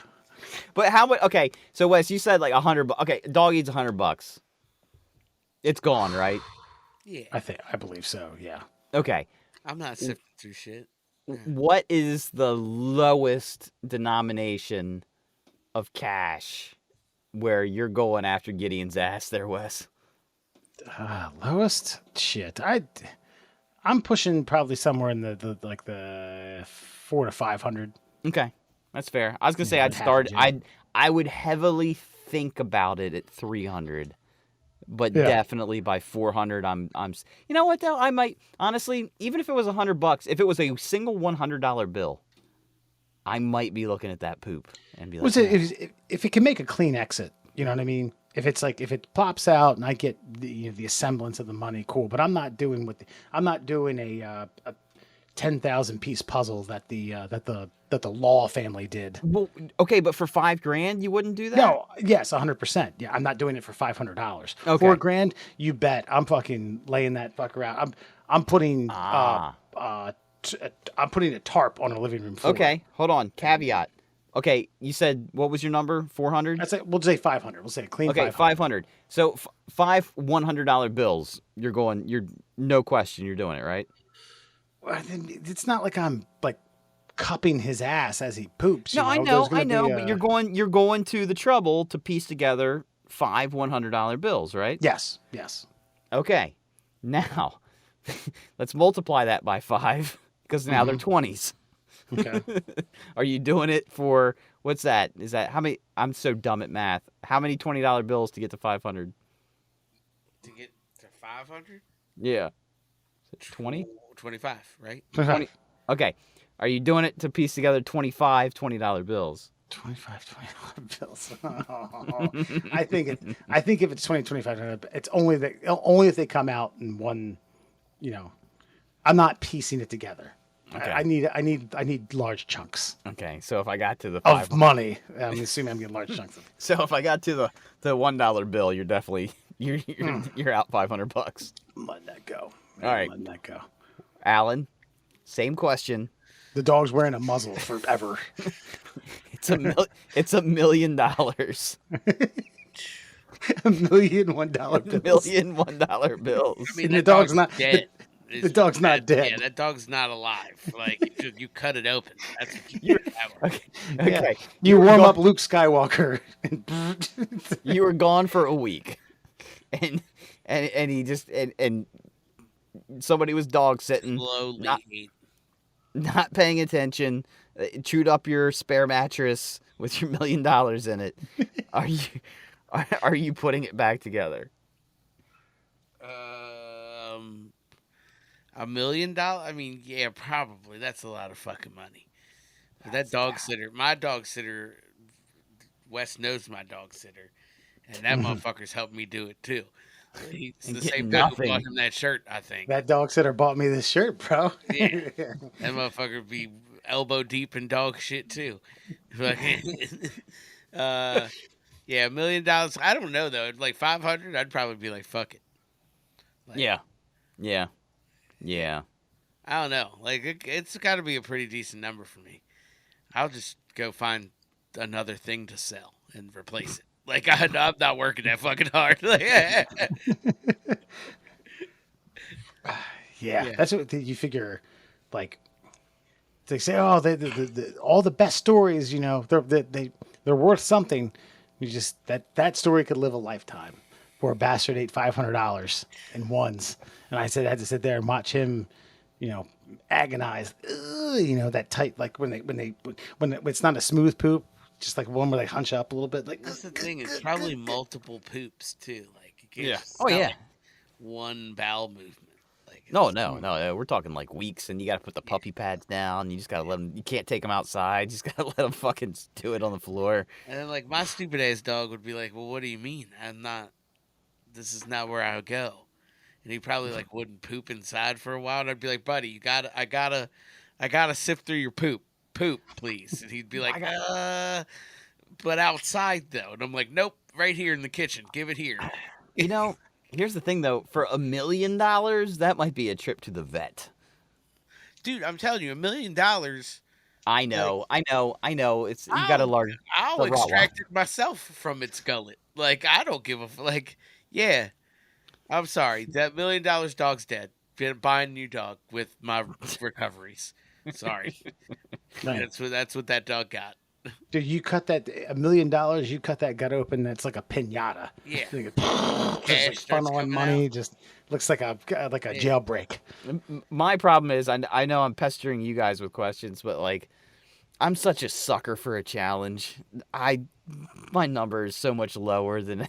[SPEAKER 2] But how much? Okay, so Wes, you said like $100. Okay, dog eats $100. It's gone, right?
[SPEAKER 3] Yeah,
[SPEAKER 1] I believe so. Yeah.
[SPEAKER 2] Okay.
[SPEAKER 3] I'm not sifting through shit.
[SPEAKER 2] What is the lowest denomination of cash where you're going after Gideon's ass there, Wes?
[SPEAKER 1] Lowest shit. I'm pushing probably somewhere in the 400 to 500.
[SPEAKER 2] Okay, that's fair. I was gonna say
[SPEAKER 1] Yeah,
[SPEAKER 2] I'd
[SPEAKER 1] half a
[SPEAKER 2] start.
[SPEAKER 1] gin.
[SPEAKER 2] I would heavily think about it at 300, but
[SPEAKER 1] Yeah.
[SPEAKER 2] definitely by 400, You know what though? I might honestly, even if it was $100, if it was a single $100 bill, I might be looking at that poop and be like,
[SPEAKER 1] Was it if it can make a clean exit? You know what I mean? If it's like if it pops out and I get the semblance of the money, cool. But I'm not doing a 10,000 piece puzzle that the Law family did.
[SPEAKER 2] well, okay, but for $5,000, you wouldn't do that?
[SPEAKER 1] No, yes, 100%. Yeah, I'm not doing it for $500.
[SPEAKER 2] Okay.
[SPEAKER 1] $4,000, you bet. I'm fucking laying that fucker out. I'm putting I'm putting a tarp on a living room floor.
[SPEAKER 2] Okay, hold on. Caveat. Okay, you said what was your number? 400.
[SPEAKER 1] That's it. We'll say 500. We'll say a clean.
[SPEAKER 2] Okay, 500. So five $100 bills. You're no question. You're doing it, right?
[SPEAKER 1] Well, it's not like I'm like cupping his ass as he poops.
[SPEAKER 2] No, I
[SPEAKER 1] There's
[SPEAKER 2] know,
[SPEAKER 1] gonna
[SPEAKER 2] I know,
[SPEAKER 1] be
[SPEAKER 2] but you're going to the trouble to piece together 5 $100 bills, right?
[SPEAKER 1] Yes.
[SPEAKER 2] Okay. Now, let's multiply that by 5 because now they're 20s.
[SPEAKER 1] Okay.
[SPEAKER 2] Are you doing it for what's that? Is that how many? I'm so dumb at math. How many $20 bills to get to 500?
[SPEAKER 3] To get to 500?
[SPEAKER 2] Yeah. 20?
[SPEAKER 3] 25, right?
[SPEAKER 2] 20. Okay. Are you doing it to piece together 25 $20 bills?
[SPEAKER 1] 25 $20 bills. Oh, I think if it's 20 $25, it's only only if they come out in one. I'm not piecing it together.
[SPEAKER 2] Okay.
[SPEAKER 1] I need large chunks
[SPEAKER 2] Okay. So if I got to the
[SPEAKER 1] of
[SPEAKER 2] 5,
[SPEAKER 1] money. I'm assuming I'm getting large chunks of it.
[SPEAKER 2] so if I got to the $1 bill, you're definitely you're out $500.
[SPEAKER 1] I'm letting that go.
[SPEAKER 2] All right.
[SPEAKER 1] I'm letting that go.
[SPEAKER 2] Alan, same question.
[SPEAKER 1] The dog's wearing a muzzle forever.
[SPEAKER 2] It's $1 million.
[SPEAKER 1] $1,000,000 $1 bills.
[SPEAKER 2] $1 bills.
[SPEAKER 3] I mean,
[SPEAKER 1] And the
[SPEAKER 3] that
[SPEAKER 1] dog's not
[SPEAKER 3] dead.
[SPEAKER 1] The dog's not dead.
[SPEAKER 3] Yeah, that dog's not alive. Like you cut it open. That's what you do.
[SPEAKER 2] Okay.
[SPEAKER 1] Yeah.
[SPEAKER 2] Okay.
[SPEAKER 1] You
[SPEAKER 2] were
[SPEAKER 1] warm
[SPEAKER 2] gone-
[SPEAKER 1] up Luke Skywalker.
[SPEAKER 2] You were gone for a week, and he just and somebody was dog sitting,
[SPEAKER 3] Slowly.
[SPEAKER 2] not paying attention, chewed up your spare mattress with your $1 million in it. Are you putting it back together?
[SPEAKER 3] $1 million? I mean, yeah, probably. That's a lot of fucking money. But that dog sitter, my dog sitter, Wes knows my dog sitter, and that motherfucker's helped me do it too. He's
[SPEAKER 2] And
[SPEAKER 3] the
[SPEAKER 2] getting
[SPEAKER 3] same guy who
[SPEAKER 2] nothing.
[SPEAKER 3] bought him that shirt, I think.
[SPEAKER 1] That dog sitter bought me this shirt, bro.
[SPEAKER 3] Yeah. That motherfucker be elbow deep in dog shit too. Fucking, yeah, $1 million. I don't know though. Like 500, I'd probably be like, fuck it. Like,
[SPEAKER 2] Yeah.
[SPEAKER 3] I don't know. Like it's got to be a pretty decent number for me. I'll just go find another thing to sell and replace it. Like I'm not working that fucking hard. Like,
[SPEAKER 1] Yeah,
[SPEAKER 3] Yeah.
[SPEAKER 1] that's what you figure. Like they say, oh, all the best stories, they're worth something. You just that story could live a lifetime. Poor bastard ate $500 in ones, and I had to sit there and watch him, agonize. Ugh, that tight, like when it's not a smooth poop, just like one where they hunch up a little bit, like.
[SPEAKER 3] That's the thing. It's probably multiple poops too. Like you can't.
[SPEAKER 2] Yeah.
[SPEAKER 3] It's
[SPEAKER 2] Oh
[SPEAKER 3] not
[SPEAKER 2] yeah.
[SPEAKER 3] like one bowel movement. Like
[SPEAKER 2] No,
[SPEAKER 3] it's,
[SPEAKER 2] no, no. We're talking like weeks, and you got to put the puppy pads down. You just got to let them. You can't take them outside. You just got to let them fucking do it on the floor.
[SPEAKER 3] And then like my stupid ass dog would be like, "Well, what do you mean? I'm not. This is not where I would go." And he probably like wouldn't poop inside for a while. And I'd be like, "Buddy, I gotta sift through your poop, please." And he'd be like, but outside though." And I'm like, "Nope, right here in the kitchen. Give it here."
[SPEAKER 2] Here's the thing though. For $1 million, that might be a trip to the vet.
[SPEAKER 3] Dude, I'm telling you, $1 million.
[SPEAKER 2] I know. It's you got a large.
[SPEAKER 3] I'll
[SPEAKER 2] the Rottweiler.
[SPEAKER 3] extract it myself from its gullet. Like I don't give a like. Yeah, I'm sorry. That $1 million dog's dead. Been buying a new dog with my recoveries. Sorry.
[SPEAKER 1] Right.
[SPEAKER 3] That's what that dog got.
[SPEAKER 1] Dude, you cut that $1 million. You cut that gut open. That's like a pinata.
[SPEAKER 3] Yeah.
[SPEAKER 1] Just
[SPEAKER 3] Cash
[SPEAKER 1] like
[SPEAKER 3] starts
[SPEAKER 1] funneling
[SPEAKER 3] coming
[SPEAKER 1] money.
[SPEAKER 3] out.
[SPEAKER 1] Just looks like a jailbreak.
[SPEAKER 2] My problem is, I know I'm pestering you guys with questions, but like, I'm such a sucker for a challenge. My number is so much lower than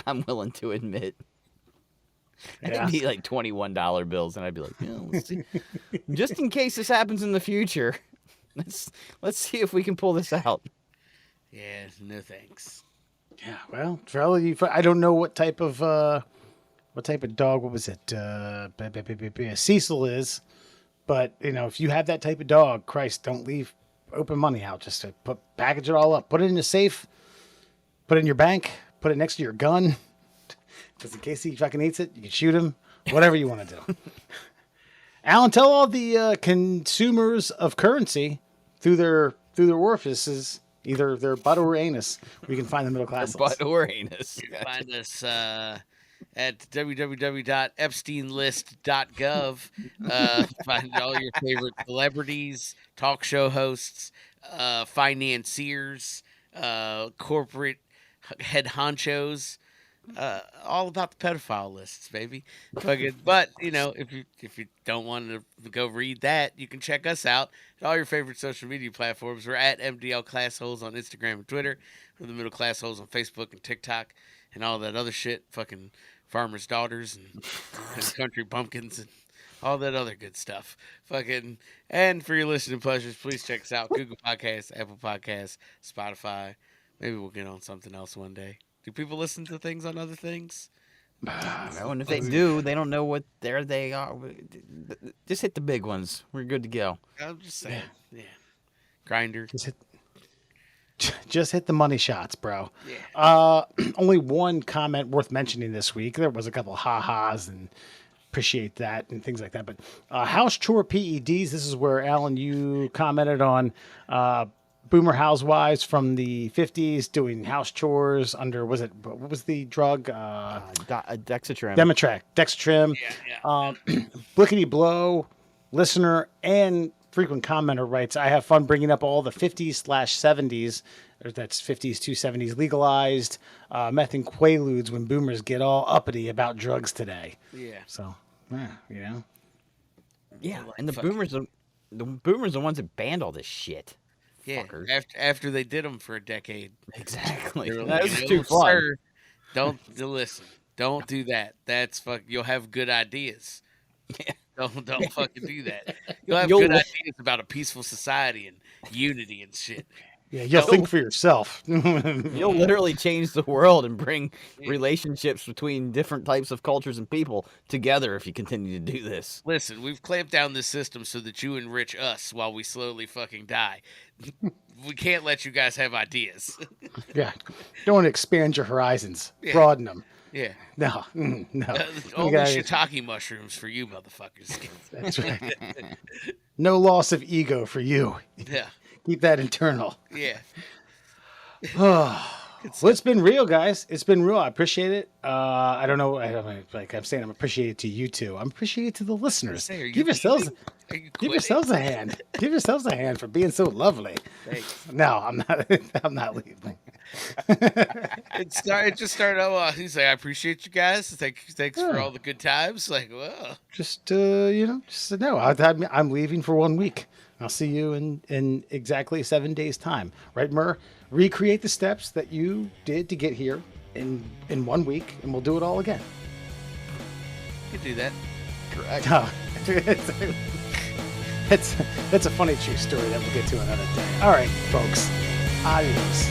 [SPEAKER 2] I'm willing to admit.
[SPEAKER 1] Yeah.
[SPEAKER 2] It'd be like $21 bills, and I'd be like, let's see. Just in case this happens in the future, let's see if we can pull this out.
[SPEAKER 3] Yeah, no thanks.
[SPEAKER 1] Yeah. Well, Trello, I don't know what type of dog. What was it? Cecil is, but if you have that type of dog, Christ, don't leave open money out. Just to package it all up, put it in a safe, put it in your bank, put it next to your gun. Because in case he fucking eats it, you can shoot him. Whatever you want to do. Alan, tell all the consumers of currency through their orifices, either their butt or anus, where you can find the middle class.
[SPEAKER 2] Butt or anus.
[SPEAKER 3] You can find us at www.epsteinlist.gov. Find all your favorite celebrities, talk show hosts, financiers, corporate head honchos. All about the pedophile lists, baby. But if you don't want to go read that, you can check us out at all your favorite social media platforms. We're at MDL Classholes on Instagram and Twitter. We're the Middle Class Holes on Facebook and TikTok and all that other shit. Fucking farmers' daughters and country bumpkins and all that other good stuff. And for your listening pleasures, please check us out: Google Podcasts, Apple Podcasts, Spotify. Maybe we'll get on something else one day. Do people listen to things on other things?
[SPEAKER 2] No, and if they do, they don't know what they are. Just hit the big ones. We're good to go.
[SPEAKER 3] I'm just saying. Yeah. Grinder.
[SPEAKER 1] Just hit the money shots, bro.
[SPEAKER 3] Yeah.
[SPEAKER 1] Only one comment worth mentioning this week. There was a couple of ha-has and appreciate that and things like that. But house chore PEDs, this is where, Alan, you commented on boomer housewives from the 50s doing house chores under, what was the drug?
[SPEAKER 2] Dexatrim.
[SPEAKER 1] Dexatrim.
[SPEAKER 3] Yeah.
[SPEAKER 1] Blickety Blow, listener and frequent commenter writes, I have fun bringing up all the 50s/70s, or that's 50s to 70s legalized meth and quaaludes when boomers get all uppity about drugs today.
[SPEAKER 3] Yeah.
[SPEAKER 1] So,
[SPEAKER 2] Yeah, and the boomers are the ones that banned all this shit.
[SPEAKER 3] Yeah.
[SPEAKER 2] Fuckers.
[SPEAKER 3] After they did them for a decade.
[SPEAKER 2] Exactly.
[SPEAKER 3] They were
[SPEAKER 2] That
[SPEAKER 3] like,
[SPEAKER 2] was
[SPEAKER 3] "No,
[SPEAKER 2] too fun.
[SPEAKER 3] sir, don't listen. Don't do that. That's You'll have good ideas.
[SPEAKER 2] Yeah.
[SPEAKER 3] Don't fucking do that. You'll have
[SPEAKER 2] You'll
[SPEAKER 3] good
[SPEAKER 2] li-
[SPEAKER 3] ideas about a peaceful society and unity and shit.
[SPEAKER 1] Yeah, you'll think for yourself.
[SPEAKER 2] You'll literally change the world and bring relationships between different types of cultures and people together if you continue to do this.
[SPEAKER 3] Listen, we've clamped down this system so that you enrich us while we slowly fucking die. We can't let you guys have ideas.
[SPEAKER 1] Yeah. Don't expand your horizons.
[SPEAKER 3] Yeah.
[SPEAKER 1] Broaden them.
[SPEAKER 3] Yeah.
[SPEAKER 1] No. No.
[SPEAKER 3] Only
[SPEAKER 1] gotta-
[SPEAKER 3] shiitake mushrooms for you motherfuckers.
[SPEAKER 1] That's right. No loss of ego for you.
[SPEAKER 3] Yeah.
[SPEAKER 1] Keep that internal.
[SPEAKER 3] Yeah.
[SPEAKER 1] Oh, Well, it's been real, guys. It's been real. I appreciate it. I don't know. I don't like I'm saying. I'm appreciated to you two. I'm appreciated to the listeners.
[SPEAKER 3] Say, are you
[SPEAKER 1] Give yourselves,
[SPEAKER 3] leaving? Are you
[SPEAKER 1] give
[SPEAKER 3] quitting?
[SPEAKER 1] yourselves a hand. Give yourselves a hand for being so lovely.
[SPEAKER 3] Thanks.
[SPEAKER 1] No, I'm not. I'm not leaving.
[SPEAKER 3] It just started out. He's like, I appreciate you guys. Thanks for
[SPEAKER 1] Yeah.
[SPEAKER 3] all the good times. Like, well,
[SPEAKER 1] Just just no. I'm leaving for 1 week. I'll see you in exactly 7 days' time. Right, Mur? Recreate the steps that you did to get here in 1 week, and we'll do it all again.
[SPEAKER 3] you can do that.
[SPEAKER 2] Correct.
[SPEAKER 1] No, it's a funny true story that we'll get to another day. All right, folks. Adios.